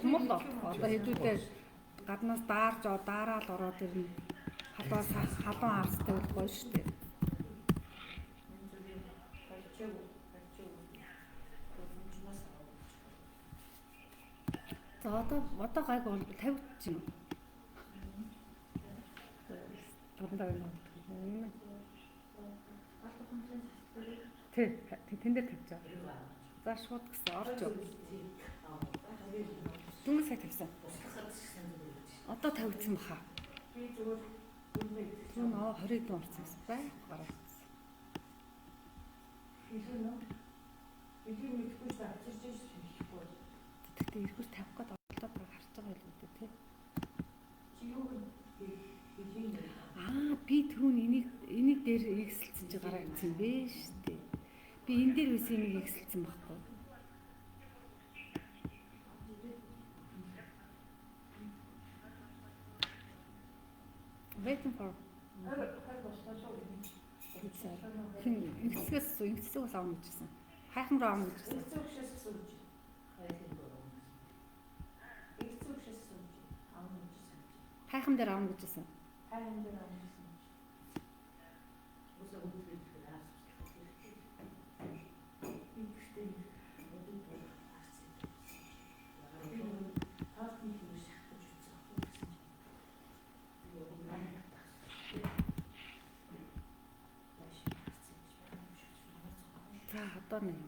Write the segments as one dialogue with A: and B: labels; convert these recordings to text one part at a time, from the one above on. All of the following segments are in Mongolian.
A: Том л одоо хэдүүлээ гаднаас дараал ороод ирнэ. Халуун арстай болгоо шүү дээ. За одоо гайг бол 50 ч юм. Дундаа байна. Тэн дээр тавьчаа. За шууд гэсэн орж яв. Дүнгийн сая тавьсан. Одоо тавьсан баха. Би зүгээр түн 20 дон орсон бай. Гараа. Энийг мэдгүй ч авчирч хийхгүй. Тэгтээ эргүүл тавих гээд олдоод харж байгаа юм үү те. Чи юу би түрүүн энийг дээр ихсэлсэн чи гараа ирсэн бэ штэ. Би энэ дээр үс энийг ихсэлсэн байхгүй. Waiting for. Ингэсгээс авах гэжсэн. Хайхан руу авах гэжсэн. Хайхан дээр авах гэжсэн. Одоо нэг юм.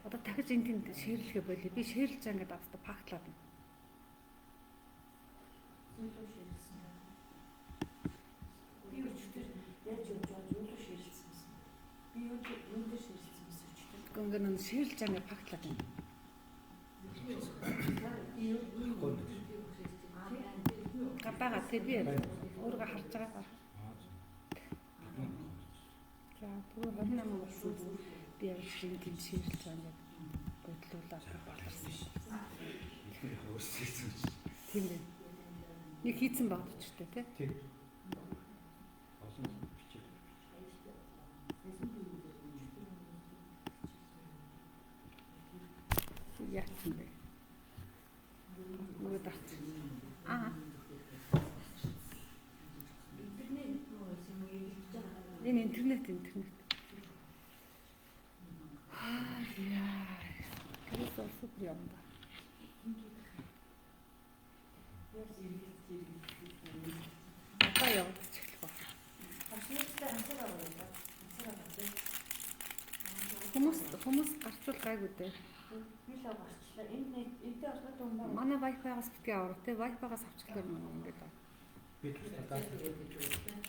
A: Одоо дахиж энэ тэнд ширлэхэ болий. Би ширлж байгаа ингээд авста пактлаад байна. Би өчтөр яаж явж байгаа юу ширлсэн юм. Би юунд ширлсэн юм өчтөр. Гэнгээ нэг ширлж байгаа ингээд пактлаад байна. Гадаага тий би өөрийгөө харж байгаа. За түрүү 28 болсон. Би яг чинь тийм ширлж байгаа бодлуулаад болорсон. Тийм ээ. Нэг хийцэн багт ч гэдэг тий. Яг тийм бэ. Нөгөө дарт. Энэ интернет. Яа. Супер юм да. Одоо яваад чихлэх ба. Хүмүүс гарчвал гайгүй дээ. Би л гарчлаа. Энд ороход юм байна. Манай Wi-Fi-гаас битгий авах те. Wi-Fi-гаас авчихлаа юм ингээд байна. Би тусдаа.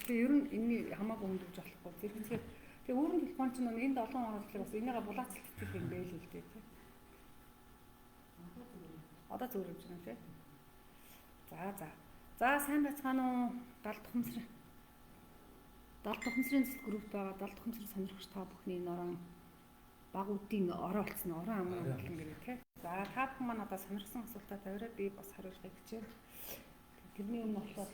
A: Тэгээ ер нь энэ хамаагүй хөндөж болохгүй. Зэрэгцээ. Тэгээ өөрөнд телефон ч нэг энд олон оруулах бас энийгээ булаацалт хийх юм байл л дээ те. Одоо зүгээр юм шиг те. За сайн байцгаана уу? Далд ухамсрын зөвлөлт групп байгаа. Далд ухамсрын сонирхогч та бүхний норон багуудын ороо болсон орон амын амгалан гэрээ те. За та бүхэн маань одоо сонирхсан асуултаа тавиараа би бас хариулахыг хичээнэ. Тэрний өмнө болохоор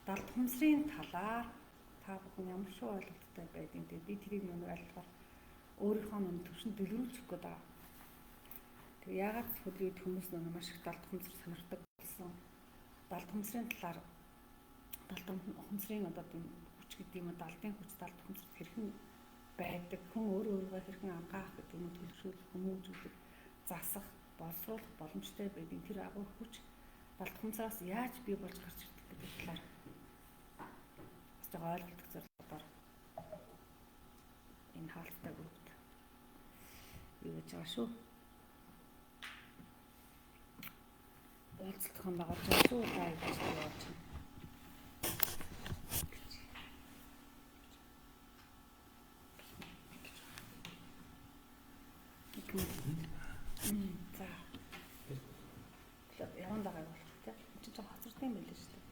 A: далд ухамсрын талаар та бүхэн ямар шиг ойлголттой байдгийг те би тэрийг нэг айлтгаар өөрийнхөө нэг төвшөнд дэлгэрүүлчих гээд байгаа. Тэгээ яагаад хөдөлгөөд хүмүүс нэг маш их далд ухамсар сонирхдаг болсон. Далд ухамсрын талаар далд ухамсрын одоо тийм хүч гэдэг юм далдын хүч далд ухамсарт хэрхэн байдаг, хүн өөрийгөө хэрхэн ангаах гэдэг юм төлөвшүүлэх, хүмүүжүүлэх, засах, боловсруулах боломжтой байдаг тэр агуу хүч далд ухамсараас яаж бий болж гарч ирдэг гэдэг талаар бас жоо ойлголттой зорилгоор энэ хаалттай бүгд юу гэж байгаа шүү. Уулзалтхан байгаа ч шүү та гэж явж байна. За. Яван дагаа болох тийм. Чи ч хоцортой юм байл шүү дээ.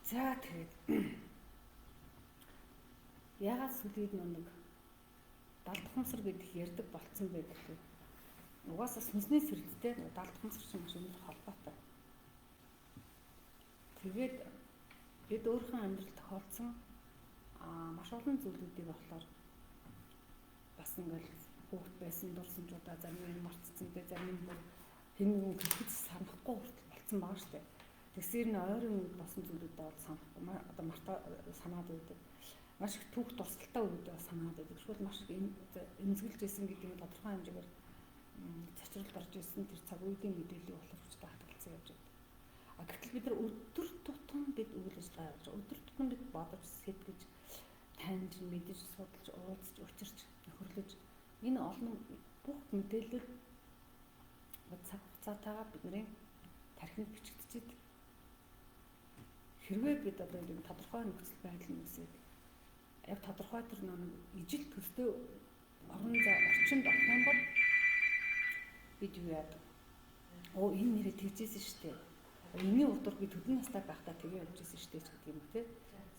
A: За тэгээд ягаад сүлээд нэг далд ухамсар гэдэг ярьдаг болцсон байдаг вэ? Угаасаа сүнсний сэрдтэй далд ухамсар чинь маш өндөр холбоотой. Тэгээд бид өөрийнхөө амьдралд тохиолдсон маш олон зүйлүүдийг болохоор бас ингээл хүүхд байсан дурсамжуудаа зарим нь мартцсан дээ, зарим нь хэн гэж санахгүй хүртэл болсон байгаа шүү дээ. Тэгсээр нь ойрын үед болсон зүйлүүдээ бол санахгүй одоо мартаа санаад байдаг. Маш их түүх дурсалтай үед санаад байдаг. Тэгвэл маш их эмзэглэж исэн гэдэг нь тодорхой хэмжээгээр цочролд орж исэн тэр цаг үеийн мэдээлэл болох хүчтэй хадгалсан явж байна. Гэтэл бид нар өдөр тутам бид үйл ажиллагаа явуулж, өдөр тутам бид бодож, сэтгэж, таньж, мэдэж, судалж, уулзж, учирч, нөхөрлөж энэ олон бүх мэдээлэл цаг хугацаатайгаар бидний тархинд бичигдчихэд хэрвээ бид одоо энэ тодорхой нөхцөл байдлын үсэг яг тодорхой төр нэг ижил төстэй орон зай орчинд орох юм бол бид юу яадаг? Энэ нэрээ тэгжсэн шүү дээ. Энийн урдуур би төдөн настай байхдаа тэгээ явжсэн шүү дээ гэдэг юм те.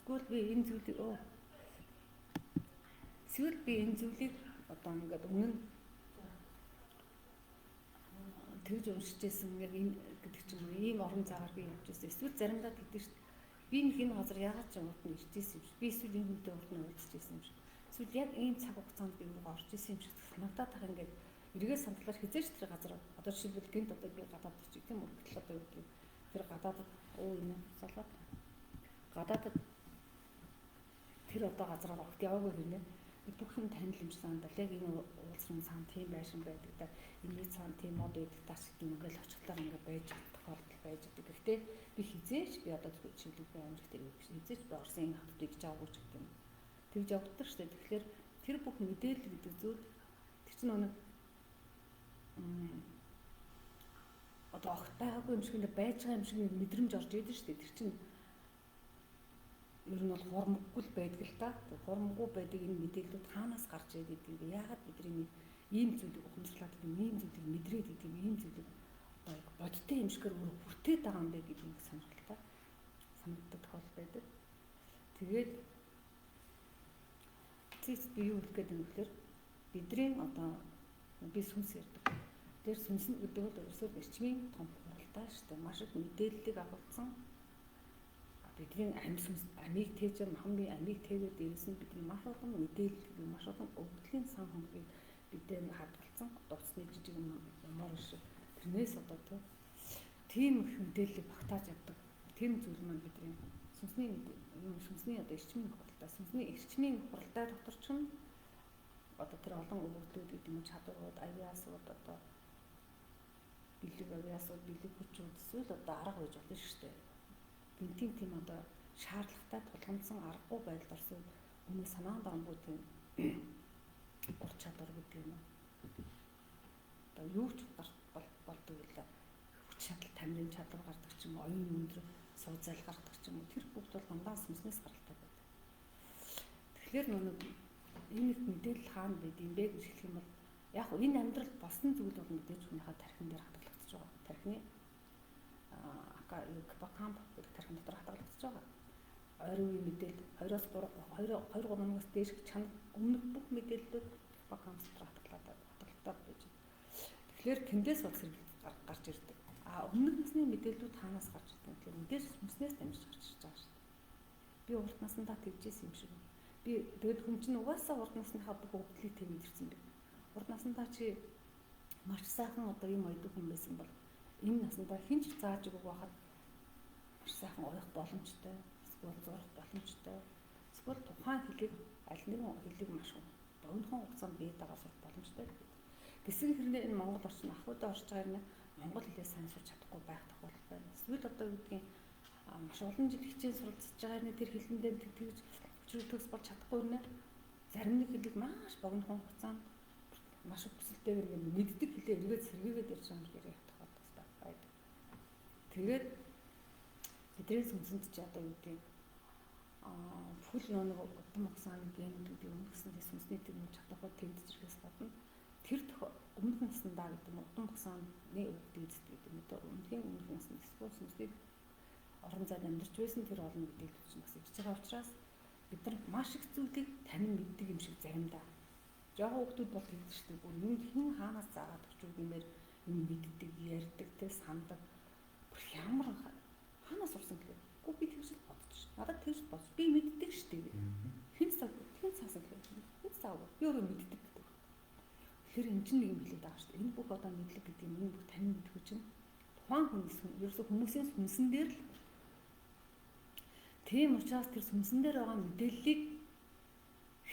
A: Эсвэл би энэ зүйлийг одоо ингээд өмнө нь тэгж уншижсэн яг энэ гэдэг ч юм уу ийм орон зайгаар би явжсэн. Эсвэл заримдаа тэгдэг шүү дээ. Би нэг энэ газар яагаад ч урд нь иржсэн юм шиг. Би эсвэл энэ хүнтэй урд нь уулзчихсан юм шиг. Эсвэл яг ийм цаг хугацаанд би рүү орж исэн юм шиг надад тах ингээд эргээ сандлаар хизээч тэр газар одоо жишээлбэл гинт одоо би гадаад очив тийм үү гэтэл одоо юу гэдэг тэр гадаадд энэ салаад гадаадд тэр одоо газараар огт яваагүй хэрнээ бүх юм танил юм санаа яг энэ уулзрын цаан тийм байшин байдаг да энэ цаан тийм мод байдаг тас гэдэг ингээл очихлаар ингээд байж тохиолдол байж байгаа. Гэхдээ би хизээч би одоо жишээлбэл би амжилт дээр хизээч би Орсын энэ хотыг гэж авах гэж гэдэг юм. Тэгж явагддаг шүү дээ. Тэгэхээр тэр бүх мэдээлэл гэдэг зүйл тэр чинь нэг одоо огт байгаагүй юм шиг байж байгаа юм шиг мэдрэмж орж идэв шүү дээ. Тэр чинь ер нь бол хурамггүй л байдаг л та. Хурамггүй байдаг энэ мэдээлэлүүд хаанаас гарч ирээд гэдэг юм. Яагаад бидний ийм зүйлийг ухамсарлаад гэдэг юм, ийм зүйлийг мэдрээд гэдэг юм, ийм зүйлийг одоо бодтой юм шигээр өөр хүртээд байгаа юм бэ гэдэг нэг сонирхолтой санагддаг тохиол байдаг. Тэгээд би юу хэлэх гээд юм бэлэр бидний одоо би сүнс ярьдаг. Тэр сүнс гэдэг нь ерөөсөө эрчмийн том хуралтай шүү дээ. Маш их мэдээллийг агуулсан. Бидний амийг тээж хамгийн амийг тээгээд дээрээс нь бидний маш олон мэдээлэл, маш олон өвдлийн сан хөнгөлийг бидэнд хадгалсан. Дуцны жижиг юмор шиг. Тэрнээс одоо тийм их мэдээллийг багтааж авдаг. Тийм зүйл маань бидний сүнсний одоо эрчмийн хуралтай, сүнсний эрчмийн хуралтай дотор ч нь одоо тэр олон өвдөлүүд гэдэг юм чадварууд, аяасууд одоо бэлэг аяасууд, бэлэг хүчүүд эсвэл одоо арга байж болно шүү дээ. Гинтийн тийм одоо шаардлагатай тулгамдсан аргагүй байдал орсон хүний санаанд оромгуудын ур чадвар гэдэг юм. Одоо юу ч болдог л хүч чадал тамирын чадвар гардаг ч юм уу, оюун өндөр сууцайл гардаг ч юм уу, тэр бүгд бол дандаа сүнснээс гаралтай байдаг. Тэгэхээр нэг энэ их мэдээлэл хаана байд юм бэ гэж хэлэх юм бол яг энэ амьдралд болсон зүйл бол мэдээж хүнийхээ тархин дээр хадгалагдаж байгаа. Тархины гиппокамп гэдэг тархин дотор хадгалагдаж байгаа. Ойрын үеийн мэдээлэл 2-3 ногоос дээш чанар өмнөх бүх мэдээллүүд гиппокамп дотор хадгалагдаад байж байна. Тэгэхээр тэндээс бол сэргэлт гарч ирдэг. Өмнөх насны мэдээллүүд хаанаас гарч ирдэг вэ? Тэгэхээр мэдээж сүнснээс дамжиж гарч ирж байгаа шүү дээ. Би урд наснаа тэгжсэн юм шиг. Би тэгээд хүн чинь угаасаа урд насныхаа бүх өвдлийг тэмээд ирсэн бэ. Урд наснаа чи маш сайхан одоо юм ойдог хүн байсан бол энэ наснаа хинч зааж өгөх байхад маш сайхан уях боломжтой, эсвэл зурх боломжтой, эсвэл тухайн хэлийг аль нэгэн хэлийг маш богинохон хугацаанд бие дагаа сурах боломжтой. Гэсэн хэрнээ энэ Монгол орчин ахуйдаа орж байгаа юм Монгол хэлээ сайн сурч чадахгүй байх тохиолдол байна. Эсвэл одоо юу гэдгийг маш олон жил хичээл суралцж байгаа нэ тэр хэлэн дээр тэгж төгс болж чадахгүй нэ зарим нэг хэлийг маш богинохон хугацаанд маш их бүсэлтэйгээр мэддэг хэлээ эргээд сэргээгээд ярьж байгаа юм хэрэг тохиолдол байдаг. Тэгээд бидний сүнсэнд ч одоо юу гэдэг фул нэг удам хугацааны генүүд өмнөсөн сүнсний тэмдэг чадвар тэгдэж ирэхээс гадна тэр өмнөх наснаа гэдэг нь удам хугацааны өвдөлт гэдэг юм одоо өмнөх насны сүнсний орон зайд амьдарч байсан тэр олон мэдээлэл чинь бас ижиж байгаа учраас бид нар маш их зүйлийг танин мэддэг юм шиг заримдаа. Жаахан хүмүүс бол тэгдэг шүү дээ. Бүр юм хэн хаанаас заагаад очив гэмээр юм мэддэг, ярьдаг, тэг сандаг. Ямар хаанаас сурсан гэхээр үгүй би тэгж бодож шүү. Надад тэгж бодож би мэддэг шүү дээ. Хэн цаасан гэхээр хэн цаав би өөрөө мэддэг гэдэг. Тэгэхээр энэ чинь нэг юм хэлээд байгаа шүү дээ. Энэ бүх одоо мэдлэг гэдэг юм бүх тань мэдгүй чинь тухайн хүнээс ерөөсөө хүмүүсийн сүнсэн дээр л. Тийм учраас тэр сүнсэн дээр байгаа мэдээллийг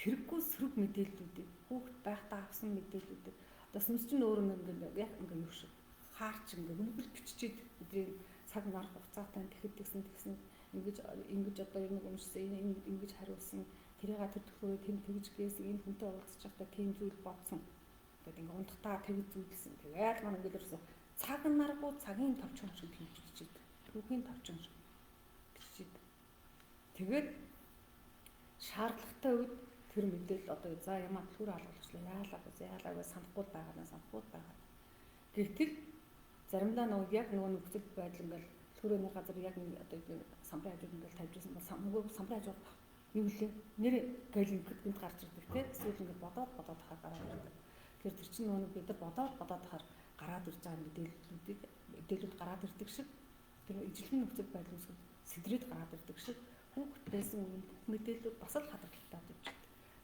A: хэрэггүй сөрөг мэдээллүүдийг хүүхэд байхдаа авсан мэдээллүүдийг одоо сүнс чинь өөрөө ингээд яг ингээд юу шиг хаарч ингээд хөлбөл биччихээд бидний цаг нар хугацаатай тэгэхэд тэгсэн ингэж одоо юм уншсан ингэж хариулсан тэрийг тэр төхөөрөө тэм тэгж гээсэн энэ хүнтэй уулзч байхдаа тийм зүйл бодсон гэдэг ингээд ундахтаа тэгж зүйлсэн. Тэгээд маань ингээд ерөөсөө цаг наргүй цагийн товчхон шиг хийчихээд түүхийн товчхон шиг бичиж. Тэгээд шаардлагатай үед тэр мэдээлэл одоо за ямаа түр алгуулчлаа яалаагүй санахгүй байгаа. Гэтэл заримдаа нөгөө яг нөгөө нөхцөл байдал ингээл түрүүний газар яг одоо самбарын хажууд ингээл тавьжсэн бол нөгөө самбарын хажууд юу лээ нэр гэл ингээд гарч ирдэг те эсвэл ингээд бодоод хахаар гараад ирдэг. Тэгэхээр тэр чинь нөгөө бид нар бодоод хахаар гараад ирж байгаа мэдээлэлүүд гараад ирдэг шиг тэр ижлэгийн нөхцөл байдал үүсгэж сэдрээд гараад ирдэг шиг хүүхэд байсан үеийн бүх мэдээлэлүүд бас л хадгалагдаад байна.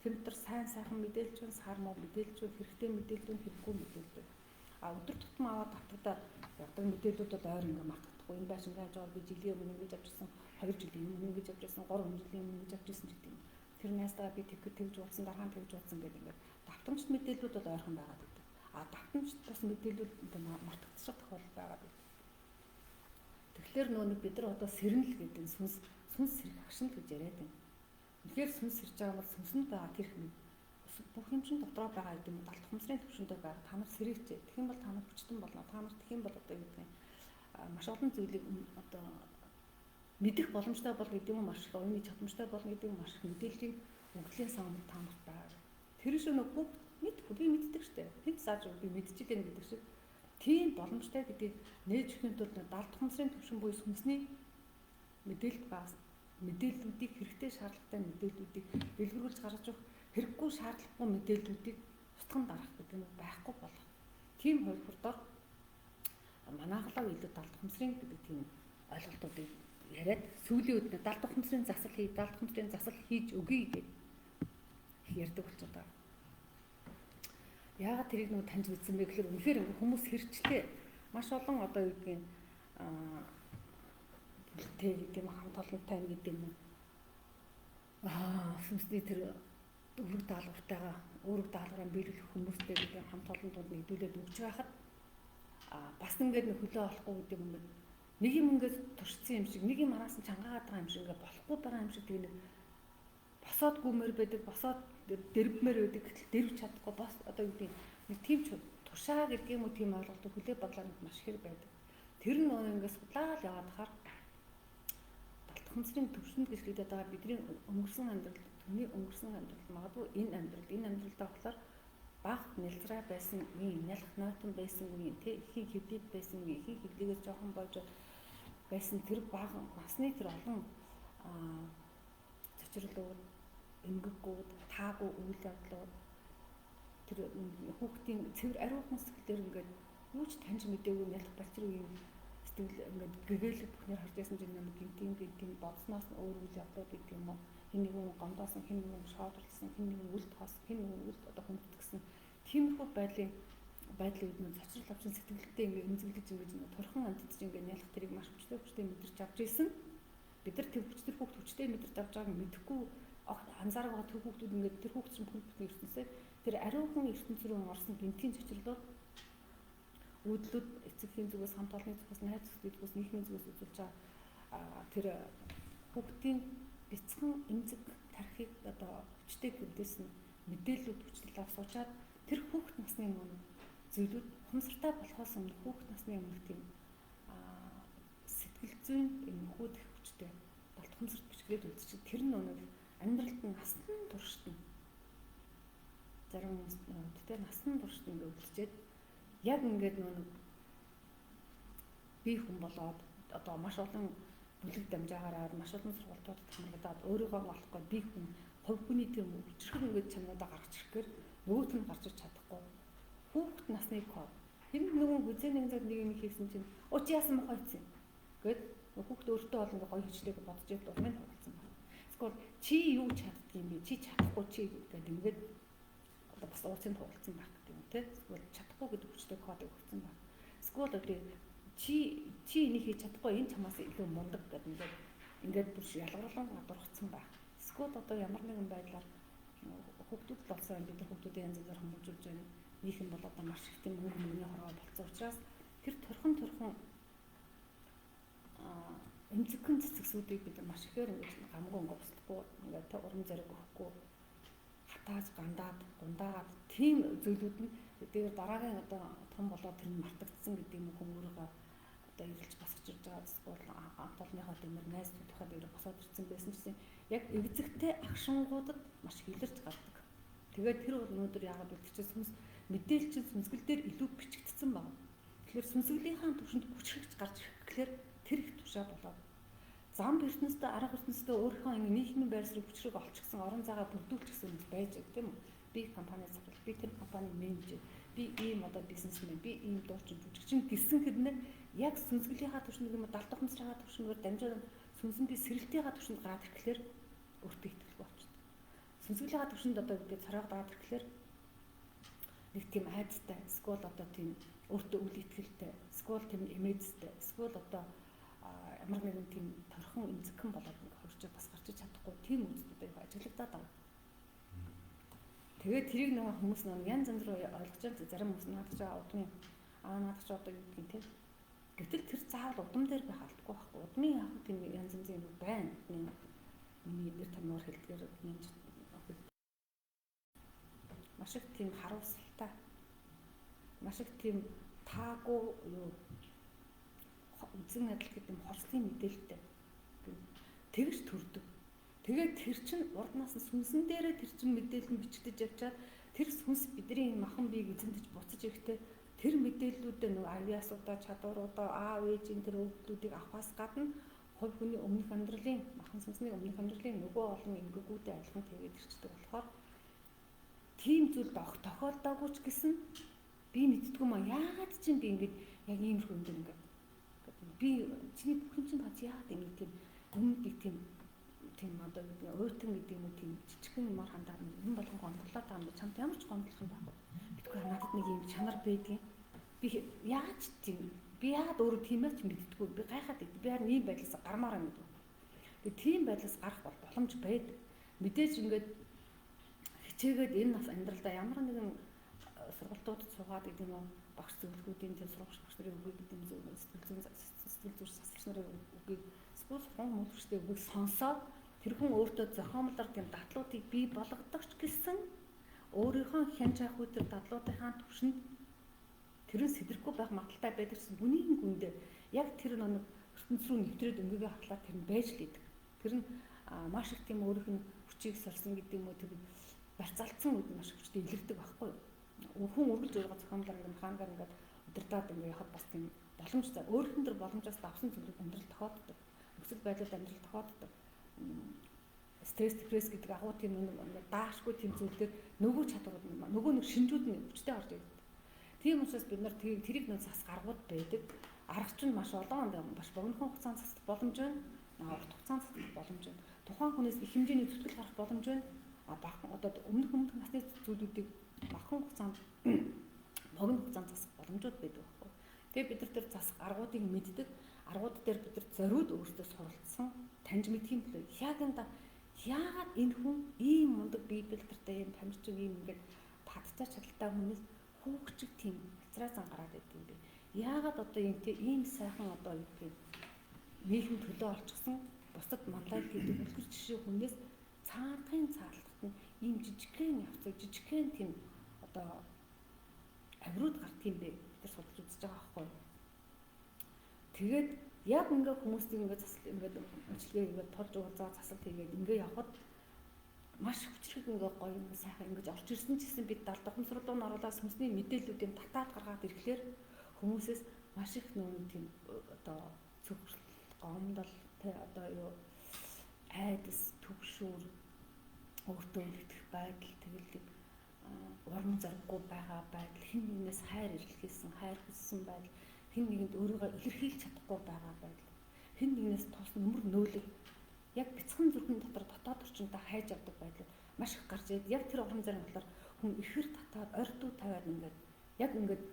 A: Тэр дотор сайхан мэдээлж байна, сар муу мэдээлж байна, хэрэгтэй мэдээлэл, хэрэггүй мэдээлэл. Өдөр тутмын аваад давтагдаад явдаг мэдээллүүдэд ойр ингээ мартагдахгүй. Энэ байшин байж байгаа би жилийн өмнө ингэж авчихсан, 2 жилийн өмнө ингэж авчихсан, 3 жилийн өмнө ингэж авчихсан гэдэг юм. Тэр найстайгаа би тэгж уулсан, дараан тэгж уулсан гэдэг ингээ давтамжт мэдээллүүдэд ойрхон байгаад байдаг. Давтамжт бас мэдээллүүд мартагдчих тохиолдол байгаад байдаг. Тэгэхээр нөгөө бид нар одоо сэрнэл гэдэг сүнс сэрэх агшин гэж яриад байна. Тэгэхээр сүнс сэрж байгаа бол сүнсэнд байгаа тэр хэм бүх юм чинь дотроо байгаа гэдэг юм. Далд хумсрын төвшөндөө байгаа. Та нар сэрээчээ. Тэгэх юм бол та нар хүчтэн болно. Та нар тэгэх юм бол одоо юу гэдэг маш олон зүйлийг одоо мэдэх боломжтой бол гэдэг юм маш их оюуны чадамжтай болно гэдэг юм маш их мэдээллийг өглийн сан та нарт байгаа. Тэр шиг нөгөө мэдгүй би мэддэг штэ. Хэд зааж би мэдчихээн гэдэг шиг тийм боломжтой гэдгийг нээж өхийн тулд далд хумсрын төвшин буюу сүнсний мэдээллүүдийг хэрэгтэй шаардлагатай мэдээллүүдийг дэлгэрүүлж гаргаж өгөх хэрэггүй шаардлагагүй мэдээллүүдийг устган дарах гэдэг нь байхгүй болох. Тийм хувьдаар манайхлаа илүү далд хумсрын гэдэг тийм ойлголтуудыг яриад сүүлийн үед далд хумсрын засал хийж өгье гэж ярьдаг болчиход байгаа. Яагаад тэрийг нөө таньж мэдсэн бэ гэхээр үнэхээр хүмүүс хэрчлээ маш олон одоо юу гэдгийг тэг гэдэг юм хамт олонтой гэдэг юм. Сүнсний тэр өрөг даалгавартайгаа өөрөг даалгавраа биелэх хүмүүстэй гэдэг хамт олондод нэгдүүлээд өгч байхад бас ингээд хөлөө олохгүй гэдэг юм. Нэг юм ингээд туршсан юм шиг, нэг юм араас нь чангаагаад байгаа юм шиг ингээд болохгүй байгаа юм шиг тэг нэг босоод гүмээр байдаг, босоод дэрвмээр байдаг, гэтэл дэрвч чадахгүй бас одоо юу гэдэг нэг тийм ч туршаа гэдэг юм уу тийм ойлголт хөлөө бодлоонд маш их байдаг. Тэр нь ингээд судлаад яваад хахаар хумсрын төвшөнд гэж хэлээд байгаа бидний өнгөрсөн амьдрал, түүний өнгөрсөн амьдрал магадгүй энэ амьдралдаа болохоор баг нэлзраа байсан үе, нялх нойтон байсан үе, их хэвлээд байсан үе, их хэвлэгээс жоохон болж байсан тэр баг насны тэр олон цочрлууд, эмгэггүүд, таагүй үйл явдлууд тэр хүүхдийн цэвэр ариухан сэтгэлээр ингээд юу ч таньж мэдээгүй нялх балчир үеийн ингээд гэгээлэг бүхнээр харж байсан чинь нэг гинтийн бодсноос өөр үйл явдлууд гэдэг юм уу хин нэгэн гомдоосон хин нэгэн шоодрлсон хин нэгэн үлд хос хин нэгэн үлд одоо хүндэтгсэн тиймэрхүү байдлыг нь цочрол авчин сэтгэлдээ ингээд эмзэглэж ингээд турхан амтдж ингээд нялх тэрийг маш хүчтэй мэдэрч авч ийсэн бид нар тэр хүчтэй мэдэрч авч байгааг мэдэхгүй анзаарах байгаа тэр хүүхдүүд ингээд тэр хүүхд чинь бүтэн ертөнцөө тэр ариухан ертөнц рүү орсон гинтийн цочрлоор үүдлүүд эцэгхийн зүгээс хамт олонны зүгээс найз зүгээс нийгмийн зүгээс үзүүлж байгаа тэр хүүхдийн бяцхан эмзэг тархийг одоо хүчтэй гүдээсэн мэдээллүүд хүчлэл авсуучаад тэр хүүхд насны өмнө зүйлүүд хумсартай болохоос өмнө хүүхд насны өмнө тийм сэтгэл зүйн эмхүүд их хүчтэй болт хумсарт бичгээд үлдчих. Тэр нь өнөө амьдралд нь насан туршид нь зарим тэр насан туршид ингээд үлдчихэд яг ингээд нэг би хүн болоод одоо маш олон бүлэг дамжаагаараа маш олон сургалтуудад хамрагдаад өөрийгөө олохгүй би хүн хувь хүний тэр өчрхөр ингээд чамнуудаа гаргаж ирэхээр нөгөөт нь гарч ирч чадахгүй хүүхэд насны код хэн нэгэн хүзээ нэг цаг нэг юм хийсэн чинь чи яасан мохоо ийцэн гэд хүүхэд өөртөө бол ингээд гоё хичлээг бодож ийл урмын тоглосон байна. Эсвэл чи юу чаддгийг би чи чадахгүй чи гэдэг ингээд одоо бас ууцын туулсан байх гэдэг юм тий. Эсвэл чадахгүй гэдэг хүчтэй кодыг өгсөн байна. Эсвэл одоо чи энийг хийж чадахгүй энэ чамаас илүү мундаг гэдэг ингээд бүр ялгарлан гадуурхсан байх. Эсвэл одоо ямар нэгэн байдлаар хүүхдүүд л болсон бид нар хүүхдүүдийн янз бүрээр хүмүүжүүлж байна. Нийх юм бол одоо маш их тийм мөнгөний хороо болцсон учраас тэр турхан эмзэгхэн цэцгсүүдийг бид нар маш ихээр ингээд гамгүй ингээд босдохгүй ингээд урам зориг өгөхгүй хатааж гандаад дундаагаад тийм зүйлүүд нь дээр дараагийн одоо том болоод тэр нь мартагдсан гэдэг юм хүн өөрийгөө одоо ирэлж босгож ирж байгаа эсвэл анх олныхоо дэмэр найз нөхдөдөө дээр босоод ирсэн байсан чинь яг эвзэгтэй агшингуудад маш илэрч гардаг. Тэгээд тэр бол өнөөдөр яагаад гэдэг чинь сүнс мэдээлчин сүнсгэл дээр илүү бичигдсэн байна. Тэгэхээр сүнсгэлийнхаа түвшинд хүчрэгч гарч ирэх гэхээр тэр их тушаа болоод зам ертөнцийн арга ертөнцийн өөрийнхөө ингэ нийгмийн байр суурийг хүчрэг олчихсан орон зайгаа бүрдүүлчихсэн хүмүүс байж байгаа тийм үү? Би компани захирал, би тэр компани менежер, би ийм одоо бизнесмен, би ийм дуучин жүжигчин гэсэн хэрнээ яг сүнсгэлийнхаа түвшинд юм далд ухамсарынхаа түвшингээр дамжуулан сүнсэндээ сэрэлтийнхаа түвшинд гараад ирэхлээр өөртөө ихтэлгүй болчихдог. Сүнсгэлийнхаа түвшинд одоо бид царайг дагаад ирэхлээр нэг тийм айдастай, эсвэл одоо тийм өөртөө үл итгэлтэй, эсвэл тийм эмээдстэй, эсвэл одоо ямар нэгэн тийм торхон эмзэгхэн болоод хурж бас гарч чадахгүй тийм үстүүдийг ажиглагдаад байгаа. Тэгээд тэрийг нөгөө хүмүүс нэг янз янз руу ойлгож байгаа. Зарим хүмүүс наадаж удмын наадаж одоо юу гэх юм те. Гэтэл тэр заавал удам дээр байх алдахгүй байхгүй. Удмын яг тийм янз янзын юм байна. Миний нэр томьёор хэлдгээр маш их тийм харуулсалтай. Маш их тийм таагүй юу үзэн адил гэдэг юм хорслын мэдээлэлтэй. Тэгж төрдөг. Тэгээд тэр чинь урднаас нь сүнсэн дээрээ тэр чинь мэдээлэл нь бичигдэж явчаад тэр сүнс бидний махан биеийг эзэмдэж буцаж ирэхдээ тэр мэдээллүүдээ нэг авиасуудаа чадваруудаа аав ээжийн тэр өвгдүүдийг авахаас гадна хувь хүний өмнөх амьдралын махан сүнсний өмнөх амьдралын нөгөө олон эмгэгүүдээ айлхан тэгээд ирчдэг болохоор тийм зүйл тохиолдоогүй ч гэсэн би мэддэггүй маа яагаад ч юм би ингэж яг иймэрхүү юм дээр ингээд би чиний бүх юм чинь бац яагаад ингэ тийм өмнөдийг тийм одоо уйтан гэдэг юм уу тийм жижигхэн юмар хандаад юм болгон гомдлоо таа юм чамд ямар ч гомдлох юм байхгүй. Бидгүй надад нэг юм чанар байдгийн. Би яаж тийм би яагаад өөрөө тиймээ ч мэддэггүй би гайхаад байд. Би харин ийм байдлаас гармаар юм гэдэг. Тэгээ тийм байдлаас гарах боломж байдаг. Мэдээж ингээд хичээгээд энэ нас амьдралдаа ямар нэгэн сургалтуудад суугаад гэдэг юм уу багш зөвлөгүүдийн тийм сургагч багш нарын үгийг гэдэг юм сэтгэл зүйн засагч нарын үгийг эсвэл сургууль мөдөрчдийн үгийг сонсоод тэр хүн өөртөө зохиомлоор тийм дадлуудыг бий болгодогч гэсэн өөрийнхөө хянж авах үе тэр дадлуудынхаа түвшинд тэрэн сэдрэхгүй байх магадaltaй байдаг гэсэн бүнийхэн гүндээ яг тэр нэг ертөнц рүү нэвтрээд өнгөгээ хатлаад тэр нь байж л идэг. Тэр нь маш их тийм өөрийнх нь хүчийг сорсон гэдэг юм уу тэр барьцаалцсан үед маш хүчтэй илэрдэг байхгүй юу? Хүн үргэлж өөрийгөө зохиомлоор ингээд хаангаар ингээд удирдаад ингээд яхад бас тийм боломжтой өөрхөн төр боломжоос давсан зүйлүүд амьдрал тохиолддог. Нөхцөл байдлууд амьдрал тохиолддог. Стресс, депресс гэдэг агуу тийм ингээд даашгүй тийм зүйлээр нөгөө чадварууд нөгөө нэг шинжүүд нь хүчтэй орж ирдэг. Тийм учраас бид нар тэрийг нэг зас гаргууд байдаг. Арга чинь маш олон маш богинохон хугацаанд засах боломж байна. Урт хугацаанд засах боломж байна. Тухайн хүнээс их хэмжээний зүтгэл гарах боломж байна. Бахан одоо өмнөх насны зүйлүүдийг бахан хугацаанд богино хугацаанд засах боломжууд байдаг байхгүй. Тэгээ бид нар тэр засах аргуудыг мэддэг. Аргууд дээр бид нар зориуд өөртөө суралцсан, таньж мэдх юм билүү. Яагаад энэ хүн ийм мундаг бие бэлтэртэй юм тамирчин ийм ингээд падтай чадaltaй хүнээс хүүхчиг тийм хэцраасан гараад идэв юм бэ? Яагаад одоо ийм сайхан одоо юу гэх нийгэм төлөө олчихсан бусдад мандал гэдэг үлгэр жишээ хүнээс цаанхын цаалтад нь ийм жижигхэн явцаа жижигхэн тийм одоо авируд гарт юм бэ? Тэр судалж үзэж байгаа байхгүй. Тэгээд яг ингээ хүмүүсийг ингээ засал ингээ үйлчлэгээ ингээ тулж угаалзаа засал хийгээд ингээ явхад маш хүчрэг ингээ гоё ингээ сайхан ингээ орж ирсэн ч гэсэн бид далд ухамсар руу оруулаад сүнсний мэдээллүүдийг татаад гаргаад ирэхлээр хүмүүсээс маш их нүүн тийм одоо цогцол гомдол тэ одоо юу айдас төгшүүр өөртөө үлдэх байдал тэгэлэг урам зориггүй байгаа байдал хэн нэгнээс хайр илэрхийлсэн хайр хүссэн байдал хэн нэгэнд өөрийгөө илэрхийлж чадахгүй байгаа байдал хэн нэгнээс тус нөмөр нөөлөг яг бяцхан зүрхэн дотор дотоод орчинтой хайж авдаг байдал маш их гарч ирээд яг тэр урам зориг болохоор хүн ихэр татаад ордуу тавиад ингээд яг ингээд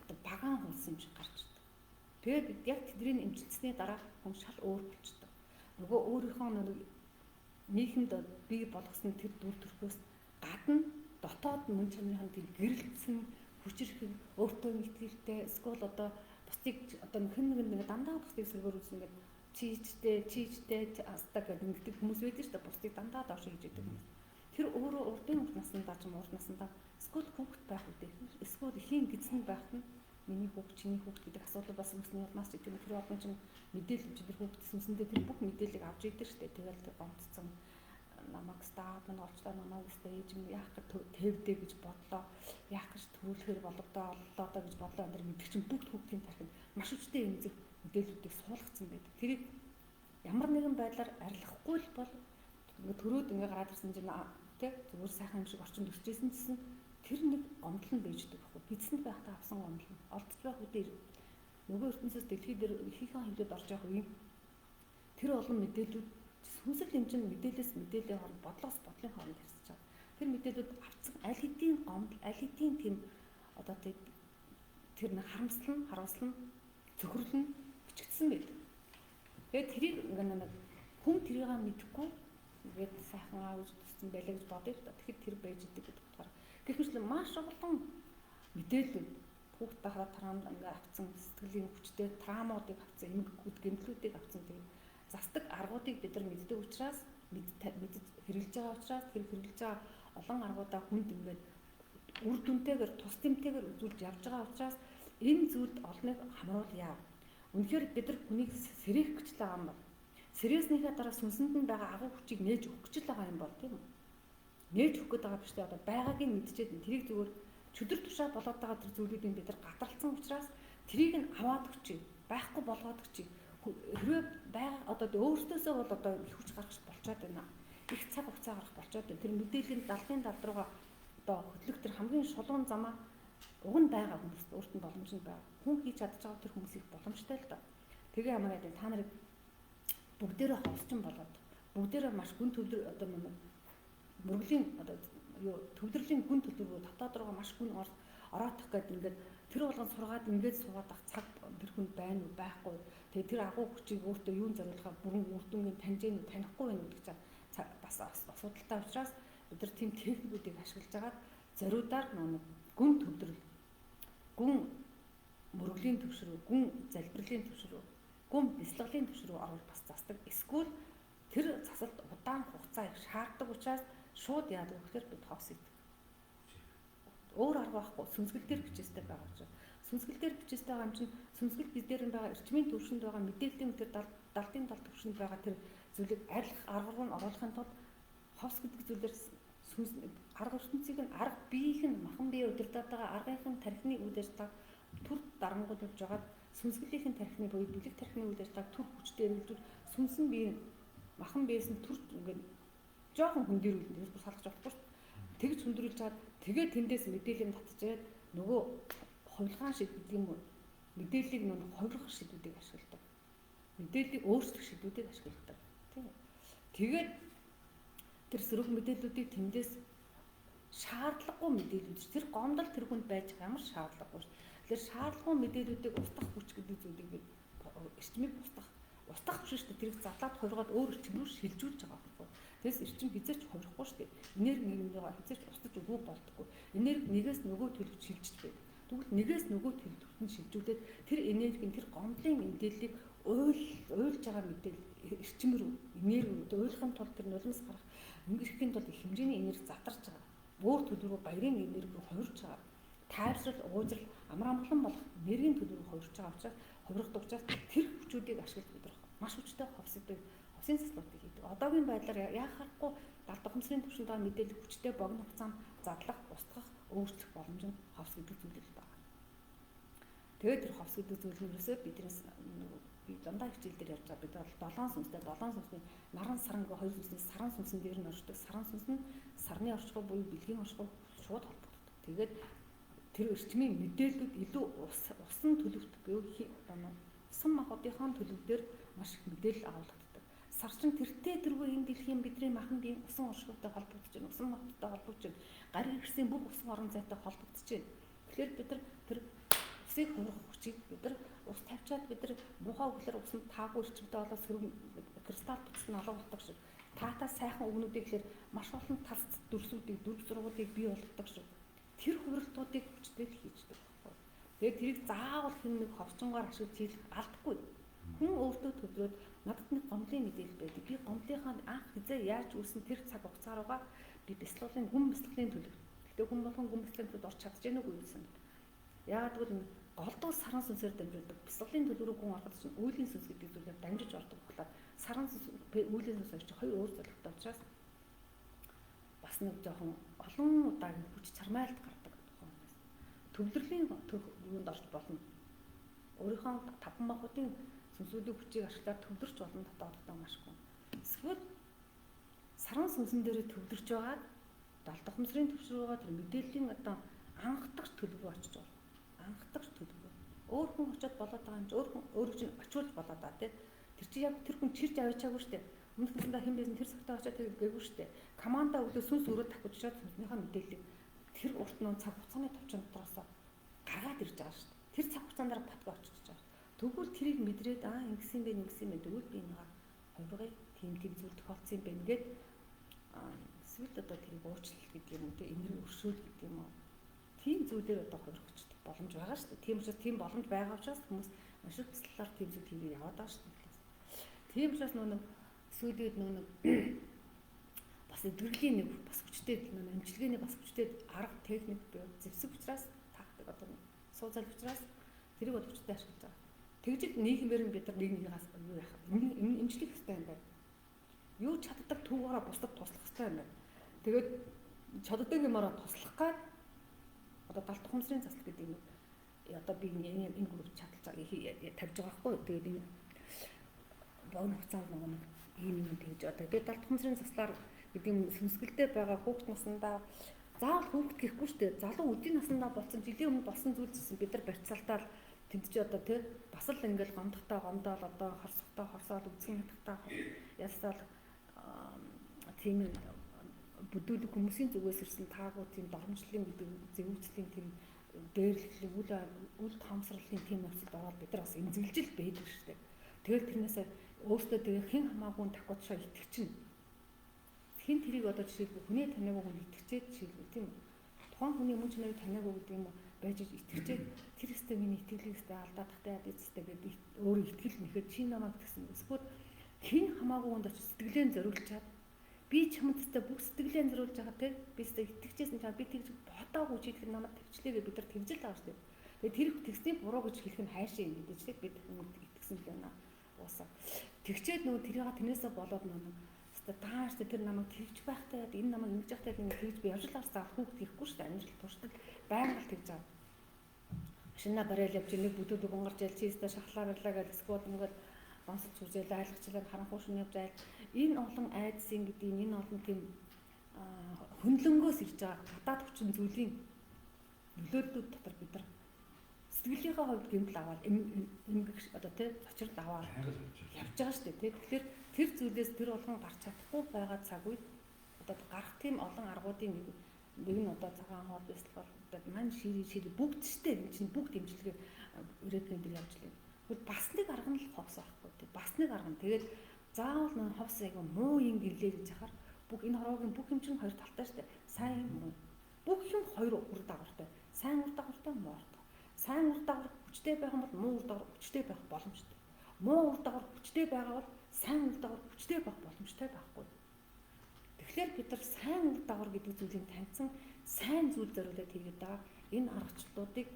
A: одоо багаан хулсан юм шиг гарч ирдэг. Тэгээд яг тэдний эмчилсний дараа хүн шал өөр болчдөг. Нөгөө өөрийнхөө нэг нийгэмд бий болгосон тэр дүр төрхөөс гадна дотоод мөн чанарын тэр гэрэлтсэн хүчрэх өөртөө итгэлтэй эсвэл одоо бусдыг одоо хэн нэг дандаа бусдыг сөргөөр үзсэн гэдэг чийжтэй астаг гэдэг хүмүүс байдаг шүү дээ. Бусдыг дандаа доош хийж идэг хүмүүс. Тэр өөрөө урдын наснаа ч юм урд наснаа эсвэл хүүхэд байх үедээ эсвэл ихийн гизэн байхад нь миний хүүхд чиний хүүхд гэдэг асуудал бас үүсний улмаас ч гэдэг тэр олон чинь мэдээлэл тэр хүүхд сүнсэндээ тэр бүх мэдээллийг авч идэг шүү дээ. Тэгэл гомдсон намайг стаад мань олчлаа намайг стейж юм яах гэж тэвдээ гэж бодлоо. Яах гэж төрүүлэхээр боловдоо оллоо доо гэж бодлоо энэ мэддэг чинь бүх хүүхдийн тархинд маш хүчтэй эмзэг мэдээллүүдийг суулгацсан байдаг. Тэрийг ямар нэгэн байдлаар арилгахгүй л бол төрөөд ингээ гараад ирсэн чинь тий зүгээр сайхан юм шиг орчинд өсчихсэн гэсэн тэр нэг гомдол нь байждаг байхгүй. Эцэнд байхдаа авсан гомдол нь олдож байх үедээ нөгөө ертөнцөөс дэлхий дээр ихийнхаа хөвдөд орж явах үе тэр олон мэдээлүүд сүнсэл хэмжээний мэдээлэлээс мэдээллийн хооронд бодлоос бодлын хооронд харьцаж байгаа. Тэр мэдээлүүд авцсан аль хэдийн гомдол аль хэдийн тийм одоо тэр нэг харамслан цөхрөл нь бичигдсэн байдаг. Тэгээд тэрийг ингээ нэг хүн тэрийг мэдэхгүй ингээд сайхан аавж төссөн байлаа гэж бодъё л да. Тэгэхээр тэр байж идэг гэдэг утгаар. Гэхдээ маш олон мэдээлэл хүүхд байхад траамд ингээ авцсан сэтгэлийн хүчтэй траамуудыг авцсан эмгэгүүд гэмтлүүдийг авцсан тийм застдаг аргуудыг бид нар мэддэг учраас мэдж хэрэгжилж байгаа учраас тэр хэрэгжилж байгаа олон аргуудаа хүнд ингээд үр дүнтэйгээр тус тэмтэйгээр үзүүлж явж байгаа учраас энэ зүйлд олныг хамруулъя. Үнэхээр бид нар хүнийг сэрэх гэж л байгаа юм байна. Сэрээснийхээ дараа сүнсэнд нь байгаа агуу хүчийг нээж өгөх гэж л байгаа юм бол тийм үү? Нээж өгөх гээд байгаа биш үү? Одоо байгаагийн мэдчихэд тэрийг зүгээр чөдөр тушаа болоод байгаа тэр зүйлүүдийг бид нар гадралцсан учраас тэрийг нь аваад өгчий, байхгүй болгоод өгчий. Хэрвээ байгаа одоо өөртөөсөө бол одоо их хүч гаргах болчоод байна. Их цаг хугацаа гарах болчоод байна. Тэр мэдээллийн далдын талд руугаа одоо хөтлөх тэр хамгийн шулуун замаа уг нь байгаа хүмүүс өөрт нь боломж нь байгаа. Хүн хийж чадж байгаа тэр хүмүүс их боломжтой л доо. Тэгээ ямар гэдэг та нарыг бүгдээрээ ховсчин болоод бүгдээрээ маш гүн төвлөр одоо мөргөлийн одоо юу төвлөрлийн гүн төлөвөө дотоод руугаа маш гүн ороодох гэдэг ингээд тэр болгон сургаад ингээд суугаад ах цаг тэр хүн байна уу байхгүй. Тэгээ тэр агуу хүчийг өөртөө юун зориулахаа бүрэн үр дүнгийн таньж гэнэ танихгүй байна гэдэг чинь бас асуудалтай учраас бид нар тийм техникүүдийг ашиглаж байгаа зориудаар нэг гүн төвлөрөл гүн мөргөлийн төвшрөө гүн залбирлын төвшрөө гүн бяцлаглалын төвшрөө орвол бас засдаг. Эсвэл тэр засалт удаан хугацаа их шаарддаг учраас шууд яадаг гэхээр бид ховс идэг. Өөр арга байхгүй сүнсгэл дээр бичээстэй байгаа учраас сүнсгэл дээр бичээстэй байгаа юм чинь сүнсгэл бид дээр байгаа эрчмийн төвшөнд байгаа мэдээллийн тэр далдын тал төвшөнд байгаа тэр зүйлийг арилгах аргаар нь оруулахын тулд ховс гэдэг зүйлээр сүнс арга ертөнцийг нь арга биеийг нь махан бие удирдах байгаа аргын тархины үйл ажиллагаа төр дарангуулж байгаа сүнсгэлийнхэн тархины буюу бэлэг тархины үйл ажиллагааг төр хүчтэй эргэлжүүл сүнсэн бие махан биеэс нь төр ингээд жоохон хөндөрүүлнэ бас салгаж болохгүй шүү дээ. Тэгж хөндрүүлж чад тэгээ тэндээс мэдээлэл татчихээд нөгөө хувилгаан шиг гэдэг юм уу мэдээллийг нөгөө хувиргах шийдвүүдийг ашигладаг. Мэдээллийг өөрчлөх шийдвүүдийг ашигладаг. Тийм. Тэгээд тэр сөрөг мэдээллүүдийг тэндээс шаардлагагүй мэдээлүүд ш. Тэр гомдол тэр хүнд байж ямар шаардлагагүй ш. Тэгэхээр шаардлагагүй мэдээлүүдийг устгах хүч гэдэг зүйлийг бид эрчмийг устгах биш шүү дээ. Тэрийг задлаад хувиргаад өөр эрчим рүү шилжүүлж байгаа байхгүй. Тэгээс эрчим хизээч хувирахгүй шүү дээ. Энерги нэгнийгаа хизээч устгаж өгөө болдгоо. Энерги нэгээс нөгөө төлөвт шилжиж байдаг. Тэгвэл нэгээс нөгөө төлөвт нь шилжүүлээд тэр энергийн тэр гомдлын мэдээллийг уйлж байгаа мэдээлэл эрчим рүү энерги уйлахын тулд тэр нулимс гарах ингэхийн тулд их хэмжээний энерги задарч байгаа. Өөр төлөв рүү баярын энерги рүү хувирч байгаа. Тайвшрал, уужрал, амар амгалан болох энергийн төлөв рүү хувирч байгаа учраас хувирах учраас тэр хүчүүдийг ашиглаж бид нар маш хүчтэй ховсдог хосын заслуудыг хийдэг. Одоогийн байдлаар яах харахгүй далд ухамсарын түвшинд байгаа мэдээлэл хүчтэй богино хугацаанд задлах, устгах, өөрчлөх боломж нь ховс гэдэг зүйл л байна. Тэгээд тэр ховс гэдэг зүйл нь ерөөсөө биднээс би дандаа хичээл дээр явж байгаа. Бид бол 7 сүнстэй 7 сүнсний наран саран гоо 2 сүнсний саран сүнсэн дээр нь оршдог. Саран сүнс нь сарны оршихуй буюу бэлгийн оршихуй шууд холбогддог. Тэгээд тэр эрчмийн мэдээлэлүүд илүү усан төлөвт буюу усан махбодынхон төлөвдөр маш их мэдээлэл агуулдаг. сарчин тэртээ тэргүй энэ дэлхийн бидний махан биеийн усан оршигтой холбогдож байна. Усан модтой холбогдож байна. Гарын ирсэн бүх усан орон зайтай холбогдож байна. Тэгэхээр бид нар тэр усыг хурах хүчийг бид нар ус тавьчаад бид нар муухай өглөр усанд таагүй ирчимтэй болоод сөрөг кристалл бүтсэн олон болдог шиг. Таатаа сайхан өгнүүдийг ихээр маш олон тас дүрсүүдийг дүрг зургуудыг бий болгодог шиг. Тэр хувирлтуудыг хүчтэй хийждэг байхгүй. Тэгээд тэрийг заавал хэн нэг ховчонгоор ашиглаж хийх алдахгүй. Хүн өөртөө төдрөөд надад нэг гомдлын мэдээлэл байдаг. Би гомдлынхаа анх хизээ яаж үүсэн тэр цаг хугацаараа би бяцлалын хүм бяцлалын төлөв. Гэтэ хүн болгон хүм бяцлалын төлөв орч чадж гэнэ үгүй юусэн. Яагаад гэвэл голдуу саран сүнсээр дамжуулдаг. Бяцлалын төлөв рүү хүн ороход чинь үйлийн сүнс гэдэг зүйлээр дамжиж ордог болохоор саран сүнс үйлийн сүнс орч хоёр өөр зорилготой учраас бас нэг жоохон олон удаагийн хүч чармайлт гардаг тухайн. Төвлөрлийн юунд орж болно. Өөрийнхөө таван махбодын сүнсүүдийн хүчийг ашиглаад төвлөрч болно дотооддоо машгүй. Эсвэл саран сүнсэн дээр төвлөрч байгаа далд ухамсарын төвшрөөгөө тэр мэдээллийн одоо анхдагч төлөв рүү очиж байна. Анхдагч төлөв. Өөр хүн очиод болоод байгаа юм чи өөр хүн өөрөө чинь очиулж болоод байгаа тий. Тэр чи яг тэр хүн чирж авчаагүй штэ. Өмнөх нь хэн байсан тэр цагтаа очиод тэр гээгүй штэ. Команда өглөө сүнс өрөө тавьчихад сүнснийхээ мэдээллийг тэр урт нөө цаг хугацааны төвчөн дотроос гаргаад ирж байгаа штэ. Тэр цаг хугацаанд дараа батгүй очиж байгаа. Тэгвэл тэрийг мэдрээд ингэсэн бэ тэгвэл би нэг хувиргыг тийм зүйл тохиолдсон юм байна гэд эсвэл одоо тэрийг уучлал гэдэг юм уу энерги өршөөл гэдэг юм уу тийм зүйлээр одоо хувирахчдаг боломж байгаа шүү дээ. Тийм учраас тийм боломж байгаа учраас хүмүүс маш их туслалаар тийм зүйл хийгээд яваад байгаа шүү дээ. Тийм учраас нэг сүүлийн нэг бас эдгэрлийн нэг бас хүчтэй амжилтгийн бас хүчтэй арга техник бий зэвсэг учраас тактик одоо сууцал учраас тэрийг бол хүчтэй ашиглаж байгаа. Тэгжид нийгмээр нь бид нар нэгнийгээс юу яах вэ? Эмчлэх хэрэгтэй юм байна. Юу чаддаг түүгээрээ бусдад туслах хэрэгтэй юм байна. Тэгээд чаддаг юмараа туслах гад одоо далд ухамсарын заслал гэдэг юм. Одоо би энэ групп чадлж байгаа тавьж байгаа хгүй. Тэгээд энэ богино хугацаанд нэг ийм юм тэгж одоо тэгээд далд ухамсарын заслаар гэдэг юм сүнсгэлдээ байгаа хүүхд насндаа заавал хүүхд гэхгүй шүү дээ. Залуу үдийн насндаа болсон жилийн өмнө болсон зүйлсэн бид нар барьцаалтаа тэнд чи одоо тий бас л ингээл гомдохтой гомдоол одоо хорсохтой хорсоод үзэн хатахтай ясаал тийм бүдүүлэг хүмүүсийн зүгээс ирсэн таагүй тийм дормжлын гэдэг зэвүүцлийн тийм дээрлэхлийн үл таамсралтын тийм нөхцөлд ороод бид нар бас эмзэглэж байдаг шүү дээ. Тэгэл тэрнээс өөртөө тэгээ хэн хамаагүй давхад шоо итгэчихнэ. Хэн тэрийг одоо жишээлбэл хүний таниагүй хүн итгэцээд жишээлбэл тийм тухайн хүний мөн чанарыг таниагүй гэдэг юм уу байж итгэцээд тэр өстэй миний итгэлийг өстэй алдаад тахтай эцэстэй гэдэг өөрөө итгэл нэхэд чи намайг гэсэн. Эсвэл хэн хамаагүй хүнд очиж сэтгэлээ зориулчаад би чамд өстэй бүх сэтгэлээ зориулж байгаа те би өстэй итгэжсэн чам би тэгж бодоогүй чи тэр намайг тавьчлаа гэж бид нар тэгжэл байгаа шүү дээ. Тэгээ тэр тэгсний буруу гэж хэлэх нь хайшаа юм гэдэг чинь бид итгэсэн л байна. Уусаа. Тэгчээд нөгөө тэрийг тэрнээсээ болоод нөгөө өстэй тааштай тэр намайг тэгж байхтай энэ намайг ингэж байхтай ингэ тэгж би явж лаарсаа хүүхд хийхгүй шүү дээ. Амжилт туршдал байнга л тэгж байгаа. Шинэ барайл явж нэг бүдүүд гонгарч ял чи өстэй шахлаа байлаа гэж сквот ингээд бансаж сүржээл айлгчлаар харанхуй шин явж айл энэ олон айдсын гэдэг энэ олон тийм хөндлөнгөөс ирж байгаа гадаад хүчин зүйлийн нөлөөллүүд дотор бид нар сэтгэлийнхээ хувьд гэмтэл аваад эмгэг одоо тий зочирд аваад явж байгаа шүү дээ тий. Тэгэхээр тэр зүйлээс тэр болгон гарч чадахгүй байгаа цаг үед одоо гарах тийм олон аргуудын нэг нь одоо цагаан хоол бясалгал одоо мань ширээ бүгд шүү дээ. Энэ чинь бүгд дэмжлэгээ өрөөдний дээр явж лээ. Тэгвэл бас нэг арга нь л ховс байхгүй тий. Бас нэг арга нь тэгээд заавал нэг ховс айгу муу юм гэлээ гэж яхаар бүх энэ хороогийн бүх юм чинь хоёр талтай шүү дээ. Сайн муу. Бүх юм хоёр үр дагавартай. Сайн үр дагавартай муу үр дагавар. Сайн үр дагавар хүчтэй байх юм бол муу үр дагавар хүчтэй байх боломжтой. Муу үр дагавар хүчтэй байгаа бол сайн үр дагавар хүчтэй байх боломжтой байхгүй. Тэгэхээр бид нар сайн үр дагавар гэдэг зүйлийг таньсан сайн зүйл зориулаад хийгээд байгаа энэ аргачлалуудыг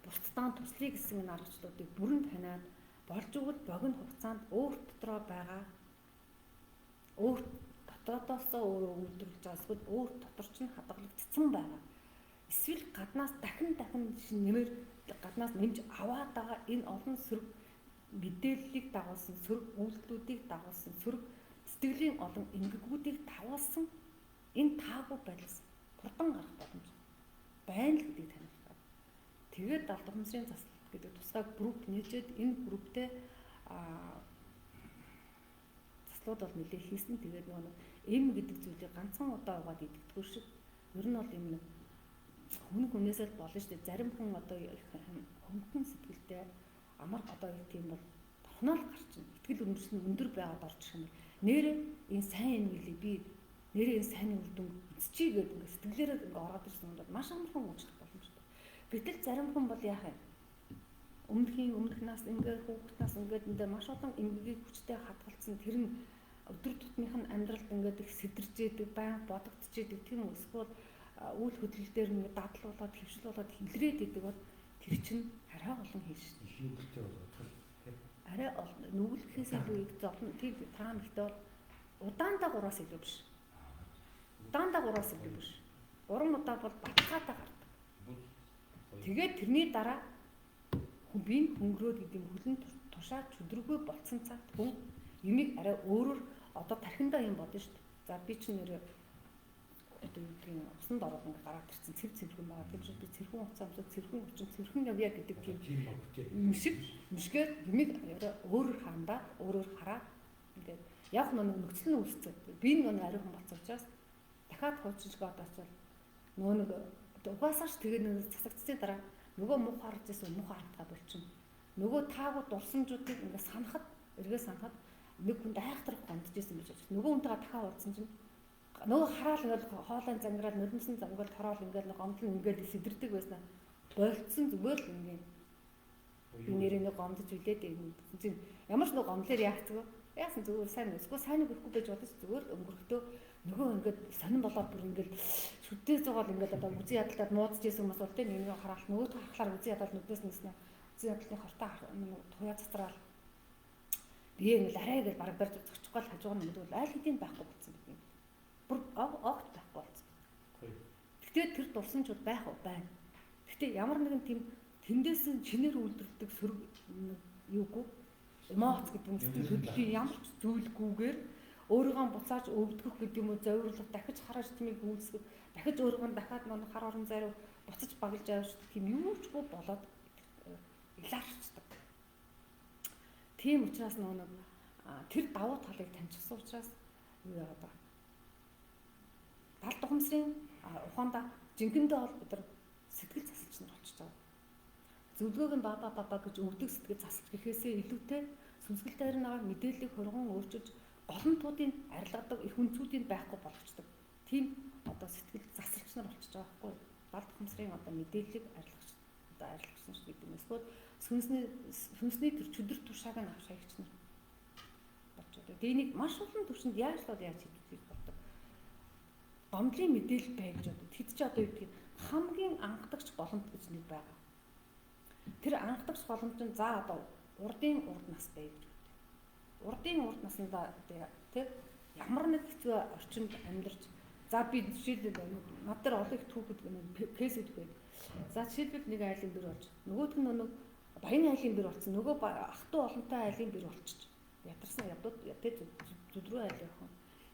A: бусдаа туслая гэсэн энэ аргачлалуудыг бүрэн таниад болж өгвөл богино хугацаанд өөр дотроо байгаа өөр дотоодоосоо өөрөө үйлдвэрлэж байгаа эсвэл өөр дотор ч нь хадгалагдсан байгаа. Эсвэл гаднаас дахин нэмэр гаднаас нэмж аваад байгаа энэ олон сөрөг мэдээллийг дагуулсан сөрөг үйлдэлүүдийг дагуулсан сөрөг сэтгэлийн олон эмгэгүүдийг дагуулсан энэ таагүй байлаас хурдан гарах боломж байна л гэдгийг таниулах. Тэгээд далд ухамсарын заслал гэдэг тусгай групп нээжээд энэ групптэй ажлууд бол нэлээд хийсэн. Тэгээд нөгөө эм гэдэг зүйлийг ганцхан удаа угаад идэгдгүй шиг ер нь бол юм нэг хүн хүнээсээ болно шүү дээ. Зарим хүн одоо хөнгөн сэтгэлтэй амар одоо тийм бол тохнол гарчна. Итгэл өндрс нь өндөр байгаад орж ирэх юм. Нэрээ энэ сайн юм гэлээ би нэрээ энэ сайн үр дүн эзчий гэдэг ингээ сэтгэлээрээ ингээ ороод ирсэн юм бол маш амархан уучлах боломжтой. Гэтэл зарим хүн бол яах юм? Өмнөх нас ингээ хүүхднаас ингээд энэ маш олон эмгэгийг хүчтэй хадгалсан тэр нь өдөр тутмынх нь амьдралд ингээд их сэтэрж идэг, баян бодогдож идэг тийм эсвэл үйл хөдлөл дээр нэг дадал болоод хөвшил болоод хилрээд идэг бол тэр чинь арай олон хийж шин.
B: Их нүгэлтэй болоод
A: арай нүгэлхээс илүү их зовлон тийм таам ихтэй бол удаандаа 3-аас илүү биш. Удаандаа 3-аас илүү биш. 3 удаа бол баталгаатай гардаг. Тэгээд тэрний дараа хүн бие хөнгөрөөд гэдэг юм хөлн тушаад чөдрөгөө болцсон цагт хүн юмыг арай өөрөөр одоо тархиндаа юм бодно шүү дээ. За би ч нэр одоо юу гэдэг нь усанд ороод ингээ гараад ирсэн цэвэрхэн байгаа. Тийм шүү би цэрхэн уцаа амсаа цэрхэн явъя гэдэг тийм мишгээр юмыг өөрөөр хаандаа өөрөөр хараа. Ингээд яг нөхцөл нь үүсцээ. Би нэг ариун хүн болсон учраас дахиад хуучилж одооч нөгөө нэг угаасааш тэгээ нэг засагдсны дараа нөгөө мух харж байсан мух хартгаа болчихно. Нөгөө таагууд дурсамжуудыг ингээ санахад эргээ санахад нэг хүнд айхтрах гомдож байсан гэж байна. Нөгөө хүнтэйгээ дахиад уулзсан чинь нөгөө хараал ингээл хоолойн зангираад нулимсэн зангуул тороол ингээл гомдол ингээл сэдэрдэг байснаа болцсон зүгээр л ингээ би нэрээ нэг гомдож үлээд чинь ямар ч нэг гомдлоор яахдаг яасан зүгээр сайн эсвэл сайн өгөхгүй байж бодож зүгээр өнгөрөхдөө нөгөө ингээд сонирн болоод бүр ингээд шүдээс зугаал ингээд одоо үзий ядалтад нуудаж исэн хүмүүс бол тийм нэг хараал нөгөө харахаар үзий ядалт нүднээс нэснэ үзий ядалтны хортоо туяа цацраал би ингээд арай гэж бараг барьж зөкчихгүй л хажуугаар нэгдвэл аль хэдийн байхгүй болсон гэдэг. Бүр огт байхгүй болсон. Гэхдээ тэр дурсамжууд байх байна. Гэхдээ ямар нэгэн тийм тэндээс чинээр үйлдвэрлэдэг сөрөг юугүй эмоц гэдэг нь сэтгэл хөдлөлийн ямар ч зүйлгүйгээр өөрийгөө буцааж өвдгөх гэдэг юм уу зовирлох дахиж хараач тэмийг гүйцэтгэх дахиж өөрийгөө дахиад нэг хар орон зайруу буцаж баглж авч тийм юучгүй болоод илаарчдаг. Тийм учраас нэг тэр давуу талыг таньчихсан учраас юу яагаад ба. Далд ухамсарын ухаанда жинхэнэ бол бид нар сэтгэл засалч нар болчихж байгаа. Зөвлөгөөг нь баба гэж өвдөг сэтгэл засалч гэхээсээ илүүтэй сүнсгэл дээр нэг мэдээллийг хурган өөрчилж голомтуудын арилгадаг их үнцүүдийн байхгүй болгочдөг. Тийм одоо сэтгэл засалч нар болчихж байгаа байхгүй. Далд ухамсарын одоо мэдээллийг арилгагч одоо арилгагч нар гэдэг юм. Эсвэл сүнсний төр чөдөр тушааг нь авч хаягч нар болчиход. Тэгээ энийг маш олон төвчөнд яаж хийх болдог. Гомдлын мэдээлэл бай гэж одоо тэд чи одоо юу гэдэг хамгийн анхдагч боломж гэж нэг байгаа. Тэр анхдагч боломж нь за одоо урдын урд нас бай гэж үү. Урдын урд наснда тий ямар нэг хэцүү орчинд амьдарч за би жишээлбэл над дээр олон их түүхэд кейсүүд байдаг. За жишээлбэл нэг айлын бэр болж нөгөөх нь нэг баян айлын бэр болсон нөгөө ах トゥ олонтой айлын бэр болчих. Ядарсан ядууд тий зүдрүү айл явах.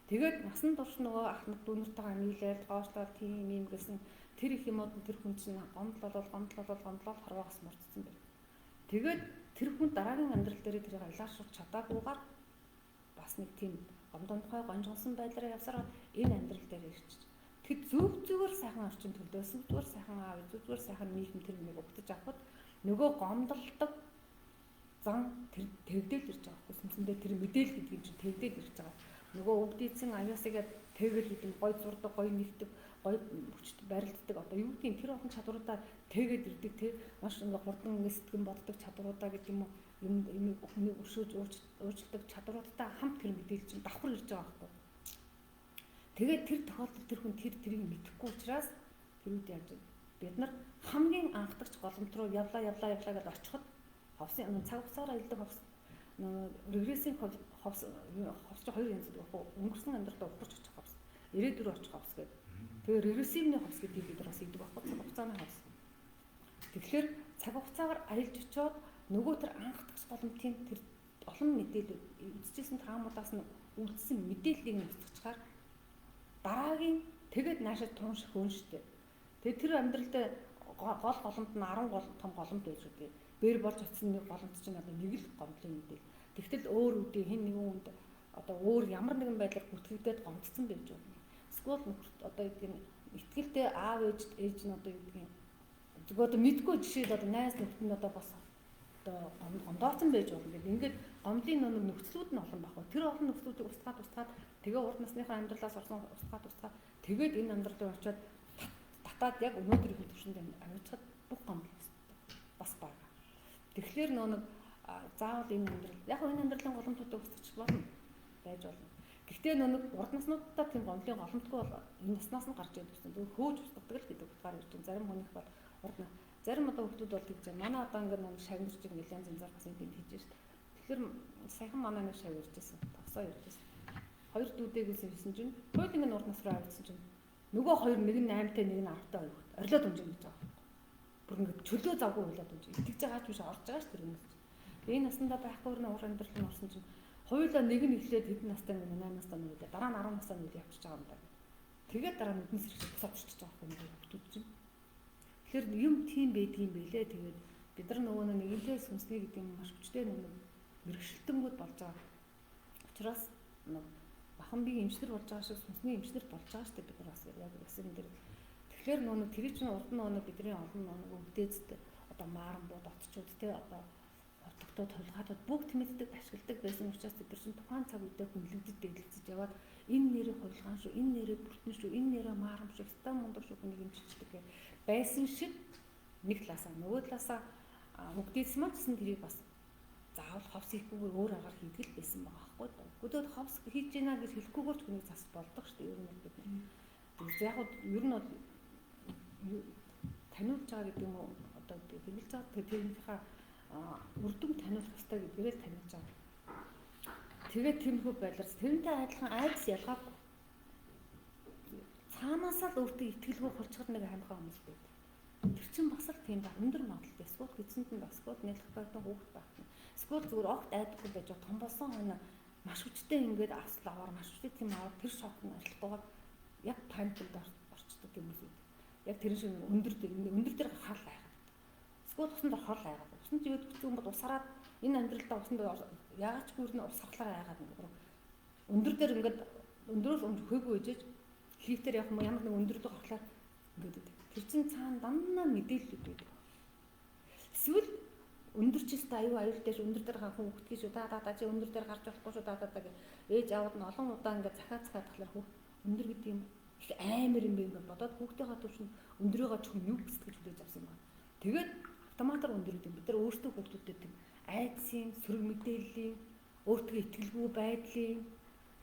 A: Тэгээд насан турш нөгөө ахнад дүүнэртэйгээ нийлээд гоошлол тийм юм гэсэн тэр их юмуд тэр хүн чинь гомдлол харваагаас морцсон байна. Тэгээд тэр хүн дараагийн амьдрал дээр тэрийг илааршуулж чадаагүйгээр бас нэг тийм гомдонхой гонжгонсон байдлаар явсараа энэ амьдрал дээр ирчих. Тэгэд зүгээр сайхан орчин төлөөс зүгээр сайхан аав зүгээр сайхан нийгэм тэр нэг өгдөж авахд нөгөө гомдолдог зан тэр тэгдэл ирж байгаа хүмүүс юмсэндээ тэр мэдээлэл гэдэг чинь тэгдэл ирж байгаа. Нөгөө өвдөөцөн аюусыгээд тэгэл гэдэг гой зурдаг гой нэгдэг гой хүчт барилддаг одоо юу гэдгийг тэр олон чадваруудаа тэгээд ирдэг те маш ингээ хурдан сэтгэн боддог чадваруудаа гэдэг юм уу хүний өшөөж өөрчлөлтөг чадваруудтай хамт тэр мэдээлэл чинь давхар ирж байгаа байхгүй. Тэгээд тэр тохиолдолд тэр хүн тэрийг мэдэхгүй учраас тэр үед яаж бид нар хамгийн анхдагч голомт руу явлаа гэж очиход ховсын цаг хугацаараа илдэг ховс регрессийн ховс хоёр янз байгаа. Өнгөрсөн амьдралдаа ухаж очих ховс, ирээдүйд очих ховс гэдэг. Тэгээ регрессивний ховс гэдгийг бид бас идэг байхгүй цаг хугацааны ховс. Тэгэхээр цаг хугацаагаар аялж очиод нөгөө тэр анхдагч боломтын тэр олон мэдээлэл үзчихсэн таамуудаас нь үлдсэн мэдээллийг нөхцөчгаар дараагийн тэгээд наашаа тууших хүн штэ. Тэгээд тэр амьдралд гол голомт нь 10 том голомт байж үгүй. Бэр болж очсон нэг голомт чинь одоо нэг л гомдлын мэдээлэл. Тэгтэл өөр үдээ хэн нэгэн хүнд одоо өөр ямар нэгэн байдлаар бүртгэгдээд гомдсон байж болно. Эсвэл одоо юу итгэлтэй аав ээж нь одоо юу гэдгийг зүгээр одоо мэдгүй жишээ л одоо найз нөхдөд нь одоо бас одоо гомдооцсон байж болно гэдэг. Ингээд гомдлын нөхцлүүд нь олон баг. Тэр олон нөхцлүүдийг устгаад тэгээ урд насныхаа амьдралаас орсон устгаад тэгээд энэ амьдралд очиод татаад яг өнөөдрийн төвшөнд авчиад бүх гомдол бас бага. Тэгэхээр нэг заавал энэ амьдрал яг энэ амьдралын голомтуудыг устгах болно байж болно. Гэхдээ нэг урд наснуудаа тийм гомдлын голомтгүй бол энэ наснаас нь гарч ирдэг гэсэн. Хөөж устгадаг л гэдэг утгаар ирж байна. Зарим хүнийх бол урд нь зарим одоо хүмүүс бол тэгж байна. Манай одоо ингээд нэг шагнарч нэлээд зэнзар бас энэ хийж шүү дээ. Тэгэхээр саяхан манай нэг шав иржсэн. Тосоо иржсэн. Хоёр дүүдээс ирсэн чинь хойд ингээд урд нас руу авчихсан чинь нөгөө хоёр нэг нь 8-тай нэг нь 10-тай хоёр. Орилоод унжин гэж байгаа. Бүр ингээд чөлөө завгүй хуулаад унжин. Итгэж байгаа ч биш орж байгаа ш тэр хүмүүс. Энэ наснда байхгүй нөр уур амьдрал нь орсон чинь хоёулаа нэг нь эхлээд хэдэн настай нэг 8 настай нэг үлээ дараа нь 10 настай нэг явчихж байгаа юм даа. Тэгээд дараа нь нүднээс ирж босоод ирчихэж байгаа хүмүүс чинь. Тэгэхээр юм тийм байдгийн байлээ. Тэгээд бид нар нөгөө нэгэлээ сүнсний гэдэг юм маш хүчтэй нэг мэрэгшилтэнгүүд болж байгаа. Учираас нэг бахан бие эмчнэр болж байгаа шиг сүнсний эмчнэр болж байгаа шүү дээ бид нар бас яг ясан дээр. Тэгэхээр нөгөө тэр чинь урд нь нөгөө бидний олон нөгөө өвдөцд одоо мааранбууд отчууд те одоо хотгодод толгоодод бүгд мэддэг ашигладаг байсан учраас бид нар чинь тухайн цаг үедээ хүнлэгдэд дэглэлцэж яваад энэ нэрийг хувилгаан шүү, энэ нэрийг бүртэн шүү, энэ нэрээ маарам шүү, стам мундаг шүү хүнийг эмчилдэг гэх байсан шиг нэг талаасаа нөгөө талаасаа бүгдээс маань гэсэн тэрийг бас заавал ховс хийхгүйгээр өөр агаар хийдэг л байсан байгаа байхгүй даа. Гүдээд ховс хийж гинэ гэж хэлэхгүйгээр ч хүнийг засч болдог шүү дээ ер нь бид. Тэгэхээр яг ер нь таниулж байгаа гэдэг юм уу одоо хэлж байгаа тэрнийхээ үрдүн таниулах ёстой гэдгээрээ таниулж байгаа. Тэгээд тиймэрхүү байдлаар тэрнтэй адилхан айдас ялгаагүй. Цаанаасаа л өөртөө итгэлгүй хулчгар нэг хамхаа хүмүүс байдаг. Тэр чинь бас л тийм ба өндөр магадлалтай. Эсвэл эцэнд нь басгүй нэлэх байсан хүүхэд байна. Эсвэл зүгээр огт айдахгүй байж том болсон хойно маш хүчтэй ингээд аваар маш хүчтэй тийм аваад тэр шок нь арилгахгүйгээр яг паникд орчдөг юм уу. Яг тэр шиг өндөр дээр хал айгаад. Эсвэл усанд орхол айгаад. Усанд ивэд хэцүү юм бол усараад энэ амьдралдаа усанд яагаад ч гүрнэ усарлага айгаад ингээд өндөр дээр ингээд өндөрөөс өмж хөөгүй ээжэж лифтээр явах юм ямар нэг өндөрдөө гарахлаа ингээд тэр чин цаана дандаа мэдээлэл өгдөг. Эсвэл өндөрчөөс та аюу аюултай өндөр дээр гарах хүүхдгий шүү та чи өндөр дээр гарч болохгүй шүү та гэж ээж аауд нь олон удаа ингээд захаад тахлаар хөө өндөр гэдэг юм их амар юм байна бодоод хүүхдийнхээ төвшин өндөрөөгөө ч юм юу гэсдэг гэж хүлээж авсан байна. Тэгээд автоматар өндөр гэдэг бид нар өөрсдөө хүүхдүүдэд тийм айдсын сөрөг мэдээллийн өөртөө итгэлгүй байдлын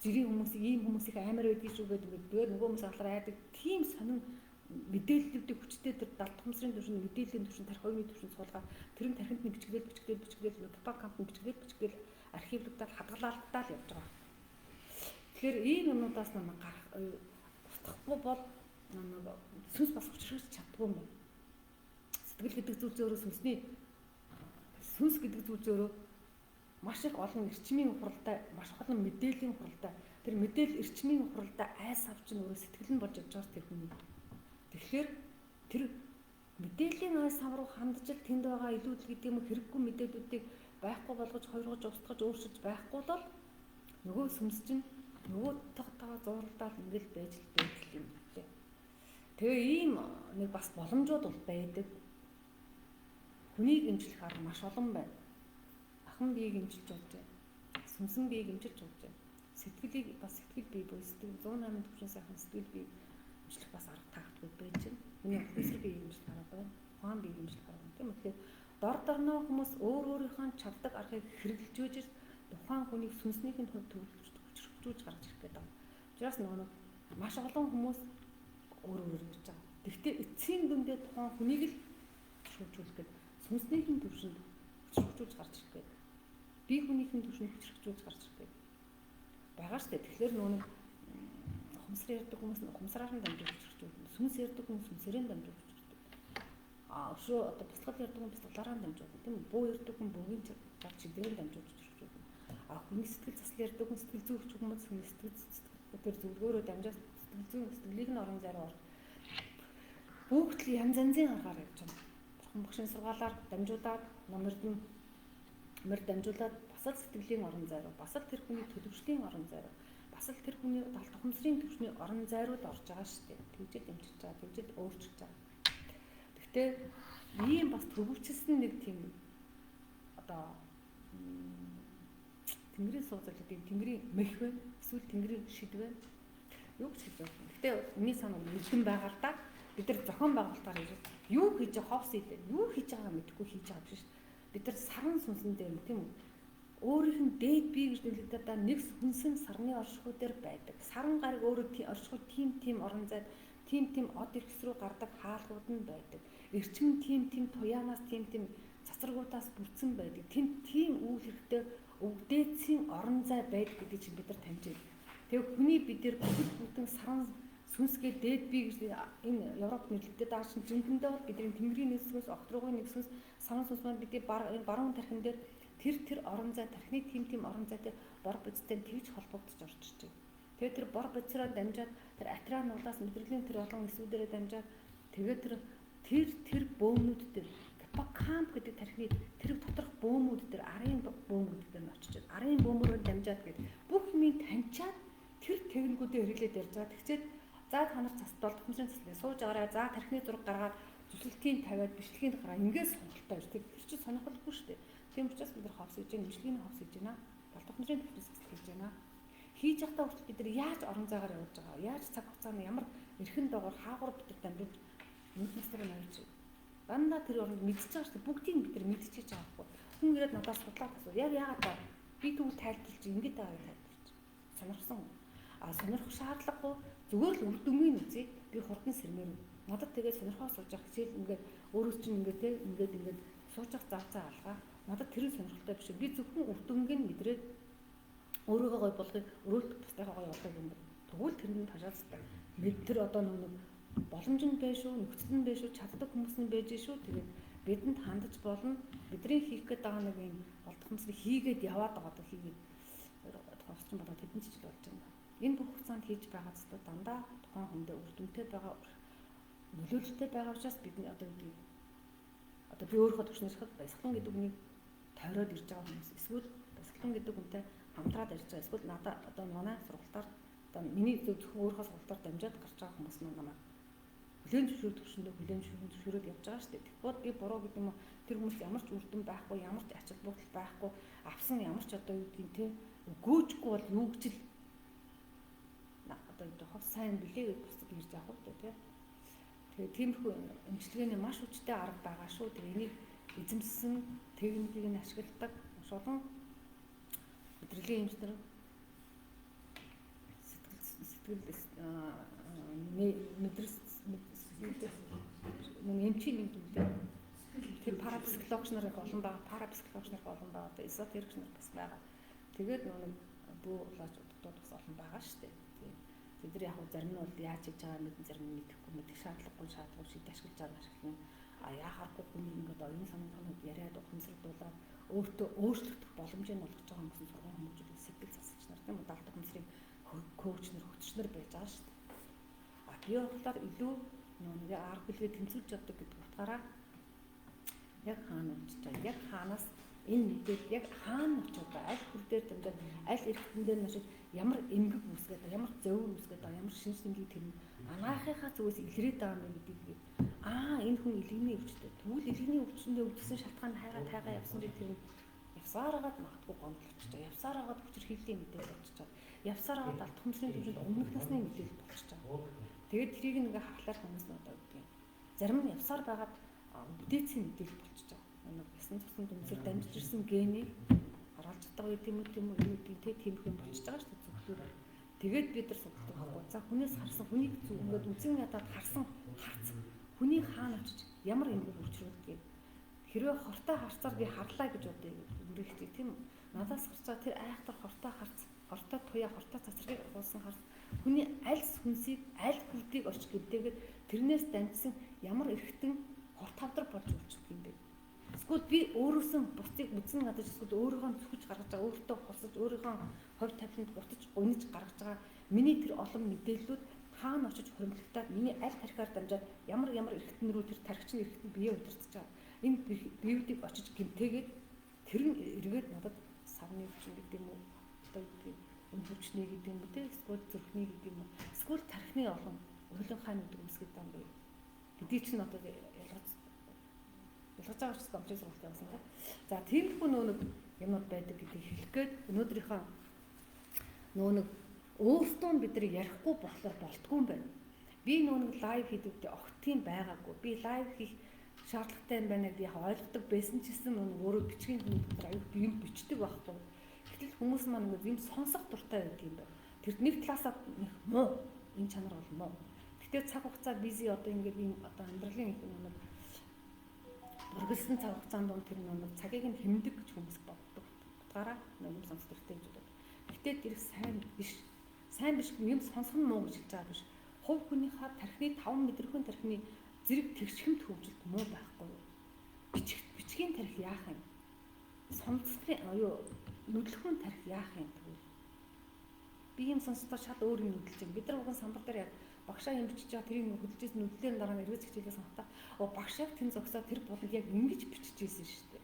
A: зэрийн хүмүүсийг ийм хүмүүсийг амар байдгийг шүү гэдэг тэгээд нөгөө хүмүүс алаар айдаг тийм сонин мэдээллүүдийг хүчтэй тэр далд хүмүүсийн төвшин мэдээллийн төвшин тарих хувийн төвшин суулгаад тэр нь тархинд нэг бичгээр гиппокампын бичгээр архивлагдаад хадгалалтаа л явж байгаа. Тэгэхээр ийм юмнуудаас нэг гарах устгахгүй бол сүнс бас хүчрхэж чаддгүй юм байна. Сэтгэл гэдэг зүйл зөөрөө сүнс гэдэг зүйл зөөрөө маш их олон эрчмийн ухралтай, маш олон мэдээллийн ухралтай. Тэр мэдээлэл эрчмийн ухралтай айс авч нь өөрөө сэтгэл нь болж явж байгаа тэр хүний. Тэгэхээр тэр мэдээллийн айс ав руу хандж л тэнд байгаа илүүдэл гэдэг юм хэрэггүй мэдээллүүдийг байхгүй болгож, хойргож, устгаж, өөрчилж байхгүй бол нөгөө сүнс чинь нөгөө тогтоо зууралдаад ингээл байж л байдаг юм лээ. Тэгээ ийм нэг бас боломжууд бол байдаг. Хүнийг эмчлэх арга маш олон байна. Ахан биеийг эмчилж болж байна. Сүнсэн биеийг эмчилж болж байна. Сэтгэлийг бас сэтгэл бие буюу сэтгэл 108 төвшин сайхан сэтгэл бие эмчлэх бас арга таагтгүй байж байна. Миний сэтгэл биеийг эмчлэх арга байна. Ухаан биеийг эмчлэх арга байна. Тийм үү? Дор дорноо хүмүүс өөрийнхөө чаддаг аргыг хэрэгжилж үжиж тухайн хүнийг сүнснийхэн төвлөрч гарч ирэх гэдэг. Учираас нөгөө маш олон хүмүүс өөр ирж байгаа. Гэхдээ эцсийн дүндээ тухайн хүнийг л шүүжүүлэх гэдэг. Сүнснийхэн төвшөнд хүчрхжүүлж гарч ирэх гэдэг. Бие хүнийхэн төвшөнд хүчрхжүүлж гарч ирэх гэдэг. Бага штэ. Тэгэхээр нөгөө ухамсар ярьдаг хүмүүс нь ухамсараар нь дамжуулж хүчрхжүүлдэг. Сүнс ярьдаг хүмүүс сүнсээрээ дамжуулж хүчрхжүүлдэг. Өшөө одоо бяцлал ярьдаг хүн бяцлагаараа дамжуулдаг. Тийм буу ярьдаг хүн буугийн чад чигээр дамжуулж хүчрхжүүлдэг. Хүний сэтгэл заслал ярьдаг хүн сэтгэл зүйч хүмүүс сэтгэл тэр зөвлгөөрөө дамжуулж сэтгэл зүйн сэтгэлийг нь орон зайруу орж бүгд л янз янзын аргаар явж байна. Бурхан багшийн сургаалаар дамжуулаад номерд дамжуулаад бас бас л сэтгэлийн орон зай руу, бас л тэр хүний төлөвшлийн орон зай руу, бас л тэр хүний далд ухамсарын төвшний орон зай руу орж байгаа шүү дээ. Тэгжэл дэмжиж байгаа, тэгжэл өөрчилж байгаа. Гэхдээ ийм бас төвөвчлсэн нэг тийм одоо тэнгэрийн сууцал гэдэг тэнгэрийн мэх вэ? Эсвэл тэнгэрийн шид вэ? Юу гэж хэлж байгаа юм. Гэхдээ миний санаа мэдэн байгаа л да. Бид нар зохион байгуулалтаар ирээд юу хийж байгаа ховс ийдээ. Юу хийж байгааг мэдэхгүй хийж байгаа биш шүү дээ. Бид нар саран сүнсэндээ юм тийм үү? Өөрийнх нь дээд бие гэж нэрлэгдээд байгаа нэг хүнсэн сарны оршихуй дээр байдаг. Саран гариг өөрөө оршихуй тийм орон зайд тийм од эрхс рүү гардаг хаалгууд нь байдаг. Эрчим тийм туяанаас тийм цацрагуудаас бүрдсэн байдаг. Тийм үйл хэрэгтэй өвдөөцийн орон зай байдаг гэдэг чинь бид нар таньж байна. Тэгээ хүний бид нар бүтэн саран сүнсгээ дээд бие гэж энэ Европ нэрлэгдээд байгаа чинь жинхэндээ бол бидний тэнгэрийн нэгсгээс огтрогын нэгсгээс саран сүнс маань бидний баруун тархин дээр тэр орон зай тархины тийм орон зайтай бор бодистой тэгж холбогдож орчиж байна. Тэгээ тэр бор бодисроо дамжаад тэр атраа нуулаас мэдрэлийн тэр олон эсвүүдээрээ дамжаад тэгээ тэр бөөмнүүд дээр гиппокамп гэдэг тархины тэр доторх бөөмүүд дээр арын бөөмүүд дээр очиж байна. Арын бөөмөрөөр дамжаад гэдэг бүх юмыг таньчаад тэр техникүүдээ хэрэглээд ярьж байгаа. Тэгчээд за та нар цас бол томчрын цэслээ сууж байгаарай. За тархины зураг гаргаад зүсэлтийн тавиад бичлэгийн гараа ингээд сонирхолтой байж. Тэр чинь сонирхолгүй шүү дээ. Тийм учраас бид нар ховс хийж байна, бичлэгийн ховс хийж байна. Томчрын төвчс хийж байна. Хийж явахдаа хүртэл бид нар яаж орон зайгаар явж байгаа, яаж цаг хугацааны ямар эрхэн доогоор хаагур бид нар дамжиж нүднэсээр нойрч дандаа тэр оронд мэдчихэж байгаа шүү дээ. Бүгдийг бид нар мэдчихэж байгаа байхгүй. Хүн ирээд надаас судлаад асуу. Яагаад ба би түүх тайлбарлаж ингэж байгаа юм тайлбарлаж. Сонирхсан. Сонирхох шаардлагагүй зүгээр л үр дүнгийн үзье. Би хурдан сэрмээр. Надад тэгээд сонирхоо сууж явах хичээл ингээд өөрөө чинь ингээд сууж явах завцаа алгаа. Надад тэр сонирхолтой биш. Би зөвхөн үр дүнгийн мэдрээд өөрийгөө гой болгохыг өөрөлдөх бусдынхаа гой болгохыг юм. Тэгвэл тэр нь пожалуйста. Бид тэр одоо нэг боломж нь байж шүү, нөхцөл нь байж шүү, чаддаг хүмүүс нь байж шүү. Тэгээд бидэнд хандаж болно. Бидний хийх гээд байгаа нэг юм болдохмосыг хийгээд яваад байгаа хийгээд тооцсон болоод тэдэн чижил болж байна. Энэ бүх хугацаанд хийж байгаа зүйл дандаа тухайн хүндээ үр дүнтэй байгаа нөлөөлөлттэй байгаа учраас бидний одоо би өөрөө төвшнөсөхөд баясгалан гэдэг үнийг тойроод ирж байгаа хүмүүс эсвэл баясгалан гэдэг үнтэй хамтраад ирж байгаа эсвэл надад одоо манай сургалтаар одоо миний зөвхөн өөрийнхөө сургалтаар дамжаад гарч байгаа хүмүүс намайг хүлээн зөвшөөрөд хүлээн зөвшөөрөд явж байгаа шүү дээ. Тэгвэл би буруу гэдэг юм уу? Тэр хүмүүс ямар ч үр дүн байхгүй, ямар ч ач холбогдол байхгүй, авсан ямар ч одоо юу гэдгийг те өгөөжгүй бол юу гэж л одоо хов сайн билээ гэж бусдад ирж явах уу те. Тэгээ тиймэрхүү эмчилгээний маш хүчтэй арга байгаа шүү. Тэгээ энийг эзэмссэн техникийг нь ашигладаг шулан мэдрэлийн эмчнэр сэтгэл мэдрэл эмчийн нэг зүйлээ тэр парапсихологч нарын олон байгаа, парапсихологч нар олон байгаа, одоо эзотерикч нар бас байгаа. Тэгээд нэг бүү лоожуудад бас олон байгаа шүү дээ. Тэд яг зарим нь бол яаж хийж байгаа мэдэн зарим нь мэдэхгүй мэдэх шаардлагагүй шийд ашиглаж байгаа ашиглана. Яахааргүй хүний ингээд оюун санаанд яриад ухамсарлуулаад өөртөө өөрчлөгдөх боломжийг олгож байгаа хүмүүс сургууль хүмүүжүүд сэтгэл засагч нар тийм далд хүмүүсийн коуч нар хөтчнөр байж байгаа шүү дээ. Би болохоор илүү нэг арга билгээ тэмцүүлж явдаг гэдэг утгаараа яг хаана очиж байгаа, яг хаанаас энэ мэдээлэл яг хаана очиж байгаа, аль бүр дээр дамжаад аль эрхтэн дээр нь очиж ямар эмгэг үүсгээд, ямар зовир үүсгээд, ямар шин шинжлэх тэр анаахынхаа зүгээс илрээд байгаа юм гэдгийг энэ хүн илгэний өвчтэй. Тэгвэл илгэний өвчнөд өвдсөн шалтгаан тайгаа явсан чинь тэр явсараагаад магадгүй гомдол очиж байгаа. Явсараагаад хүчээр хиллийн мэдээлэл очиж байгаа. Явсараагаад алт хүмүүсийн төвшөнд өмнөх насны мэдээлэл болчихж байгаа. Тэгээд трийг ингээ хахлаар хүмүүс нь одоо гэдэг юм. Зарим нь явсаар байгаад үдээцийн мэдээлэл болчихж байгаа. Нэг ясан цусан дүнсээр дамжиж ирсэн генийг харуулж байгаа юм тийм үү тийм юм болчихж байгаа шүү дээ зөвхөн. Тэгээд бид нар судалдаг байхгүй. За хүнээс харсан хүнийг ингээд үзэн ядаад харсан харц хүний хаана очиж ямар эмгэг өвчрүүлдэг. Хэрвээ хортой харцаар би харлаа гэж бодъё юм тийм үү. Надаас гарч байгаа тэр айхтар хортой харц, хортой туяа, хортой цацрагыг уулсан харц хүний аль сүнсийг аль хүрдийг орч гэмтээгээд тэрнээс дамжсан ямар эрхтэн хорт тавдар болж үлдчих юм бэ. Эсвэл би өөрөөсөө бусдыг үзэн гадаж эсвэл өөрийнхөө зүхэж гаргаж байгаа өөртөө хосож өөрийнхөө хувь тавиланд бутаж униж гаргаж байгаа миний тэр олон мэдээллүүд хаана очиж хуримтлагдаад миний аль тархиар дамжаад ямар эрхтэн рүү тэр тархичны эрхтэн бие удирдах байгаа. Энэ биеүүдийг очиж гэмтээгээд тэр нь эргээд надад савны өвчин гэдэг юм уу? Одоо өвчнээ гэдэг юм уу те? Эсвэл зүрхний гэдэг юм уу? Эсвэл тархины олон уйланхай нүд өмсгөд юм бэ? Гэдгийг чинь одоо ялгаж байгаа учраас гомчтой сургалт явуулсан те. За тиймэрхүү нэг юмуд байдаг гэдгийг хэлэх гээд өнөөдрийнхөө нэг өөртөө бид нар ярихгүй болохоор болтгүй юм байна. Би нэг лайв хийдэгтэй огтын байгаагүй. Би лайв хийх шаардлагатай юм байна гэдгийг ойлгодог байсан ч гэсэн өөрөө бичгийн хүмүүс аюул би юм бичдэг байхгүй. Гэтэл хүмүүс маань нэг юм сонсох дуртай байдаг юм байна. Тэр нэг талаасаа муу энэ чанар бол муу. Гэтэ цаг хугацаа бизи одоо ингээд ийм одоо амьдралын нэг үргэлжлэн цаг хугацаанд дунд тэр нэг цагийг нь хэмдэг гэж хүмүүс боддог. Утгаараа нэг юм сонсох хэрэгтэй гэж боддог. Гэтэ тэр сайн биш юм сонсох нь муу гэж хэлж байгаа биш. Хувь хүнийхээ тархины 5 мэдрэгэн тархины зэрэг тэгшхэмт хөгжилт муу байхгүй юу? Бичгийн тарих яах юм? Сонсохын нүдлэхүүн тарих яах юм тэгвэл? Би юм сонсдоо шал өөр юм нүдэлж байна. Бид нар уг самбар дээр яг багшаа юм бичиж байгаа тэрийг хөдөлж нүдлээн дараа нь эргэж хичээлээ сонхтаа. Багшааг тэн зогсоод тэр болонд яг ингэж бичижсэн шүү дээ.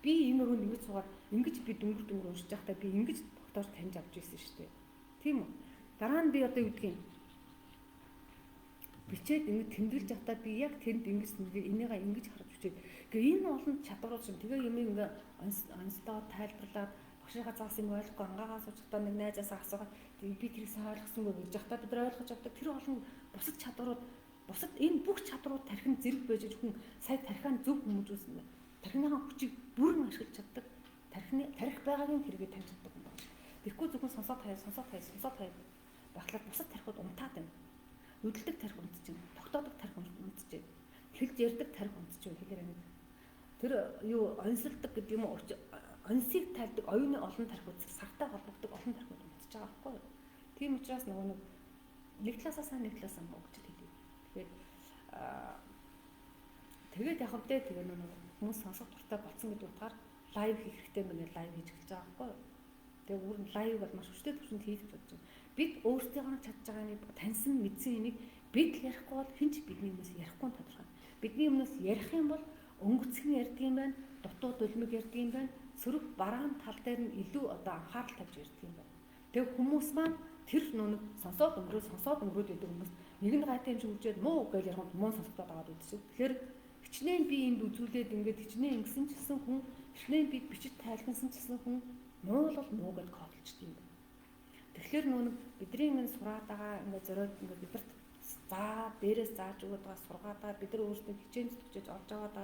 A: Би энэ өрөөнд ингэж суугаад ингэж би дөнгөр уншиж байхдаа би ингэж тогтоож таньж авч ирсэн шүү дээ. Тийм үү? Дараа нь би одоо юу гэдгийг бичээд ингэ тэмдэглэж явахдаа би яг тэнд ингэж энийгээ ингэж харж бичээд гээ энэ олон чадварууд шин тэгээ юм ингээ онцлоо тайлбарлаад багшийнхаа заасан юм ойлгохгүй ангаагаа суучихдаа нэг найзаасаа асуугаад би тэрийг сайн ойлгосонгүй гэж явахдаа бид нар ойлгож авдаг тэр олон бусад чадварууд бусад энэ бүх чадварууд тархинд зэрэг байж хүн сая тархиан зөв хүмүүжүүлсэн тархиныхаа хүчийг бүрэн ашиглаж чаддаг тарих байгаагийн хэрэгээ таньж чаддаг юм байна. Тэгэхгүй зөвхөн сонсоод хаяа байхлаар бусад тархиуд унтаад байна. Үдэлдэг тарих унтчихна. Тогтоодог тарих унтчихжээ. Хэлж ярьдаг тарих унтчихвэ хэлээр нэг. Тэр юу онцлдог гэдэг юм уу? Онцыг тайлдаг оюуны олон тархиуд сартай холбогддог олон тархиуд унтчих байгаа байхгүй юу? Тийм учраас нэг талаасаа сайн нэг талаасаа муу гэж хэлээ. Тэгээд яг хөдөө тэгээ хүмүүс сонсох дуртай болсон гэдэг утгаар лайв хийх хэрэгтэй мэнэ лайв хийж эхэлж байгаа байхгүй юу? Тэгээ өөр лайв бол маш хүчтэй төвшөнд хийж болж байна. Бид өөрсдийнхөө чадж байгааг таньсан мэдсэн энийг бид ярихгүй бол хэн ч бидний өмнөөс ярихгүй тодорхой. Бидний өмнөөс ярих юм бол өнгөцгөн ярьдаг юм байна, дутуу дөлмөг ярьдаг юм байна, сөрөг бараан тал дээр нь илүү одоо анхаарал тавьж ярьдаг юм байна. Тэгээ хүмүүс маань тэр нүг сонсоод өнгөрөөд идэг хүмүүс нэг нь гайтай юм шиг үжээд муу гэж ярихад муу сонсогдоод байгаа гэдэг чинь. Тэгэхээр хичнээн би энд үзүүлээд ингээд хичнээн ингэсэн ч гэсэн хүн хичнээн би бичиж тайлбарсан ч гэсэн хүн муу бол муу гэж кодолчтой юм байна. Тэгэхээр нүг бидний ингэ сураад байгаа ингээд зориод ингээд бидэрт дээрээс зааж өгöd байгаа сургаадаа бид нар өөрсдөө хичээн зүтгэж олж аваад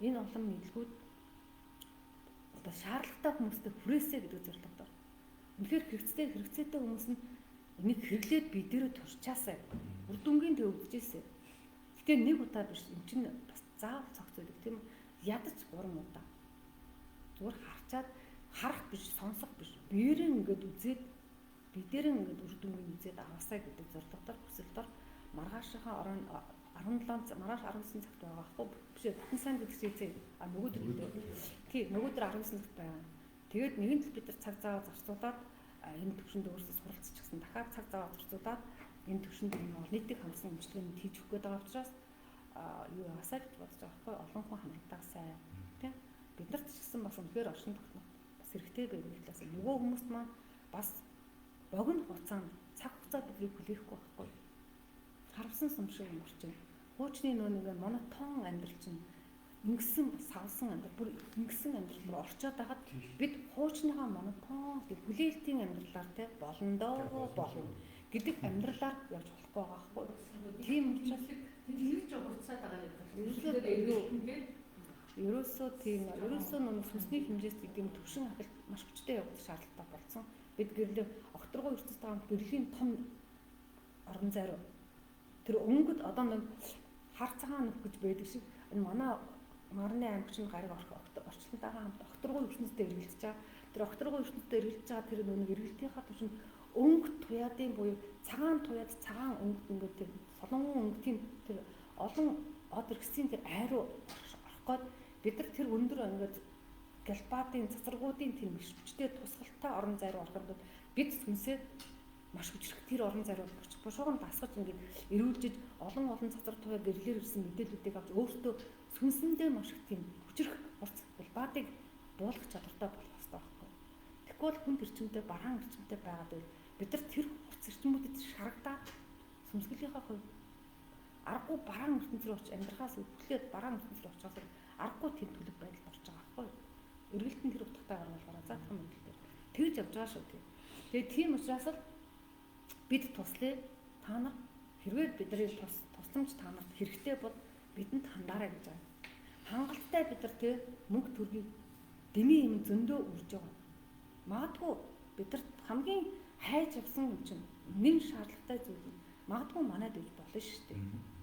A: энэ олон мэдлгүүд одоо шаардлагатай хүмүүстэй хүрээсэй гэдэг зорилготой. Үнэхээр хэрэгцээтэй хүмүүс нь энийг хэрэглээд бидэрээ турчаасаа үр дүнгийн төв өгчээсэй. Гэтэ нэг удаа биш энэ чинь бас заавал цогцолдог тийм ядаж 3 удаа. Зүгээр харах биш сонсох биш биеэрээ ингээд үзээд бидэрээ ингээд үр дүнгийн үзээд аваасаа гэдэг зорилготой хүсэлтээр маргаашийнхаа орон 17 маргааш 19 цагт байгаа байхгүй биш бүтэн сайн гэдэгчээ нөгөөдөр нөгөөдөр 19 цагт байгаа. Тэгээд нэгэн л бид нар цаг зав зарцуулаад энэ төвшөнд өөрсдөө суралцчихсан дахиад цаг зав зарцуулаад энэ төвшөнд олон нийтийг хамсан өмчлөгийг хийж өгөх гээд байгаа учраас юу яасаа гэж бодож байгаа байхгүй олон хүн хамтдаа сайн тийм бид нарт ч гэсэн бас үнэхээр оршин тогтнох бас хэрэгтэй байдаг талаас нь нөгөө хүмүүс маань бас богино хугацаанд цаг хугацаа бидрийг хүлээхгүй байхгүй харавсан сум шиг юм орчин. Хуучны нэг монотон амьдрал чинь ингэсэн савсан амьдрал бүр ингэсэн амьдрал руу орчоод байхад бид хуучныхаа монотон хүлээлтийн амьдралаар те болно гэдэг амьдралаар явж болохгүй байгаа байхгүй. Тийм учраас
B: хэлж уурцаад байгаа юм.
A: Ерөөсөө нэг сүнсний хэмжээс гэдэг юм төвшин ахалт маш хүчтэй явах шаардлагатай болсон. Бид гэрлээ огторгой ертөнцийн таамаг гэрлийн том орон зай руу тэр өнгөд одоо нэг хар цагаан нөх гэж байдаг шиг энэ манай Марны аймагч нь гариг орчлонтойгоо хамт огторгой ертөнцтэй эргэлдэж байгаа. Тэр огторгой ертөнцтэй эргэлдэж байгаа тэр нэг эргэлтийнхаа түвшинд өнгө туяадын буюу цагаан туяад цагаан өнгөд ингээд тэр солонгон өнгөтийн тэр олон од эргэсийн тэр айруу орох гээд бид нар тэр өндөр ингээд галбаадын цацрагуудын тэр мишвчтэй тусгалтай орон зай руу ороход бид сүнсээ маш хүчрэх тэр орон зай руу орчих. Бушууган дасгаж ингээд эрүүлжиж олон цацраг туяа гэрлэр ирсэн мэдээллүүдийг авч өөртөө сүнсэндээ маш их тийм хүчрэх урц галбаадыг буулгах чадвартай болох хэрэгтэй байхгүй. Тэгэхгүй бол хүн эрчимтэй бараан эрчимтэй байгаад байл бид нар тэр хурц эрчимүүдэд шарагдаад сүнсгэлийнхаа хувь аргагүй бараан ертөнц рүү очиж амьдрахаас өвчлөөд бараан ертөнц рүү очихоос аргагүй тэм төлөв байдалд орж байгаа байхгүй юу? Эргэлтэн тэр утгатай гаргалаараа заах юм дээр тэгж явж байгаа шүү дээ. Тэгээ тийм учраас л бид туслая та нар хэрвээ бидний тусламж та нарт хэрэгтэй бол бидэнд хандаарай гэж байгаа. Хангалттай бид нар тэг мөнгө төргийг дэмий юм зөндөө үрж байгаа. Магадгүй бидэрт хамгийн хайж авсан юм чинь нэг шаардлагатай зүйл нь магадгүй манайд үж болно шүү дээ.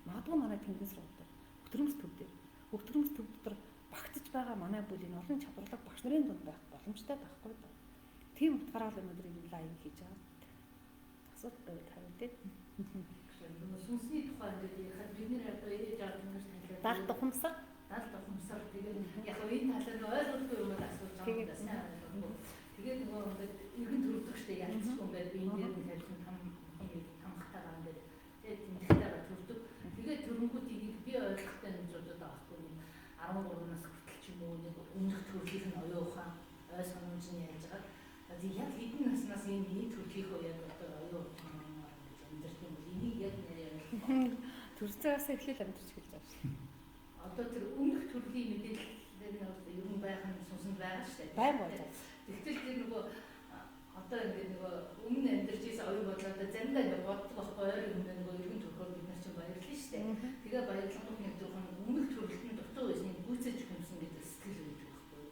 A: Магадгүй манай тэнгис рүү дээр хөтөрөмс төв дотор багтаж байгаа манай бүлийн олон чадварлаг багш нарын дунд байх боломжтой байхгүй даа. Тийм утгаараа л өнөөдөр энэ лайв хийж байгаа. Асуулт байвал тавь дээ.
B: Сүнсний тухай ингээд яхад бид нэр одоо ээж аав хүмүүс танилцуулаад
A: даал тухамсар
B: тэгээд яг энэ талаар ойлгохгүй юм бол асууж байгаа юм даа. Тэгээд нөгөө ингээд иргэн төрөлдөг штэ ялцсан ингээд би энэ дээр нэг тавьсан хамхтайгаа ингээд тэгээд тэмдэгтэйгээ төрдөг. Тэгээд төрөнгүүдийг би ойлгохтой юм зүйлүүд аахгүй юм. 13 нас хүртэл ч юм уу нэг өмнөх төрөлхийн нь оюун ухаан ой санамж нь яаж байгаа. Тэгээд яг хэдэн наснаас энэ төрөлхийн үед одоо оюун ухаан амьдэрх юм бол энийг яг
A: төрцөөс эхлээл амьдэрч гэлж байгаа шүү.
B: Одоо тэр өмнөх төрлийн мэдээлэлээр нь ер нь байх нь сунсанд байгаа шүү дээ.
A: Байн болоо.
B: Тэгтэл тэр нөгөө одоо ингээд нөгөө өмнө амьдарч ийсэн оюун бодлоо заримдаа ингээд боддог байхгүй ойр өмнө нөгөө ерөн төрхөөр бид нар чинь баярлалаа шүү дээ. Тэгээ баярлалын нэг зөвхөн өмнөх төрөлтөнд дутуу байсныг гүйцээж өгсөн гэдэг сэтгэл байдаг байхгүй.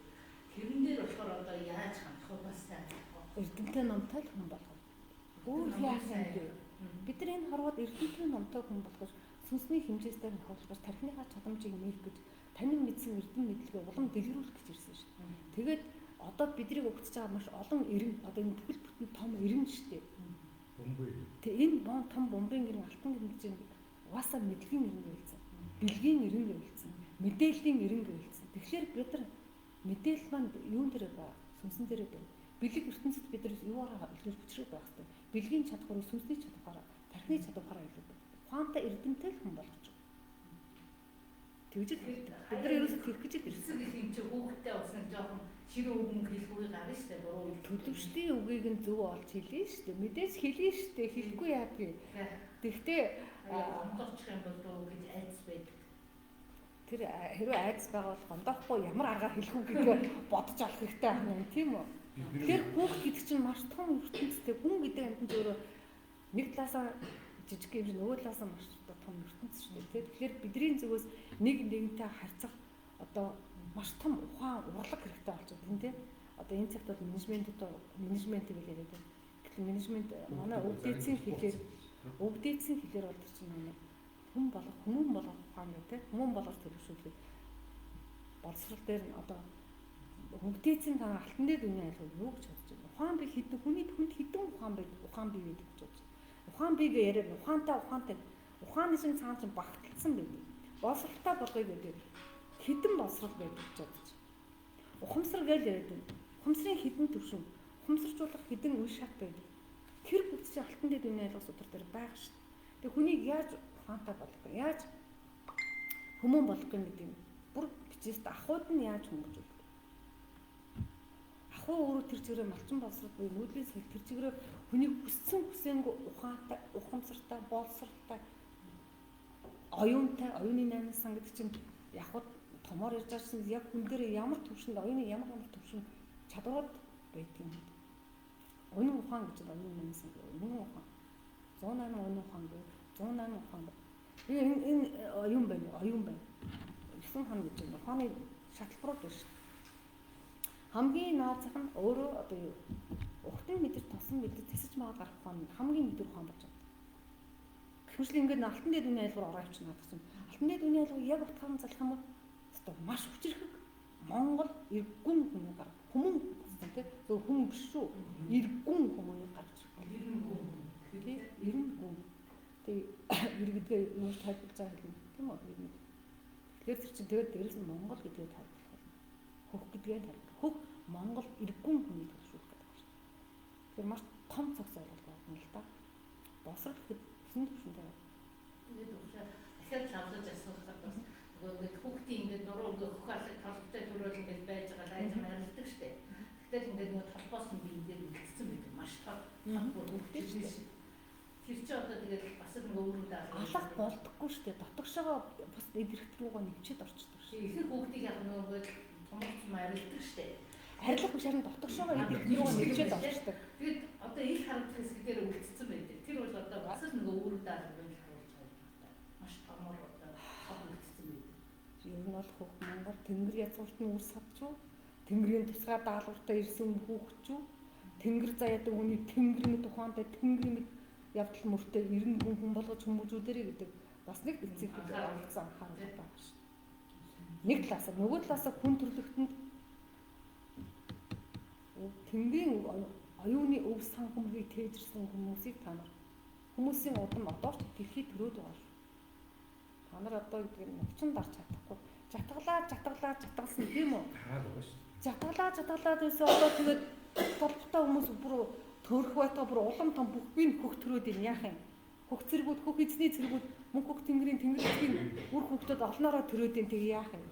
B: Тэрэн дээр болохоор одоо яаж хандах вэ бас тань.
A: Эрдэнэтэй номтой л хүн болгоо. Өөр яах юм бэ? Бид нар энэ хорвоод эрдэнэтэй номтой хүн болгож сүнсний хэмжээстэй нөхөрлөж тархиныхаа чадамжийг нээх гэж танин мэдсэн эрдэнэ мэдлэгээ улам дэлгэрүүлэх гэж ирсэн шүү дээ. Тэгээд одоо биднийг өгч байгаа маш олон эрен одоо энэ бүхэл бүтэн том эрен шүү дээ. Тэгээ энэ том бомбын гэрэн алтан гэрэн чинь угаасаа мэдлэгийн эрен гэлцэн. Бэлгийн эрен гэлцэн. Мэдээллийн эрен гэлцэн. Тэгэхээр бид нар мэдээлэл маань юун дээр байгаа? Сүнсэн дээр байна. Бэлэг ертөнцид бид нар юугаар илүүж хүчрэг байх хэрэгтэй. Бэлгийн чадвар, сүнсний чадвараар, тархины чадвараар илүү ухаантай эрдэнэтэй л хүн болгож байгаа. Тэгж л бид нар ерөөсөө тэрх гэж ирсэн.
B: юм чи хүүхдтэй болсон жоохон ширээ үг мөнгө хэлэхгүй гарна шүү дээ. Буруу
A: төлөвчдийн үгийг нь зөв олж хэлээ шүү дээ. Мэдээж хэлээ шүү дээ. Хэлэхгүй яагүй. Тэгтээ
B: ондоочих юм бол дөө гэж айц байдаг.
A: Тэр хэрвээ айц байгаа бол гондоохгүй ямар аргаар хэлэх үү гэдгээ бодож олох хэрэгтэй байна юм тийм үү? Тэгэхээр хүүхд гэдэг чинь маш том ертөнцтэй хүн гэдэг амьтан зөвөрөө нэг талаасаа жижиг юм шиг нөгөө талаасаа маш том ертөнц шүү дээ. Тэгэхээр бидний зүгээс нэг нэгнтэй харьцах одоо маш том ухаан урлаг хэрэгтэй болж байгаа юм тийм. Одоо энэ цагт бол менежмент гэж яриад байна. Тэгэхээр менежмент манай өвдөөцийн хэлээр бол тэр чинь манай хүмүүн болох ухаан гэдэг хүмүүн болгож төлөвшүүлэх боловсрал дээр нь одоо өвдөөцийн танаа алтан дээр үний айлгыг юу гэж бодож байна. Ухаан бий хэдэн хүний хүнд хэдэн ухаан бий гэдэг гэж бодож байна. Ухаан бигээ яриад ухаантай ухааны шин цаан чинь багталсан байдаг. Боловсралтай болгоё гэдэг хэдэн боловсрал байдаг гэж бодож. Ухамсар гэж яриад байна. Ухамсарын хэдэн төвшин, ухамсаржуулах хэдэн үе шат байдаг. Тэр бүгд чинь алтан дээр үний айлгын судар дээр байгаа шүү дээ. Тэгээ хүнийг яаж ухаантай болгох вэ? Яаж хүмүүн болгох юм гэдэг нь бүр бичээст ахуйд нь яаж хүмүүж өгөх вэ? Ахуй өөрөө тэр чигээр малчин боловсрол буюу нүүдлийн сэл тэр чигээр хүний хүссэн хүсээнгүй ухаантай, ухамсартай, боловсралтай, оюунтай, оюуны найнаас сан гэдэг чинь яг томоор ярьж байгаа чинь яг хүн дээр ямар төвшөнд оюуны ямар төвшөнд чадварууд байдаг юм. Оюун ухаан гэж оюуны найнаас сан оюун ухаан. 108 оюун ухаан гэж 108 ухаан. Энэ оюун байна. 9 хан гэж байна. Ухааны шатлбарууд байна шүү. Хамгийн наацх нь өөрөө одоо юу? Ухтын мэдэр тосон мэдэр засаж маад гарах ухаан хамгийн мэдэр ухаан болж байна. Гэвч ингээд алтан дээр үний айлгуур ороо авчихна гэсэн. Алтан дээр үний айлгуур яг утгаараа залах юм бол өстой маш хүчрэх Монгол иргэн хүний гар хүмүүн гэсэн тийм зөв хүн биш шүү. Иргэн хүмүүний гарч иргэн. Тэг иргэдгээ юу тайлбарлаж байгаа юм тийм үү? Тэгэхээр тэр чинь тэгээд дээрэс нь Монгол гэдгээ тайлбарлах. Хөх гэдгээ тайлбарлах. Хөх Монгол иргэн хүний төлөвшүүлэх гэдэг байна шүү. Тэгэхээр маш том цогц ойлголт байна л да. Босрол гэхэд хэсэг төвшөнтэй.
B: Тэгээд уушаа дахиад лавлаж асуухад бас нөгөө ингээд хүүхдийн ингээд нуруу ингээд хөх алга толготой төрөөл ингээд байж байгаа лайз марилдаг штеп. Гэтэл ингээд нөгөө толгоос нь би Тэр чи одоо тэгээд бас нэг өөрөндөө
A: алах болдоггүй шүү дээ. Дотгошоо бас идэрхт рүүгээ нэвчээд орчдөг шүү.
B: Ихэнх хүүхдийг яг нөгөө томорч марилдаг шүү дээ.
A: Арилах биш харин дотгошоо идэрхт рүүгээ нэвчээд орчдөг.
B: Тэгээд одоо их харагдах хэсгээр үлдсэн байдаг. Тэр бол одоо бас л нөгөө өөрөндөө харуулж байгаа. Маш томор одоо үлдсэн байдаг.
A: Ер нь бол хүүхд Монгол тэнгэр язгуурт нь үс садчуу. Тэнгэрийн тусгай даалгавртаа ирсэн хүүхдчүү. Тэнгэр заяадаг үний тэнгэрийн тухаантай тэнгэрийн явдал мөртөө 90 хүн болгож хүмүүжүүдэрэй гэдэг бас нэг эцэг оролцсон анхаарал байгаа шүү. Нэг талаас нөгөө талаас хүн төрлөختөнд тэнгэрийн оюуны өв санхүүмрийг тээжирсэн хүмүүсийг та нар хүмүүсийн удам одоо ч дэлхийд төрөөд байгаа шүү. Та нар одоо гэдэг нь навчин дарж чадахгүй. Жатгалсан тийм үү? Жатгалаад байсан одоо тэгээд толботой хүмүүс бүр төрөх байтаа бүр улам том бүхбийн хөх төрөөд ин яах юм? Хөх зэргүүд, хөх эзний зэргүүд, мөнх хөх тэнгэрийн тэнгэрийн үр хөхтөд олноороо төрөөд ин тэг яах юм?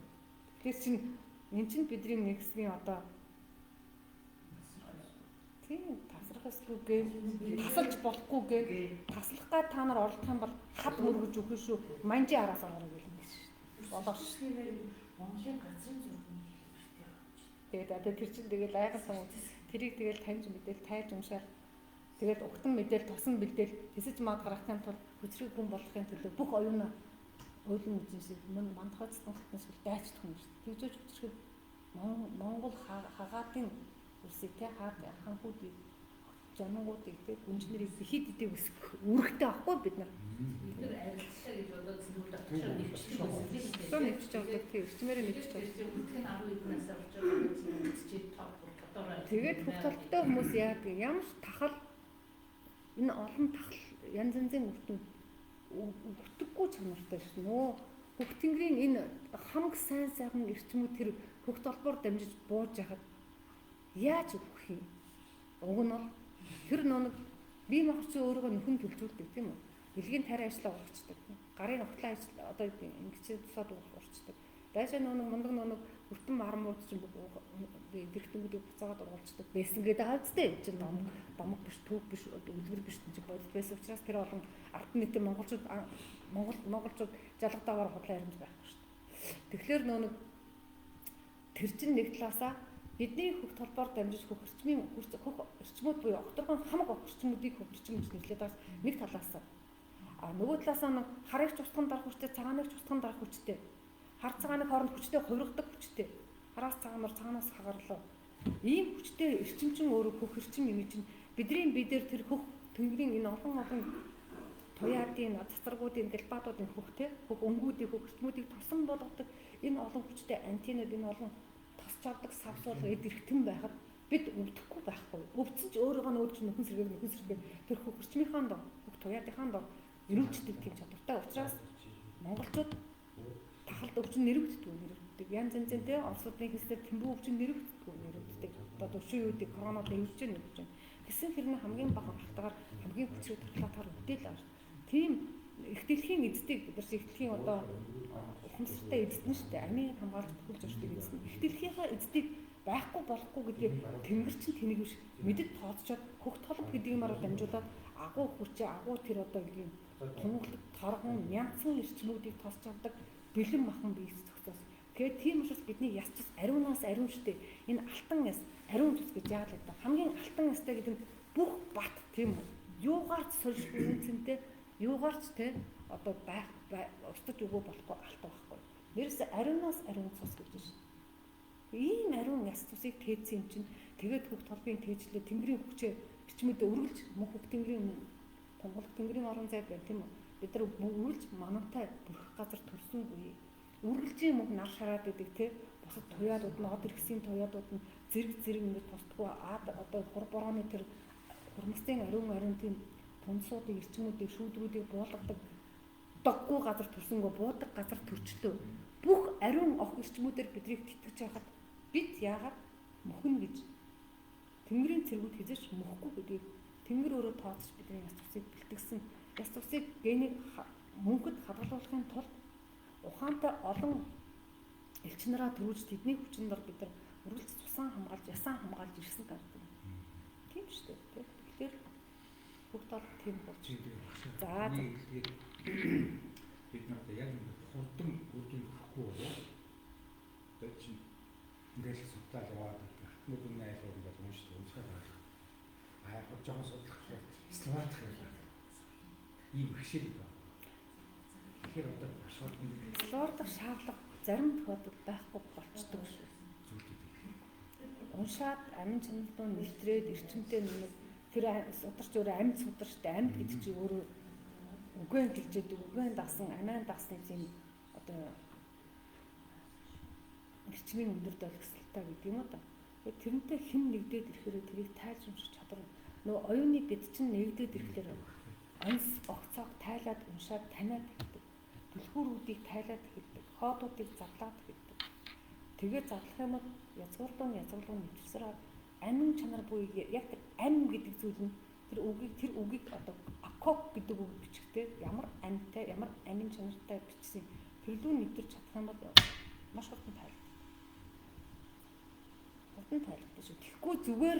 A: Тэгэхээр чинь эн чинь бидний нэг хэсгийн одоо тийм тасрахсгүйгээ тасалж болохгүйгээ таслах гад та нар оролдох юм бол хад мөргөж өгөх шүү. Манжи араас орох юм биш шүү. Болоош.
B: Монголын газрын зургийн
A: тэгээд тэр чинь тэгэл айгаас тэрийг тэгэл таньж мэдээл тайж уншаал тэгээд угтан мэдээл тосон бэлдээл хэсэж маад гаргахын тулд хүчрэг хүн болохын төлөө бүх оюунаа ойлон үзсэн мөн мандахацсан хүмүүс дайчдах юм шүү. Тэгжээж хүчрэг Монгол хагаатын үсээ тэ ханхуудыг жанангуудыг тэ гүнжнэрийг хэд идэг үүрэгтэй авахгүй бид нар
B: арилжаа гэж бодоод зүйл дотор нэгчж байгаа.
A: Нэгчж байгаа тийм эрчмээрээ нэгчж байгаа.
B: Үтгэн 10 хэднээс орж байгаа үзчихэд тоо бодороо.
A: Тэгээд бүх талтай хүмүүс яадаг ямар ч тахал энэ олон тахал янз янзын өгдөггүй чанартай шүү. Нөө бүх тэнгэрийн энэ хамаг сайн эрчмүүд тэр бүх толбоор дамжиж бууж яхад яаж өгөх юм? Уг нь бол тэр нэг бие махбодын өөрийгөө нөхөн төлжүүлдэг тийм үү? Илгийн тариа ажиллаа урчдаг. Гарын огтлын ажил одоо ингэчээ тусаад урчдаг. Дайшаа нэг мундаг нэг хүртэн мармууд чинь дэрхтүүд буцаагаад уралцдаг. Байсан гэдэг хаадтай юм чинь домог биш, төв биш, үлгэр биш чинь бодит байсан учраас тэр олон ард нийтийн монголчууд жалгадаагаар худлаа харимж байхгүй шүү дээ. Тэгэхээр нэг тэр чинь нэг талаасаа бидний хөх толбоор дамжиж хөх эрчмүүд буюу окторгон хамаг эрчмүүдийг хөх эрчим гэж нэрлэдэг бас нэг талаас. Нөгөө талаас нь харагч устган дарах хүчтэй, цагааныг устган дарах хүчтэй. Хар цагааны хооронд хүчтэй хувиргадаг хүчтэй. Хараас цагаанаас хагарлаа. Ийм хүчтэй эрчимчин өөрөө хөх эрчим юм чинь бидний бидээр тэр хөх тэнгэрийн энэ олон туяадын, цацрагуудын, гэлбаадуудын хөхтэй, хөх өнгүүдийн хөх эрчмүүдийг тосон болгодог энэ олон хүчтэй антинууд энэ олон тосч авдаг савсуул эд эрхтэн байхад бид өвдөхгүй байхгүй. Өвдсөн ч өөрөөгөө нөхөн сэргээ тэр хөх эрчмийнхаа дор, хөх туяадынхаа дор нэрвчдэг тийм чадвартай учраас монголчууд тахалд өвчин нэрвддэг. Янз янзын тэ орсуудын хэсгээр тэмбүү өвчин нэрвддэг. Одоо өшөө үеийг коронавирус нэрвж байна. Гэсэн хэрнээ хамгийн бага халтгаар хамгийн хүчрэг тархалтаар өвдөл авч. Тийм их дэлхийн эздэг бид нар их дэлхийн одоо ухамсартай эзэн шүү дээ. Амийн хамгаалалт хүлж орчдөг эзэн. Их дэлхийнхаа эздийг байхгүй болохгүй гэдгийг тэнгэр чинь тэнийг биш мэдэд тооцоод хөх толб гэдэг юмараа дамжуулаад агуу хүчээ агуу тэр одоо ийм тунгалаг торгон мянган эрчмүүдийг тосч авдаг бэлэн махан биес зохицоос. Тэгэхээр тийм учраас бидний яс цус ариунаас ариун штэ энэ алтан яс ариун цус гэж яагаад гэдэг хамгийн алтан ястай гэдэг нь бүх бат тийм үү юугаарч сольж үнцэнтэй юугаарч те одоо байх устж өгөө болохгүй алтан байхгүй. Нэрээс ариунаас ариун цус гэж байна. Ийм ариун яс цусыг тээцсэн юм чинь тэгээд хөх толбын тээжлээ тэнгэрийн хүчээ бичмэдэ өргөлж мөнх хөх тэнгэрийн тунгалаг тэнгэрийн орон зай байна тийм үү. Бид нар үргэлж манантай бүрэх газар төрсөнгүй. Үргэлжийн мөнх нар шараад идэг те бусад туяадууд нь од иргэсийн туяадууд нь зэрэг ингэж тусдаггүй одоо хур борооны тэр хурмсын ариун тийм тунсуудыг эрчмүүдийг шүүдрүүдийг буулгадаг доггүй газар төрсөнгөө буудаг газар төрчлөө бүх ариун ох эрчмүүдээр биднийг тэтгэж байхад бид яагаад мөхнө гэж тэнгэрийн цэргүүд хязгаарч мөхгүй гэдгийг тэнгэр өөрөө тооцож бидний яс цусыг бэлтгэсэн яс цусыг генийг мөнхөд хадгалуулахын тулд ухаантай олон элч нараа төрүүлж тэдний хүчин дор бид нар үргэлж цусан хамгаалж ясан хамгаалж ирсэн гэдэг. Тийм шүү дээ. Тэгэхээр Бүх тал тийм болж. За
C: бид нарт яг хурдан үдэн гэхгүй болоо. Тэгээд чи ингээл судлаад яваад хатнууд нь айлгууд бол уншдаг уншаад байна. Яг жоохон судлах словак хэлээ. Ийм хэшил байна. Тэгэхээр одоо шууд
A: лордох шаардлага зарим тохиолдолд байхгүй болчдөг шүү. Уншаад амин чанартай нэвтрээд эрчимтэй нэг тэр сударч өөрөө амьд сударчтай амьд гэдэг чинь өөрөө үгэн гэлжээд үгэн дасан амин дасны тийм одоо эрчмийн өндөр долгислалтай гэдэг юм уу та. Тэрнтэй хэн нэгдээд ирэхээр тэрийг тайлбарч чадвар нөгөө оюуны бид чинь нэгдээд ирэхээр онц огцоог тайлаад уншаад таниад хэлдэг. Түлхүүрүүдийг тайлаад хэлдэг. Хоодуудыг задлаад хэлдэг. Тэгээд задлах юм бол язгуурлын нэвчсээр амин чанар буюу яг ам гэдэг зүйл нь тэр үгийг одоо акок гэдэг үг бичгтээ ямар амьтай ямар амин чанартай бичсэн тэрлүү нэвтэрч чадах юм бол маш хурдан тайлбар. Шүү. Тэгэхгүй зүгээр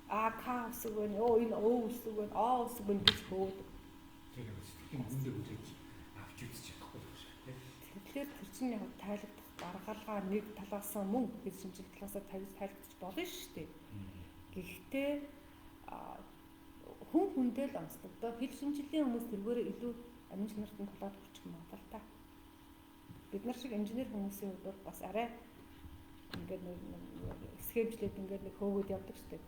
A: к үсэг байна. Энэ о үсэг байна. А үсэг байна гэж хөөд.
C: Тэр үндэ үзэж авч үзэж чадахгүй шүү дээ.
A: Тэгэхээр тэр чинь яг тайлбарлах гаргалгаа нэг талаас мөн гэж шинжил талаас тайлбарлаж болно шүү дээ. Гэхдээ хүн хүндээ л онцлогдоо хэл шинжиллийн хүмүүс тэргээрээ илүү амин чанартын талаар хүрчих юм байна л та. Бид нар шиг инженер хүмүүсийн хувьд бас арай ингээд нэг схемжлээд ингээд нэг хөөгөөд явдаг шүү дээ.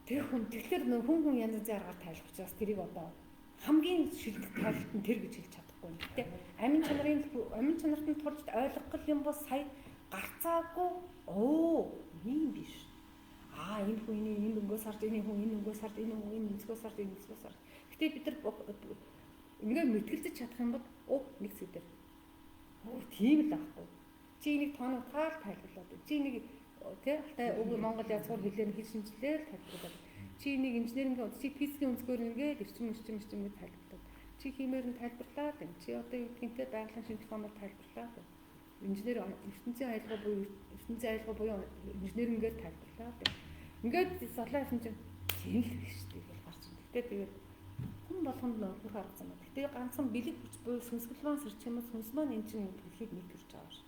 A: Тэр хүн тэгэхээр хүн янз янзын аргаар тайлбарч бас тэрийг одоо хамгийн шилдэг тайлбарт нь тэр гэж хэлж чадахгүй юм. Гэтэ амин чанарт нь турж ойлгох юм бол сая гарцаагүй ийм биш. Энэ хүн энэ өнгөө сард энэ хүн энэ өнгөө сард энэ хүн энэ өнцгөө сард энэ өнцгөө сард. Гэтэ бид нар ингээд мэтгэлцэж чадах юм бол нэг зүйл дээр. Тийм л аахгүй. Чи нэг тооног тайлбарлаад. Чи нэг алтай үг Монгол язгуур хэлээр хэл шинжилээр тайлбарлаад. Чи нэг инженерингийн чи физикийн өнцгөр ингээд эрчим гэж тайлбарлаад. Чи химээр нь тайлбарлаад. Чи одоо юу гэдгийг байгалийн шинжлэх ухаанаар тайлбарлаад. Инженер ертөнцийн айлгой буюу инженерингээр тайлбарлаад. Ингээд солиосон чинь тийм л биш шүү дээ гарч ирдэг. Тэгээд хүн болгонд нөхөр харах юм. Гэтэ ганцхан бэлэг хүч буюу сүнсгэлман сэрч юм уу сүнс маань энэ чинь дэлхийг нэг төрж байгаа ш.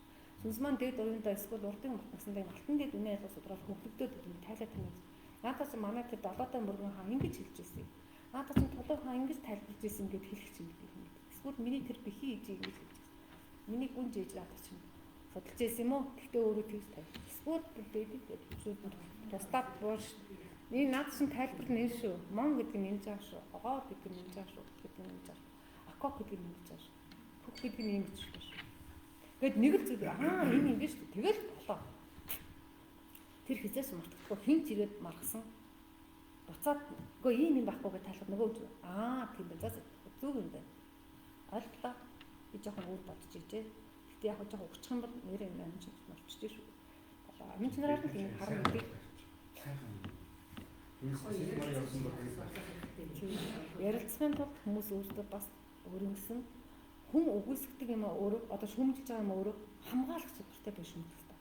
A: Сүнс маань дээд уяндаа эсвэл урдын насандаа алтан дээд үнэ ялгаас удраад хөвгөлдөөд юм тайлаад тань. Наадаас манай тэр долоотой мөргөн хаан ингэж хэлж ирсэн. Наадаас чинь толгой хаан ингэж тайлбарж ирсэн гэд хэлэх чинь юм. Эсвэл миний тэр бэхий ээж ингэж хэлж ирсэн. Миний гүн жээж наадаас чинь судалж ирсэн юм уу? Гэтэ өөрөө тэгс тайлбар. Эсвэл дээдэг шүүд тустаад бууш. Энэ наад чинь тайлбар нь энэ шүү. Мон гэдэг нь энэ жаа шүү. Огоо гэдэг нь энэ жаа шүү. Гэдэг нь энэ жаа шүү. Акок гэдэг нь энэ жаа шүү. Фүх гэдэг нь ингэ шүү. Гэт нэг л зүйл энэ ингэ шүү. Тэгэл болоо. Тэр хизээс мартахгүй хин ч ирээд маргасан. Буцаад үгүй ийм юм байхгүй гэж тайлбар нөгөө тийм байна. За зүг юм байна. Ойлголоо. Би жоохон өөр бодож ижээ. Гэтэ яг жоохон өгчих юм бол нэрээ амин чинь болчихж шүү. Амин чанараар нь тийм харна гэдэг. Ярилцсан тул хүмүүс өөрсдөө бас өөрөнгөсөн хүн үгүйсгдэг юм өөрөө одоо шүүмжилж байгаа юм өөрөө хамгаалах чадвартай байх юм байна.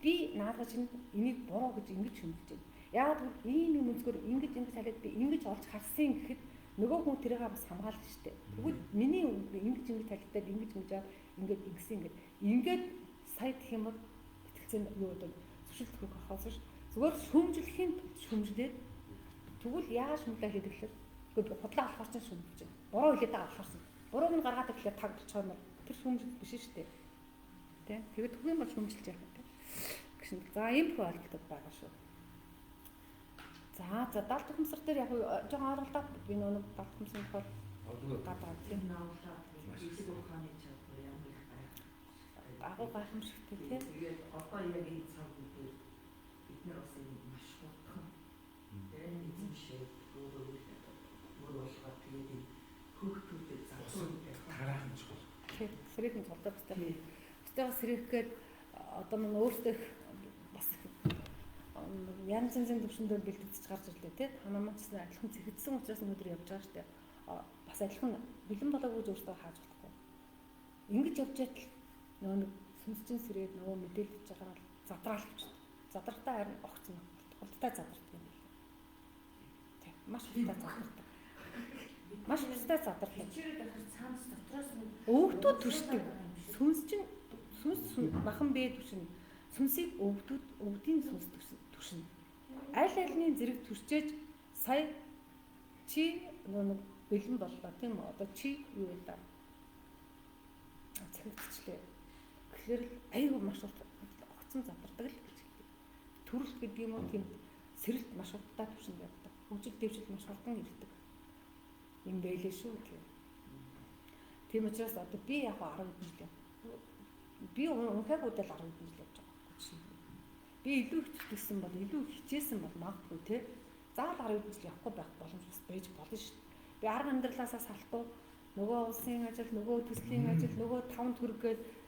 A: Би наадах чинь энийг буруу гэж ингэж шүүмжилж байна. Яг ийм юм өнцгөр ингэж талаад би ингэж олж харсан гэхэд нөгөө хүн тэрийг бас хамгаалах штеп. Тэгвэл миний ингэж талтай ингэж ингэсэн ингээд сая гэх юм бол итгэлцэн юу одоо зөвшөлдөх ахаас ш. Зүгээр шүүмжлэхийн шүүмжлээд тэгвэл яаж шүүмлээ хийдэг гэхээр худлаа алхаар чинь шүүмжилж байна. Буруу хэлээд байгаа алхаарсан. Бурууг нь гаргаад ирэхлээр таг болчихоор нь тэр шүүмжил биш шүү дээ. Тэ? Тэгээд түгээн бол шүүмжилж яах вэ? Гэсэн. За ийм ойлголт байгаа шүү. За далд ухамсар дээр яг жоохон оролдоод би нэг далд ухамсарын тухай гадаа тийм наавлаа физик ухааны чадвар ямар их байх. Агуу гайхамшигтэй тийм. Тэгээд одоо яг энэ цаг үеэр бид нар бас энэ маш хурдан энэ эзэмшээ өөрөө болгоод тэгээд хөргөтүүдэд залуучуудад тараахын чухал. Тэгэхээр сэрээхэн цолдог бастай. Бусдаас сэрээхгээд одоо мөн өөртөө бас янз янзын төвшөндөө бэлтгэж гарч ирлээ тий. Танаа маань ч адилхан зэгдсэн учраас өнөөдөр явж байгаа шүү дээ. Бас адилхан бэлэн болоогүй өөртөө хааж болохгүй. Ингэж явж байтал нөгөө сүнсчин сэрээд нөгөө мэдээлж байгаа задралч. Задралтай харин огцсон. Хурдтай задардаг юм байна. Маш бусдаа задардаг. Маш бусдаа задардаг.
B: Хичээрэд ахаар цаанаас дотроос нь
A: Өвгдүүд түшдэг. Сүнс чинь махан бэ түшин. Сүнсийг өвгдийн сүнс түшин. Аль альний зэрэг төрчээж сая чи нэг бэлэн боллоо тийм үү? Одоо чи юу вэ да? Цэгцчлээ. Тэгэхээр айгүй маш огцон задардаг л гэж хэлдэг. Төрөл гэдэг юм уу тийм сэрэлт маш хурдтай түшин байдаг. Хөгжил дэвшил маш хурдан ирдэг. Юм байлээ шүү гэх. Тийм учраас одоо би яг 10 хэдэн жил би унхаагуудаа л 10 хэдэн жил явж байгаа байхгүй чинь. Би илүү хичээсэн бол илүү хичээсэн бол магадгүй те. Заавал 10 хэдэн жил явахгүй байх боломж бас байж болно шүү дээ. Би арга амьдралаасаа салахгүй нөгөө улсын ажил, нөгөө төслийн ажил, нөгөө 5 төгрөг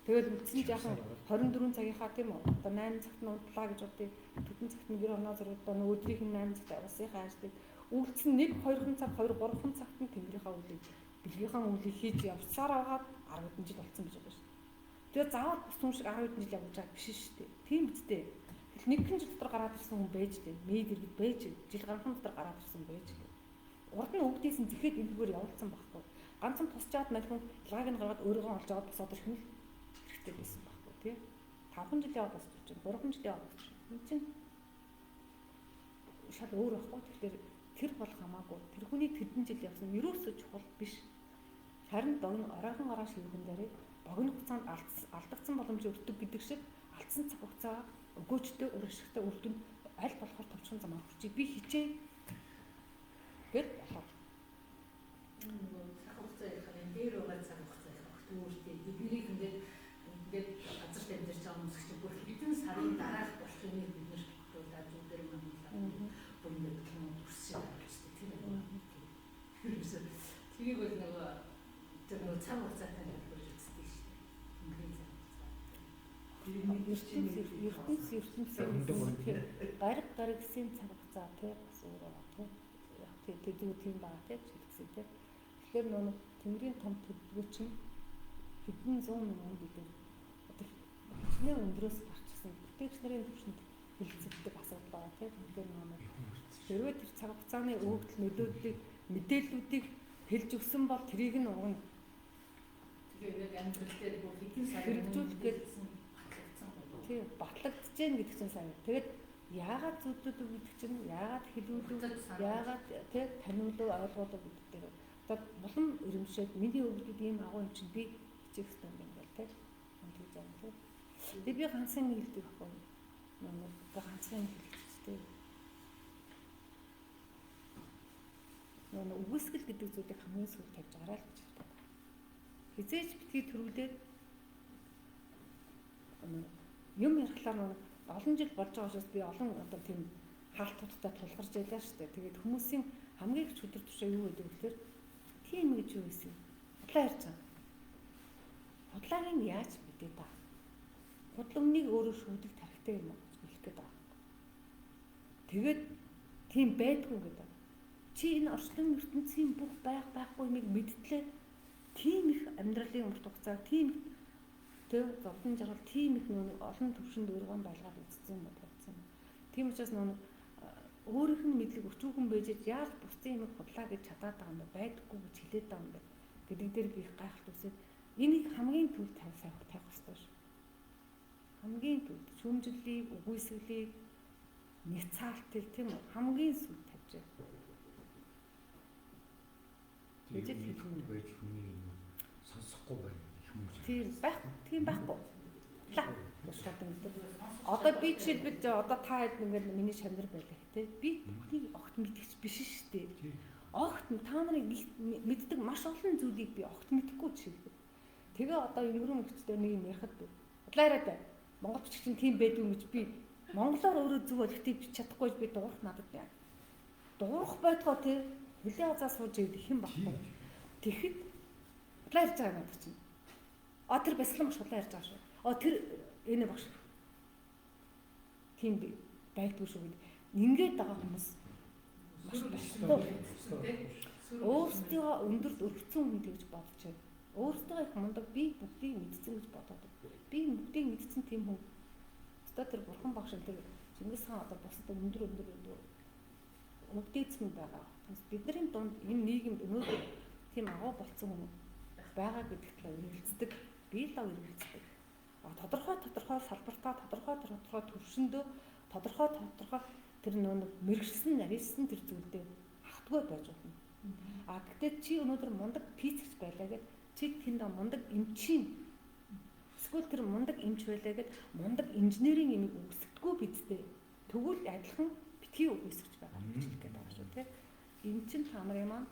A: тэгэл үлдсэн жаахан 24 цагийнхаа тийм үү. Одоо 8 цагт нь унтлаа гэж бодъё. Төдөн цагт нь 9 оноо зэрэг одоо нөгөө өдрийнх нь 8 цагт улсынхаа ажлыг үлдсэн 1-2 цаг, 2-3 цагт нь тэнгэрийнхаа үлийг бэлгийнхаа үлийг хийж явсаар байгаад 10 хэдэн жил болсон гэж байна шүү. Тэгээ заавал бус хүн шиг 10 хэдэн жил явж байгаа биш шүү дээ. Тийм биз дээ. Нэгэн жил дотор гараад ирсэн хүн байж дээ. Мэд иргэд байж, жил ганхан дотор гараад ирсэн байж. Урд нь өвдөөсөн зэхэд энэгээр явуулсан байхгүй. Ганцхан тусчаад малхин лагийг нь гаргаад өөрийгөө олж аваад босоод ирэх нь хэрэгтэй байсан байхгүй тий. 5 жил яваад босч чинь 3 жил яваад босч. Энэ чинь шал өөр байхгүй. Тэгэхээр тэр бол хамаагүй. Тэр хүний тэдэн жил явсан нь юусоо чухал биш. Харин богино оройхон гараа шивхэн дээр богино хугацаанд алдагдсан боломжийг өртөг гэдэг шиг алдсан цаг хугацаа өгөөжтэй өрөшгтэй үлдэнд аль болохоор товчхон зам авахчийг би хичээ гэд болоо.
B: Цаг хугацаа ярих юм дээр байгаа цаг хугацаа ярих өөртөө бидний ингээд газар амьдарч байгаа хүмүүс чинь бүр хэдэн сарын дараах болох юм бид нэр дуулаад зүгээр юм байна. Бүгд кино үрсэж байгаа шүү дээ тийм үү. Тэрийг бол нөгөө тэр цаг хугацаатай хэлбэрж үздэг шүү дээ. ертөнцийн гариг-гаригсын цаг хугацаа тий бас өөрөө тий. Тэгээд тийм баа тий гэсэн тий. Тэгэхээр нөгөө Тэнгэрийн том төдгөө чинь хэдэн зуун мянган бидэр одоо хичнээн өндрөөс гарчсан бүтээгч нарын төвшөнд хилцэгддэг асуудал байгаа тий. Тэгэхээр нөгөө хэрвээ тэр цаг хугацааны өгөгдөл нөлөөдлийг мэдээллүүдийг хэлж өгсөн бол тэрийг нь уган тэгээд амьдрал дээр бүр хэдэн сарын
A: хэрэгжүүлсэн тий батлагдж гэн гэдэг чинь сайн. Тэгээд яагаад зүудүүд гэдэг чинь яагаад хэлүүлэг яагаад тий таниулуу ойлгуулуу гэдэг дээр одоо булан өрөмшөөд миний өгдүүд ийм агуу юм чинь би хичээх хэрэгтэй юм байна тий. Тэгж байгаа тий. Тэгээд би ганцхан хэлдэг байхгүй. Нөгөө ганцхан хэлдэг тий. Нөгөө үгүйсгэл гэдэг зүйлийг хамгийн сүүл тавьж гараа л гэж хэлдэг. Хизээж битгий төрүүлээд юм ярихлаар нэг олон жил болж байгаа учраас би олон одоо тийм хаалтуудтай тулгарч байлаа шүү дээ. Тэгээд хүмүүсийн хамгийн их өдөр тушаа юу гэдэг вэ гэхээр тийм гэж юу гэсэн юм. Худлаа ярьж байгаа. Худлагын яаж мэдээ та? Худлагныг өөрөө шүүдэг тарихтай юм уу гэж хэлэх гээд байгаа. Тэгээд тийм байдгүй гэдэг. Чи энэ орчлон ертөнцийн бүх байхгүй нэг мэдтлээ тийм их амьдралын урт хугацаа тийм тэг зовлон жаргал тийм их нэг олон төвшөнд өргөн байлгаад үзсэн юм бодсон. Тийм учраас нэг өөрийнх нь мэдлэг өчүүхэн байж яаж бусдын юм худлаа гэж чадаад байгаа юм бэ? Байдаггүй гэж хэлээд байгаа юм бэ? Гэдэг дээр би их гайхалт үсээд энийг хамгийн түрүүнд тавих хэрэгтэй шүү. Хамгийн түрүүнд шүүмжлэлийг, үгүйсгэлийг няцаалтыг тийм үү? Хамгийн сүүлд тавьж байгаа. Тэгэж хэлэх
C: байж хүний сонсохгүй байна.
A: Тийм байхгүй. Одоо би жишээлбэл одоо та хэд ингээд миний шанар байлаа тий. Би бүхнийг огт мэдгч биш шүү дээ. Огт та нарыг мэддэг маш олон зүйлийг би огт мэдэхгүй жишээлбэл. Тэгээ одоо өнгөрөн мөчтэй нэг юм ярихад удлаарай бай. Монгол бичиг чинь тийм байдгүй гэж би монголоор өөрөө зүг олигтыг бич чадахгүй би дуурах надад байна. Дуурах байтгаа тий. Хүлээ хазаа сууж идэх юм баггүй. Тэгэхэд удлаа ярьж байгаа юм чинь. Тэр бяцлан багш удлаа ярьж байгаа шүү. Тэр энэ багш. Тийм байдгүй шүү гэдэг. Ингээд байгаа хүмүүс маш байхгүй. Өөрсдөө өндөрт өргөцсөн хүн гэж бодчиход. Өөрсдөө их мундаг би бүгдийг мэдсэн гэж бодоод. Би бүгдийг мэдсэн тийм хүн. Өстө тэр бурхан багш энэ Чингис хаан одоо бусад өндөр өгдөөцмөн байгаа. Бидний дунд энэ нийгэмд өнөөдөр тийм агуу болсон хүн байгаа гэдэгт л эргэлздэг. Би л эргэлздэг. Тодорхой салбартаа тодорхой төвшөндөө тодорхой тэр нэг мэрэгсэн нарийнсан тэр зүйлдээ хатгүй байж болно. Гэхдээ чи өнөөдөр мундаг пицэгч байлаа гэд чи тэнд мундаг эмчийн эсвэл тэр мундаг эмч байлаа гэд мундаг инженерийн юм үүсгэдэггүй бидтэй. Тэгвэл адилхан битгий үүсгэж байгаа гэж хэлэх гээд байгаа шүү тийм. Энэ чинь та нарын маань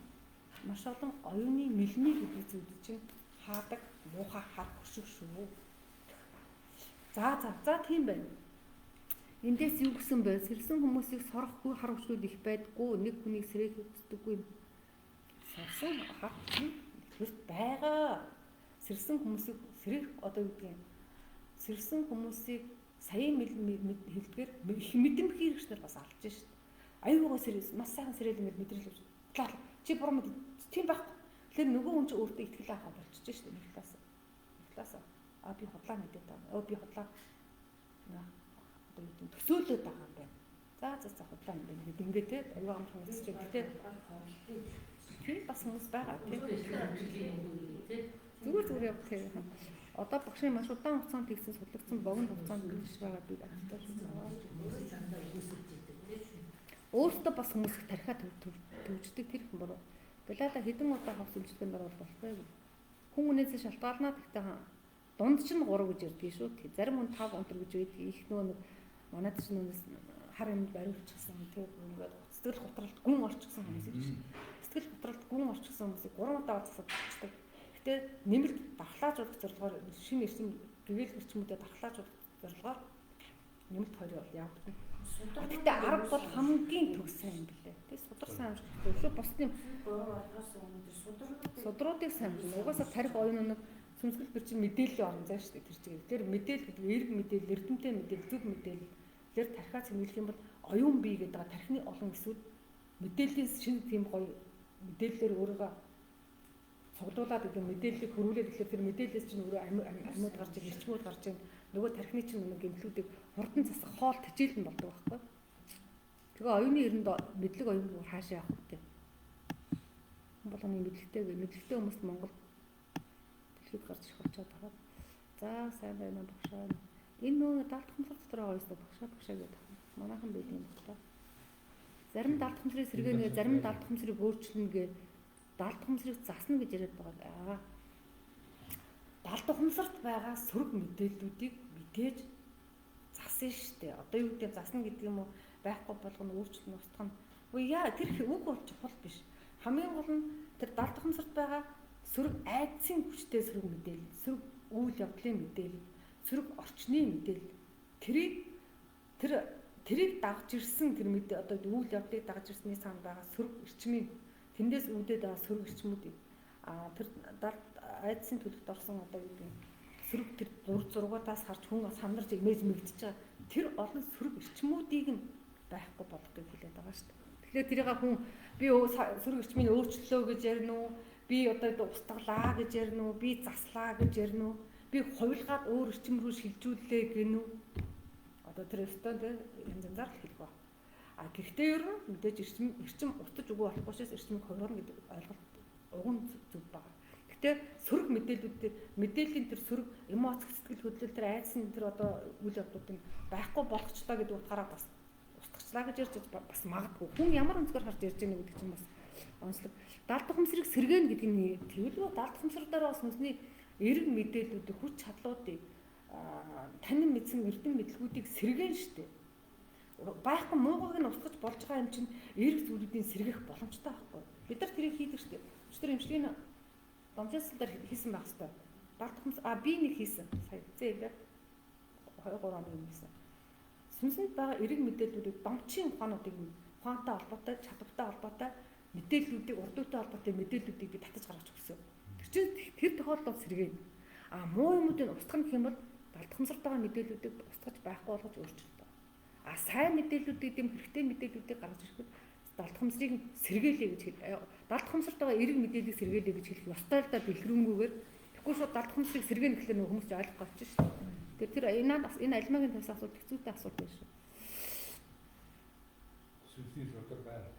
A: маш олон оюуны мэлний гэдэг зүйл чинь хаадаг муухай хар хөшиг шүү. За тийм байна. Эндээс юу гэсэн бэ? Сэрсэн хүмүүсийг сорохгүй хар хөшгүүд их байдаггүй, нэг хүнийг сэрээхийг хүсдэггүй. Сэрсэн хар хөшгүүд байгаа. Сэрсэн хүмүүсийг сэрэх одоо юу гэдэг юм? Сэрсэн хүмүүсийг саяын хэлдгээр их мэдэмхий хэрэгчнэр бас алж шít. Аюугаа сэрээс маш сайхан сэрээл ингэж мэдрэл өгч. Чи буруу мэд тийм байхгүй. Тэгэхээр нөгөө хүн чи өөртөө ихтгэл авах болчихж шít нэг талаас. Би худлаа мэдээд байгаа. Би худлаа одоо юу гэдэг төсөөлөд байгаа юм байна. За худлаа юм байна гэдэг ингээд те аюугаа амхан үзэж байгаа. Тэгэхээр бас хүмүүс байгаа тийм. Зүгээр явах тийм. Одоо багшийн маш удаан хугацаанд хийсэн судлагдсан богино хугацаанд хийж байгаа би бодож байна. Өөртөө бас хүмүүс тархиа төвждэг тэр хүн буруу. Галада хэдэн удаа хавс үйлчлэгээр бол болохгүй. Хүн үнээсээ шалтгаалнаа гэхдээ дунд чинь 3 гэж ярьдгийг шүү. Зарим хүн 5 өнтер гэж байдаг. Их нөгөө манайд чинь нүнес хар юмд бариулчихсан тийм ингээд сэтгэл готролд гүн орчихсан хүмүүс юм шиг. Сэтгэл готролд гүн орчихсан хүмүүсийг 3 удаа засагддаг. Гэтэ нэмэлт дархлаажуулах зорилгоор шинэ эрчим гэвэл эрчимүүдэд дархлаажуулах зорилгоор нэмэлт 2 бол явагдана. Гэтэ арга бол хамгийн төгс сайн юм билээ. Тэ судар сайн амжилт өглөө босны судруудыг сайн байна. Угаасаа тарих оюун нэг сүнсгэл бэр чинь мэдээлэл орон зай шүү дээ тэр чигээр. Тэр мэдээлэл гэдэг эрг мэдээлэл, эрдэмтэй мэдээлэл, зөв мэдээлэл. Тэр тархиа цэмэглэх юм бол оюун бие гэдэг тархины олон эсүүд мэдээллийн шинэ тийм гоё мэдээллээр өөрийгөө цуглуулад гэдэг мэдээллийг хөрвүүлээд ирэхээр тэр мэдээлэлээс чинь өөрөө амьд гарч иг, эрчмүүд гарч иг нөгөө тархины чинь нэг гэмтлүүдийг хурдан засах хоол тэжээлэн болдог байхгүй. Тэгээ оюуны эрэнд мэдлэг оюун хаашаа явах вэ? Болгоны мэдлэгтэй хүмүүст Монгол дэлхийд гарч ирэх болчиход байгаа. За сайн байна багшаа. Энэ нөгөө далд хэмсэр дотор байгаа юм багшаа гэдэг. Манайхан байдаг юм байна. Зарим далд хэмсрийн сэргээнэ, зарим далд хэмсрийг өөрчлөнө гэ далд хэмсрийг засна гэж яриад байгаа. Далд хэмсэрт байгаа сөрөг мэдээллүүдийг мэдээж засна шүү дээ. Одоо юу гэдэг засна гэдэг юм уу? Байхгүй болгоно өөрчлөлт устгах нь. Яа тэр үг бол чухал биш. Хамгийн гол нь тэр далд хэмсэрт байгаа сөрөг айдсын хүчтэй сөрөг мэдээлэл, сөрөг үйл явдлын мэдээлэл, сөрөг орчны мэдээлэл. Тэрийг дагж ирсэн тэр мэдээ одоо үйл явдлыг дагж ирсний цаана байгаа сөрөг эрчмийн тэндээс үүдээд байгаа сөрөг эрчмүүдийг тэр айдсын төлөвт орсон одоо юу гэдэг сөрөг тэр зургуудаас харж хүн сандарч имиж мэгдэж байгаа тэр олон сөрөг эрчмүүдийг нь байхгүй болгохыг хүлээд байгаа шүү дээ. Тэгэхээр тэрийг хүн би сөрөг эрчмийг өөрчлөлөө гэж ярина уу? Би одоо устгалаа гэж ярина уу? Би заслаа гэж ярина уу? Би хувилгаад өөр эрчим рүү шилжүүллээ гэнэ үү? Одоо тэр өстөө янзаар л хэлэх ба. Гэхдээ ер нь мэдээж эрчим устж өгөө болохгүй шээс эрчмийг хувирна гэдэг ойлголт уг нь зөв байгаа. Гэхдээ сөрөг мэдээллийн тэр сөрөг эмоц сэтгэл хөдлөл тэр айдсан тэр одоо үйл явдлуудыг байхгүй болгочлаа гэдэг утгаараа бас устгачлаа гэж ярьж бас магадгүй. Хүн ямар өнцгөр харж ярьж байгааг гэдэг чинь бас онцлог. Далд хэмсрийг сэргээн гэдэг нь тэгвэл далд хэмсэр дээр бас хүнсний эрг мэдээллүүдийг хүч чадлуудыг танин мэдсэн эрдэм мэдлгүүдийг сэргээн штэ. Байхгүй муугыг нь устгаж болж байгаа юм чинь эрг зүйлүүдийн сэргэх боломжтой байхгүй. Бид нар тэрийг хийдэг штэ. Өчтөр эмчлийн домжуулсалдар хийсэн байх хэвээр. Далд хэмс би нэг хийсэн. Сая зээлээ 2-3 он хийсэн. Сүнсэнд байгаа эрг мэдээллүүдийг домчийн ухаануудыг ухаантай холбоотой, чадвартай холбоотой мэдээллүүдийг урдуутай холбоотой мэдээллүүдийг би татаж гаргаж өгсөн. Тэр тохиолдолд сэргээн. Муу юмуудыг устгах гэх юм бол далд хэмсэрт байгаа мэдээллүүдийг устгаж байхгүй болгож өөрчлөлтөө. Сайн мэдээллүүдийг дэм хэрэгтэй мэдээллүүдийг гаргаж ирэхэд далд хэмсрийг сэргээлээ гэж далд хэмсэрт байгаа эрг мэдээллийг сэргээлээ гэж хэлэх ёстой л да бэлгэрүүнгүйгээр тэгэхгүй шууд далд хэмсрийг сэргээн гэхлээр нөгөө хүмүүс ойлгох болчих шүү дээ. Тэр энэ альмагийн тавьсан асуулт хэцүүтэй асуулт байна шүү.
C: Сүнсний содор байна.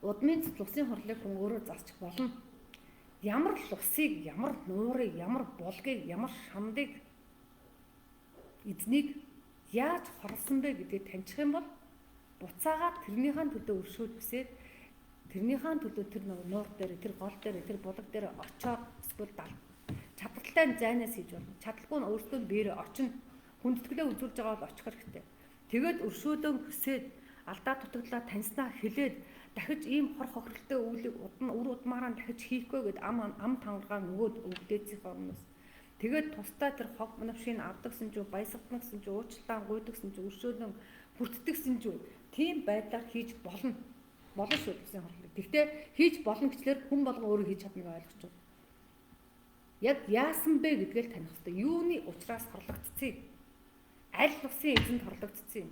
A: удмын цэцлусын хурлыг хүн өөрөө зарчих болно. Ямар лусыг, ямар нуурыг, ямар булгийг, ямар шамдыг эзнийг яаж хорлсон бэ гэдгийг таньчих юм бол буцаагаад тэрнийхэн төлөө өршөөд үсээд тэрнийхэн төлөө тэр нуур дээр, тэр гол дээр, тэр булаг дээр очоод эсвэл чадaltaй зайнаас хийж болно. Чадалгүй нь өөртөө биеэр очино. Хүндэтгэлээ үзүүлж байгаа бол очих хэрэгтэй. Тэгээд өршөөлөө хүсээд алдаа дутагдлаа таньснаа хэлээд дахиж ийм хор хохиролтой үйлийг үр удмаараа дахиж хийхгүй гэд ам тангараа нөгөөд өвдөөцийн өмнөөс тэгээд тусдаа тэр хог навшийг авдагсан ч баясгадагсан ч уучлалаа гуйдагсан ч өршөөлөн хүртдэгсэн ч тийм байдлаар хийж болно шүү гэсэн хорлог. Гэхдээ хийж болно гэхлээр хүн болго өөрөө хийж чадныг ойлгож байна. Яг яасан бэ гэдгийг таних хэрэгтэй. Юуны учраас хорлогдсон? Аль усын эзэнд хорлогдсон?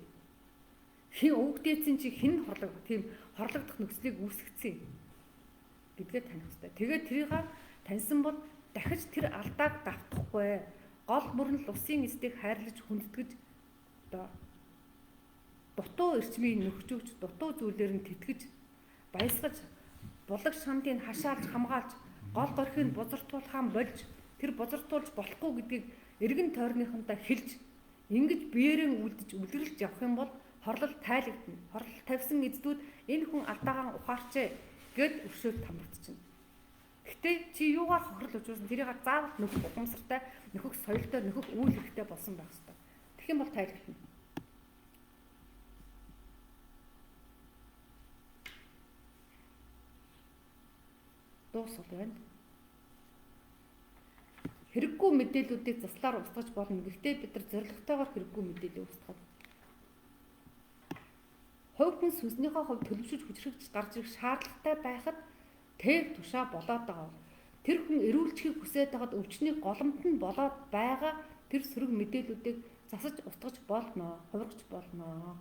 A: Хин өвгдээцэн чи хэн тийм хорлогдох нөхцөлийг үүсгэсэн гэдгээ таних хэрэгтэй. Тэгээд тэрийг таньсан бол дахиж тэр алдааг давтахгүй. Гол мөрөн усын эздийг хайрлаж хүндэтгэж дутуу эрчмийг нөхжөөж, дутуу зүйлээр нь тэтгэж, баясгаж, булаг шамдыг хашаалж, хамгаалж, гол горхийг бузартуулахаа болж, тэр бузартуулж болохгүй гэдгийг эргэн тойрныхонтой хэлж, ингэж биеэрээ үлдэж, үлгэрлж явах юм бол хорлол тайлагдана. Хорлол тавьсан эздүүд энэ хүн алдаагаа ухаарчээ гэд өршөөд тамрагдчихна. Гэтэ чи юугаар хохирол учруулсан тэрийг заавал нөхөх ухамсартай, нөхөх соёлтой, нөхөх үйл хэрэгтэй болсон байх хэрэгтэй. Тэгэх юм бол тайлагдана. Дуусах байна. Хэрэггүй мэдээллүүдийг заслаар устгаж болно. Гэхдээ бид нар зорилготойгоор хэрэггүй мэдээлэл устгах. Хувь хүн сүнснийхээ хувьд төлөвшөж хүчрхэгч гарч ирэх шаардлагатай байхад тэр тушаа болоод байгаа. Тэр хүн эрүүлжихийг хүсээд байгаад өвчний голомт нь болоод байгаа тэр сөрөг мэдээллүүдийг засаж устгаж болно, хувиргаж болно.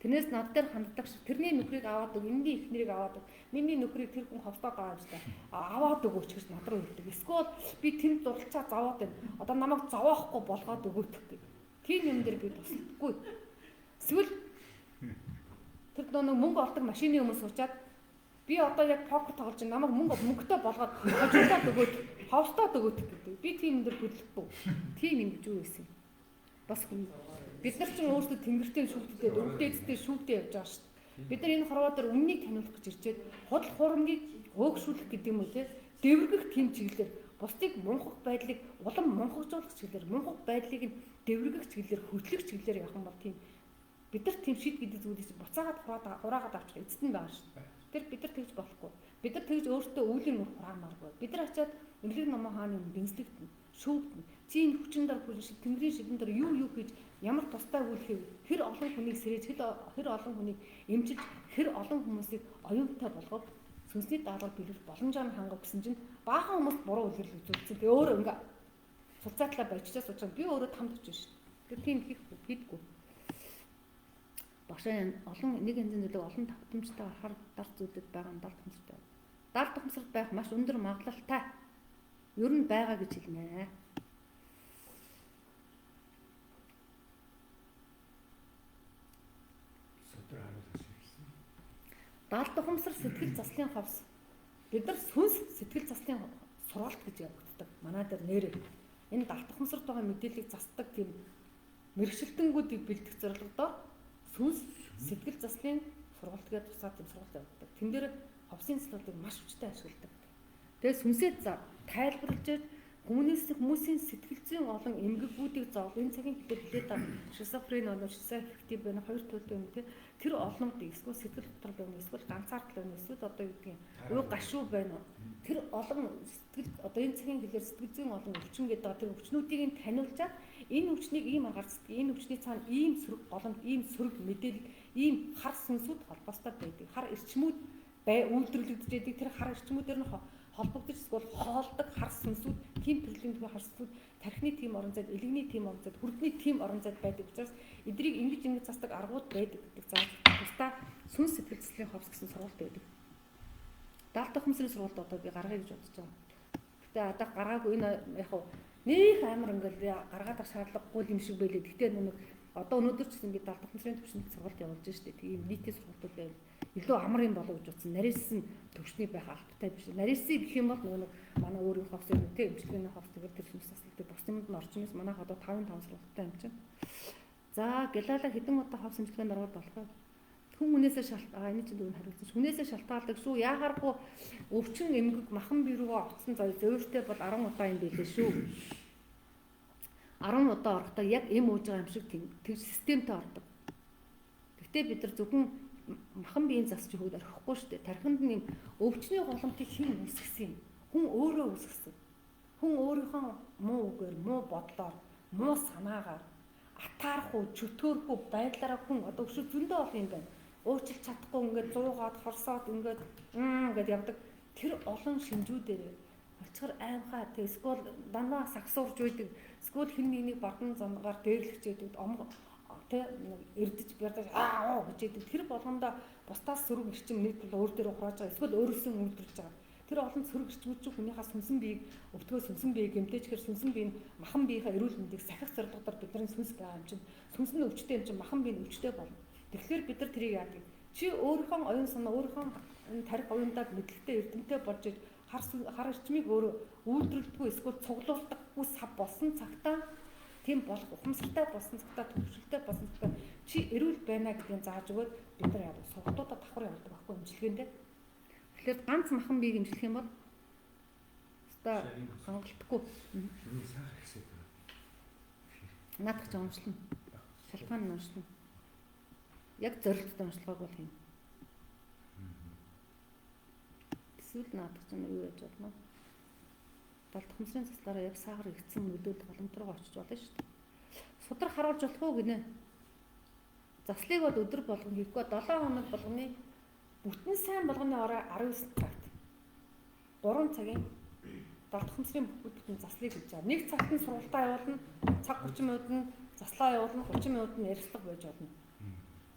A: Тэрнээс над дээр ханддаг шиг тэрний нөхрийг аваад өг, энэний эхнэрийг аваад өг, миний нөхрийг тэр хүн ховстоод байгаа юм шиг аваад өгөөч гэж над руу хэлдэг. Эсвэл би тэнд дурлцаа зовоод байна. Одоо намайг зовоохгүй болгоод өгөөч гэх. Тийм юм дээр би тусалдаггүй. Эсвэл тэр нэг мөнгө олдог машины өмнө суучаад би одоо яг покер тоглож намайг мөнгөтэй болгоод хожуулаад өгөөд ховстоод өгөөд гэдэг. Би тийм юм дээр хөдлөхгүй. Тийм юм гэж юу байсан юм. Бас бид нар ч өөрсдөө тэнгэртэй шүүхтэд өвдөөцтэй шүүхтэй явж байгаа шүү дээ. Бид нар энэ хорвоодоор үннийг таниулах гэж ирчээд худал хуурмыг хөөгшүүлэх гэдэг юм уу те дэврэгэх тийм чиглэлээр бусдыг мунхах байдлыг улам мунхагжуулах чиглэлээр мунхах байдлыг нь дэврэгэх чиглэлээр хөтлөх чиглэлээр явах юм бол тийм бид нар тийм шийд гэдэг зүйлээс буцаагаад хураагаад авчих эцэст нь байгаа шүү дээ. Тэр бид нар тэгж болохгүй. Бид нар тэгж өөртөө өвлийн мөр хураамааргүй. Бид нар ачаад Эмнэлэг номон хааны бэнзлэгдэн шүүгдэн цийн хүчин дор хүлш тэнгэрийн шидэн дор юу хийж ямар тустай үйл хийв хэр олон хүнийг сэрэж хэр олон хүнийг эмчилж хэр олон хүмүүсийг оюунтай болгоод сүнсний даалгавар биелүүлэх боломжоор хангах гэсэн чинь баахан хүмүүс буруу үлгэрл үзүүлсэн. Тэгээ өөрөө ингээ суцаатлаа барьчаас учраас би өөрөө тамд очив шүү. Тэр тийм хийдэггүй. Багшаа олон нэг янзын зүйлийг олон тавтамжтай хар дарц зүйлд байгаа нь дард хэмсэртэй. Дард хэмсэрт байх маш өндөр магадлалтай. Ер нь байгаа гэж хэлнэ. Дард ухамсар сэтгэл заслын ховс. Бид нар сүнс сэтгэл заслын сургалт гэж явагддаг. Манай дээр нэрээ. Энэ дард ухамсарт байгаа мэдээллийг засдаг тийм мэрэгчлэлтэнгүүдийг бэлдэх зорилгодоор сүнс сэтгэл заслын сургалт гэдэг тусаад тийм сургалт явагддаг. Тэн дээр ховсын цэцлүүдийг маш хүчтэй ашигладаг. Тэгээ сүнсээ тайлбарлаж хүмүүсийн сэтгэл зүйн олон эмгэгүүдийг зоог энэ цагийн хэлээр хэлээд байгаа шизофрен болон шизоаффектив байна хоёр төрлийн юм тий. Тэр олнуудыг эсвэл сэтгэл готрол байна эсвэл ганцаардал байна эсвэл одоо юу гэдгийг уй гашуу байна. Тэр олон сэтгэл одоо энэ цагийн хэлээр сэтгэл зүйн олон өвчин гэдэг байгаа тэр өвчнүүдийг нь таниулчаад энэ өвчнийг ийм аргаар цэцдэг энэ өвчний цаана ийм сөрөг голомт ийм сөрөг мэдээлэл ийм хар сүнсүүд холбоостой байдаг. Хар эрчмүүд үйлдвэрлэгдэж байдаг. Тэр хар эрчмүүдээр нь холбогдож эсвэл хоолдог хар сүнсүүд, тийм төрлийн хар сүнсүүд, тархины тийм орон зайд, элэгний тийм орон зайд, хүрдний тийм орон зайд байдаг учраас эдрийг ингэж засдаг аргууд байдаг гэдэг. За тусдаа сүнс сэтгэл заслын ховс гэсэн сургалт байдаг. Дард ухамсарын сургалт одоо би гаргая гэж бодож байгаа. Гэтэ одоо гаргаагүй энэ яг нөх амар ингээл гаргаад ах шаардлагагүй юм шиг байлээ. Гэтэ нэг Одоо өнөөдөр ч гэсэн би далд ухамсарын төвшөнд сургалт явуулж штэ. Тийм нийтийн сургалтууд байвал илүү амар юм болов гэж утсан. Нарийнсан төвшний байх албатай биш. Нарийнсыг гэх юм бол нөгөө манай өөрийн ховс юм те эмчилгээний ховс тэгээд тэр хүмүүс асуултыг бус юмд нь орчноос манайх одоо 5 сургалттай юм чинь. За гэлаалаа хэдэн удаа ховс эмчилгээнд ороод болох вэ? Хүн хүнээсээ энэ чинь дөрөв хариулсан. Хүнээсээ шалтгаалдаг шүү. Яахааргүй өвчин эмгэг махан бирүүгөө авцсан зөөртэй бол 10 удаа юм билээ шүү. 10 удаа орохдоо яг эм ууж байгаа юм шиг тэг системтэй ордог. Гэхдээ бид нар зөвхөн махан биеийн засч хөөд орхихгүй шүү дээ. Тархинд нэм өвчний голомтыг хэн үүсгэсэн юм? Хүн өөрөө үүсгэсэн. Хүн өөрийнхөө муу үгээр, муу бодлоор, муу санаагаар атаарахгүй, чөтгөргүй байдлаараа хүн одоо өшөө зөндөө болох юм байна. Уучлах чадахгүй ингээд 100-аад хорсоод ингээд ингээд явдаг. Тэр олон шинжүүдээр олцгор аимхаа тэг эсвэл дандаа сагсуурж үйдэг. Эсвэл хэн нэгний бадан замгаар дээрлэгч үйдэг. Тэг эрдэж бядаж гэж ийдэг. Тэр болгондоо бусдаас сөрөг ирчим нэг бол өөр дээр ухрааж байгаа. Эсвэл өөрөөсөө үлдэрч байгаа. Тэр олон сөрөг ирчмүүд чинь хүнийхээ сүнсэн биеийг өвтгөө сүнсэн биеийг гэмтээчээр сүнсэн бие нь махан биеийнхээ эрүүл мэндийг сахих зорилгоор бидний сүнс байгаа юм чинь сүнс нь өвчтэй юм чинь махан бие нь өвчтэй болно. Тэгэхээр бид нар тэрийг яадаг. Чи өөрийнхөө оюун санаа өөрийнхөө энэ тарих оюундаа мэдлэгтэй эрдэмтэй болж хар ирчмийг өөрөө үйлдвэрлэдэггүй эсвэл цуглуулдаггүй сав болсон цагтаа тийм болох ухамсартай болсон цагтаа төвшөлтэй болсон цагтаа чи эрүүл байна гэдгийг зааж өгөөд бид нар яадаг сургалтуудаа давхар явуулдаг байхгүй эмчилгээндээ. Тэгэхээр ганц махан биеийг эмчлэх юм бол өстой хангалтгүй. Наадах ч онцлно. Шалтгаан нь онцлно. Яг зорилттой онцлогоог бол юм. Эсвэл наадах ч юу яаж болно? Далд ухамсарын заслаараа яг саагар игдсэн өдөөд голомт руу очиж болно шүү дээ. Судрах харуулж болох уу гинэ? Заслыг бол өдөр болгон хийхгүй 7 хоног болгоны бүтэн сайн болгоны орой 19 цагт 3 цагийн далд ухамсарын бүтэн заслыг хийж байгаа. Нэг цагт нь сургалтаа явуулна, цаг 30 минут нь заслаа явуулна, 30 минут нь ярилцлага байж болно.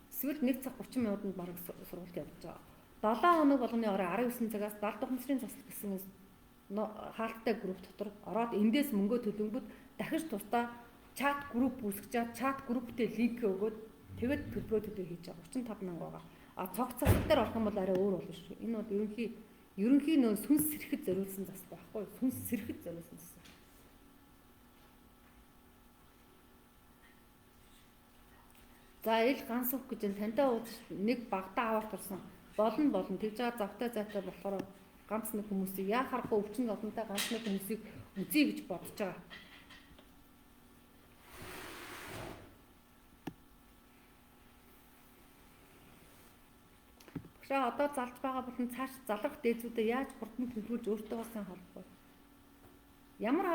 A: Эсвэл нэг цаг 30 минутанд бараг сургалт явуулж байгаа. 7 хоног болгоны орой 19 цагаас далд ухамсарын засал гэсэн хаалттай групп дотор ороод эндээс мөнгө төлөнгөд дахиж тусдаа чат групп үүсгэж чат групптэй линк өгөөд тэгээд төлбөрөө төлөө хийж байгаа 35 мянга байгаа. А цогц засал дээр орох юм бол арай өөр болно шүү. Энэ бол ерөнхий нөө сүнс сэрхэд зориулсан засал байхгүй. Сүнс сэрхэд зориулсан засал. За ил ганс үг гэж тантай ууж нэг багтаа аваад турсан. Болно. Тэгж байгаа завтай зайтай болохоор ганц нэг хүмүүсийг яахааргүй өвчин олонтой ганц нэг хүмүүсийг үзье гэж бодож байгаа. Тэгшээ одоо залж байгаа болон цааш залрах дээдсүүдэд яаж хурдан төлөвлөж өөртөө сайн холбоо. Ямар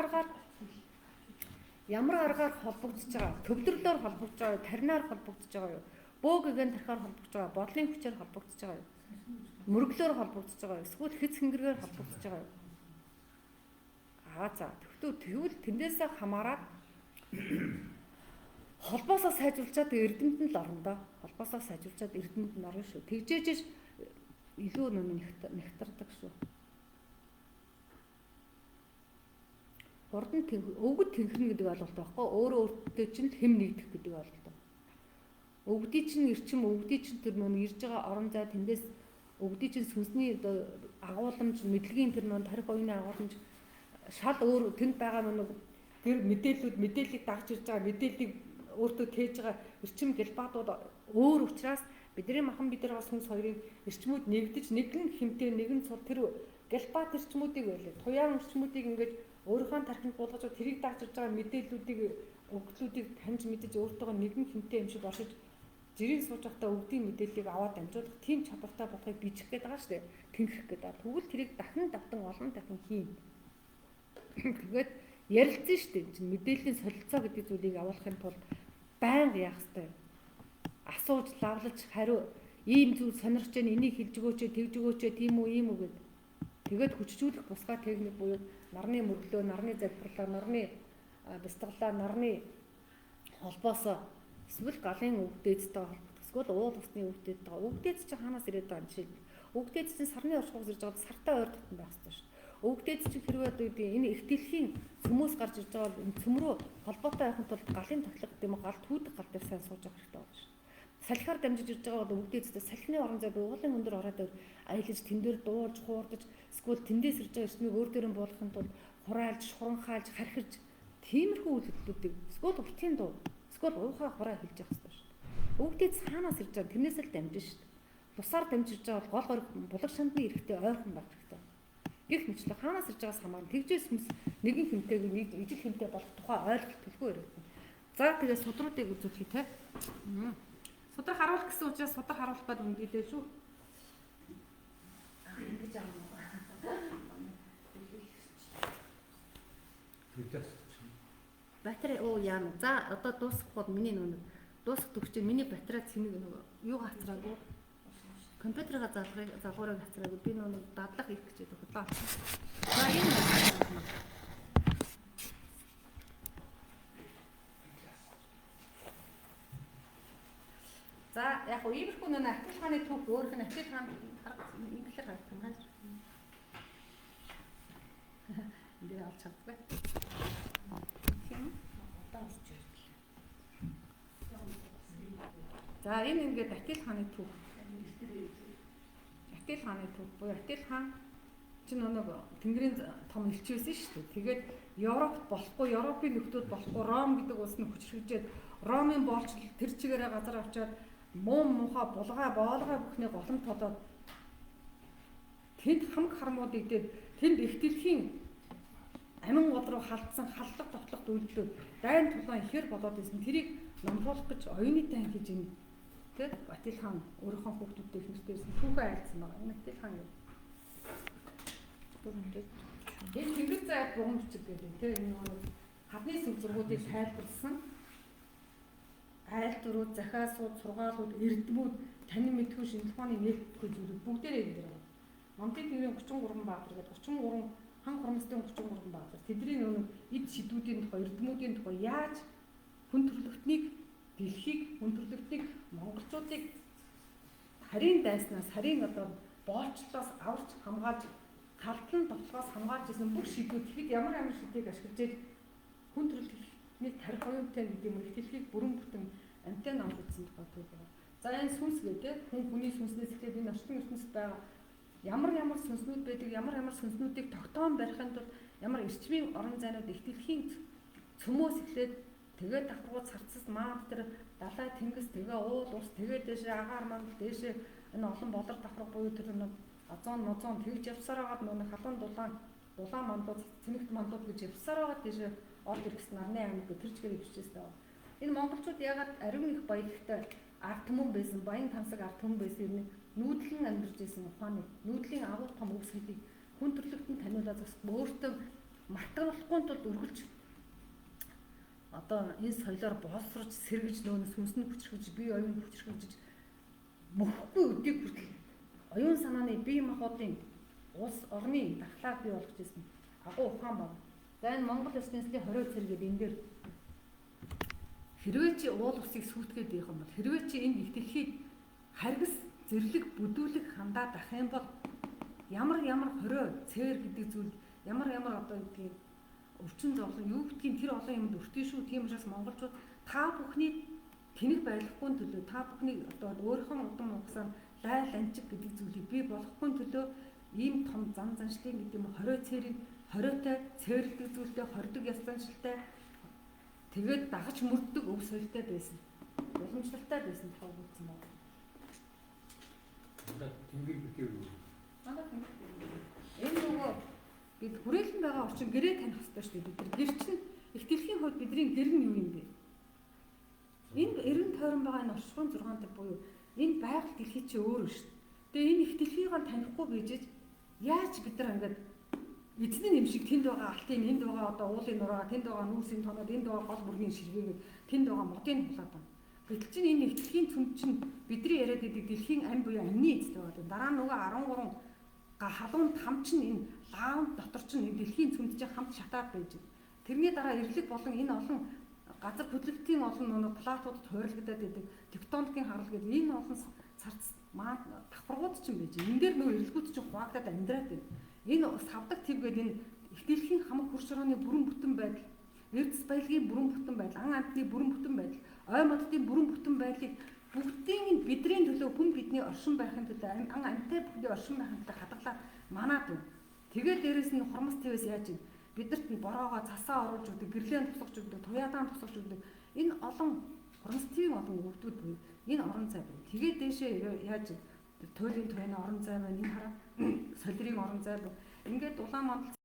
A: аргаар холбогдож байгаа? Төвдөрлөөр холбогдож байгаа юу? Таринаар холбогдож байгаа юу? Бөөгийн тархаар холбогдож байгаа, бодлын хүчээр холбогдож байгаа юу? Мөрөглөөр холбогдож байгаа юу? Эсвэл хэц хингээр холбогдож байгаа юу? Тэгвэл тэндээсээ хамаарат холбоосоо сайжруулчаад эрдэмтэнд л орно доо. Холбоосоо сайжруулчаад эрдэмтэнд нь орно шүү. Тэгжээж илүү нэгтардаг шүү. Хурдан өвгөд тэнхнэ гэдэг ойлголт байхгүй. Өөрөө өөртөө чинь хэм нэгдэх гэдэг ойлголт. Өвгдий чинь эрчим, өвгдий чинь тэр нөө ирж байгаа орон зай тэндээс өвгдий чинь сүнсний агуулмж, мэдлэгийн тэр нөө тарих оюуны агуулмж шал өөр тэнд байгаа нэг тэр мэдээллийг дагж ирж байгаа мэдээллийг өөртөө тээж байгаа эрчим гэлбаатууд өөр учраас бидний махан бидний сүнс хоёрын эрчмүүд нэгдэж нэг нь хэмтэй нэг нь цул тэр гэлбаат эрчмүүдийг байлаа. Туяан эрчмүүдийг ингээд өөрийнхөө тархинд буулгаж тэрийг дагж ирж байгаа мэдээллүүдийг өгдлүүдийг таньж мэдэж өөртөө нэгэн хэмтэй юм шиг оршиж жирийн сууж байхдаа өвдгийн мэдээллийг аваад амжуулах тийм чадвартай болохыг бичих гээд байгаа шүү дээ. Тэнхэх гээд. Тэгвэл тэрийг дахин олон дахин хийн. Тэгээд ярилцсан шүү дээ. Чинь мэдээллийн солилцоо гэдэг зүйлийг авуулахын тулд байнга яах хэрэгтэй. Асууж, лавлаж, хариу ийм зүйл сонирхож байна, энийг хэлж өгөөч, тэгж өгөөч, тийм үү, ийм үү гэд. Тэгээд хүчжүүлэх бусгай техник буюу нарны мөглөө, нарны залбирлаа, нарны бяцлаглаа, нарны холбоосоо эсвэл галын өвдөөдтэй холбогдох, эсвэл уул усны өвдөөдтэй. Өвдөөд чинь хаанаас ирээд байгаа юм шиг. Өвдөөд чинь сарны оршихуйс ирж байгаа сартай ойр дотн байх хэрэгтэй шүү. Өвгдөөд чи хэрвээ одоо энэ их дэлхийн цөмөөс гарч ирж байгаа бол энэ цөм рүү холбоотой байхын тулд галын тоглох гэдэг юм гал түүдэг гал дээр сайн сууж авах хэрэгтэй байна шүү. Салхиар дамжиж ирж байгаа бол өвгдөөдтэй салхины орон зай уулын өндөр ороод аялаж тэн дээр дуулж хуурдаж эсвэл тэндээс ирж байгаа эрсмийг өөр дээрэн буулгахын тулд хураалж, шуранхаалж, хархирж тиймэрхүү үйл хөдлөлтүүдийг эсвэл уртын дуу, эсвэл уухай хураа хэлж явах хэрэгтэй шүү. Өвгдөөд цаанаас ирж байгаа тэрнээс л дамжиж шүү. Бусаар дамжиж байгаа бол гол гориг булаг шандны эрэхтэй ойрхон байх хэрэгтэй. Гэх мэтлээ хаанаас ирж байгаас хамаарна. Тэгжээс хүмүүс нэгэн хэмтэйг ижил хэмтэй болох тухай ойлголт төлгүй яригдана. За тэгээд судруудыг үзүүлэхий те. Судраг харуулах гэсэн учраас судраг харуулах бод үндэлээ шүү. Ингэж аав. Батарей яана. За одоо дуусах бол миний нүг дуусах төгчөө миний батарей цэнийг юу хацраагүй. Компьютераа залгуурыг хацраагүй. Би нүг дадлах их гэж хөдлөө. За энэ за яг уу иймэрхүү нөө Ахил хааны түүх өөрөх нь Ахил хаан инглээр харагдсан байна. Энд авч чаддаг. За энэ ингээд Ахил хааны түүх. Ахил хааны түүх буюу Ахил хаан чинь нэг Тэнгэрийн том элч байсан шүү дээ. Тэгээд Европт болохгүй, Европын нөхдүүд болохгүй Ром гэдэг улс нь хүчрхэгжээд Ромын боолчлол тэр чигээрээ газар авчаад муухай булгаа боолгой бүхний голом толоод тэнд хамаг хармууд идээд тэнд их дэлхийн амин гол руу халдсан халдлага тоглох үйлдэлүүд дайн тулаан ихэр болоод ирсэн. Тэрийг номруулах гэж оюуны тань хийж ин тэр Батил хаан өөрийнхөө хүүхдүүдтэй хэрсдээсэн түүхээ айлцсан байгаа. Энэ Батил хаан гэдэг. Энэ Тэнгэр зай бугамжчиг гэдэг тийм энэ нэг хадны сүнзргүүдийг тайлбарлсан. Айл дөрүүд, захиасууд, сургаалууд, эрдэмүүд, танин мэдхүй шинжилгээний нээлттэй зүйлүүд бүгдээрээ энэ дэр. Монголын Тэнгэрийн 33 баатар гэдэг 33 хан хурамсдын 33 баатар. Тэдний нөгөө эд шидүүдийн тухай, эрдэмүүдийн тухай яаж хүн төрлөختнийг дэлхийг хүн төрлөختнийг монголчуудыг харийн дайснаас, харийн одоо боолчлоос аварч хамгаалж, халдлан тоглоос хамгаалж исэн бүх шидүүд тэгэхэд ямар шидийг ашиглаж хүн төрлөختнийг тарих оюунтай гэдэг юм их дэлхийг бүрэн бүтэн амтай номлоцсон тухай түүх байна. За энэ сүнс гэдэг хүн хүний сүнснээс эхлээд энэ орчин ертөнцид байгаа ямар сүнснүүд байдаг, ямар сүнснүүдийг тогтоон барихын тулд ямар эрчмийн орон зайнууд их дэлхийн цөмөөс эхлээд тэгээд давхрууд царцас маад тэр далай тэнгис тэгээ уул ус тэгээд дэшээ агаар мандал дэшээ энэ олон болор давхраг буюу тэр нэг азон нозон тэгж явсаар хагаад нэг халуун дулаан мандууд цэнэгт мандууд гэж явсаар хагаад дэшээ орд иргэсэн нарны аймаг гэх тэр чигээр өвчжсэн даа. Энэ монголчууд ягаад ариун их баялагтай арт түмэн байсан, баян тансаг арт түмэн байсан юм нүүдлэн амьдарч байсан ухааны нүүдлийн агуу том үсгэлийг хүн төрлөختөнд таниулаад бас өөртөө мартагуулахгүй тулд өргөлж одоо энэ соёлоор боловсрож сэргэж нөөс хүнсний хүчрхэж бие оюун хүчрхэж мөхгүй өдийг хүртэл оюун санааны бие махбодын улс орны дархлаа бий болгож ирсэн агуу ухаан байна. За энэ Монгол Улс нийслэлийн 20 цэргээд энэ дээр хэрвээ чи уул усыг сүйтгэхэд байх юм бол хэрвээ чи энэ их дэлхийг харгас зэрлэг бүдүүлэг хандаад ах юм бол ямар 20 цээр гэдэг зүйл ямар одоо гэдгийг өвчин зовлон юу гэдгийг тэр олон юмд өртөө шүү. Тийм учраас монголчууд та бүхний тэнэг байлгахгүй төлөө та бүхний одоо өөрийнхөө удам угсаар лайл анчиг гэдэг зүйлийг бий болгохгүй төлөө ийм том зан заншлын гэдэг юм 20 цээрийн 20-тай цэрлдэг зүйлтэй хордог яс заншилтай тэгээд дагаж мөрддөг өв соёлтой байсан. Уламжлалтай байсан тухай үзсэн байна.
C: Тэнгэр битэр үү?
A: Манай тэнгэр. Энэ нөгөө бид хүрээлэн байгаа орчин гэрээ таних хэрэгтэй шүү дээ. Бид гэр чинь их дэлхийн хувьд бидний гэр нь юу юм бэ? Энд 90 тойрон байгаа энэ оршихуйн 6 дахь буюу энэ байгаль дэлхий чи өөр шүү дээ. Тэгээ энэ их дэлхийг танихгүй гэжэж яаж бид нар ингээд эзний нэм шиг тэнд байгаа алтын энд байгаа одоо уулын нураа тэнд байгаа нүүрсийн тоноод энд байгаа гол бүргийн ширгээгээд тэнд байгаа модын хулаад байна. Гэтэл чинь энэ их дэлхийн цөм чинь бидний яриад байдаг дэлхийн ам буюу амны эзтэй байгаа. Дараа нь нөгөө 13 халуун там чинь энэ лаун дотор чинь энэ дэлхийн цөмд чинь хамт шатаад байж байна. Тэрний дараа эрлэг болон энэ олон газар хөдлөлтийн олон нөгөө платуудад хуурилгадаад байдаг тектоникийн харал гэдэг энэ олон царц маа давхаргууд ч юм байж. Энэ дээр нөгөө эрлэгүүд чинь хуваагдаад амьдраад байна. Энэ савдаг төв гэдэг энэ их дэлхийн хамаг хурц орооны бүрэн бүтэн байдал, эрдэс баялагын бүрэн бүтэн байдал, ан амтны бүрэн бүтэн байдал, ой моддын бүрэн бүтэн байдлыг бүгдийн энэ бидний төлөө хүн бидний оршин байхын төлөө ан амтай бүхний оршин байхын төлөө хадгалаад манаад байна. Тэгээд дээрэс нь хурмас твээс яаж юм? Бидэрт нь бороогоо цасаа оруулж өгдөг, гэрлэн тусгаж өгдөг, туяадаан тусгаж өгдөг. Энэ олон хурмас твийн олон өвдүүд буюу энэ орон зай байна. Тэгээд дээшээ яаж туйлын туяаны орон зай байна, энэ хараа солирын орон зай байна. Ингээд Улаанмаалт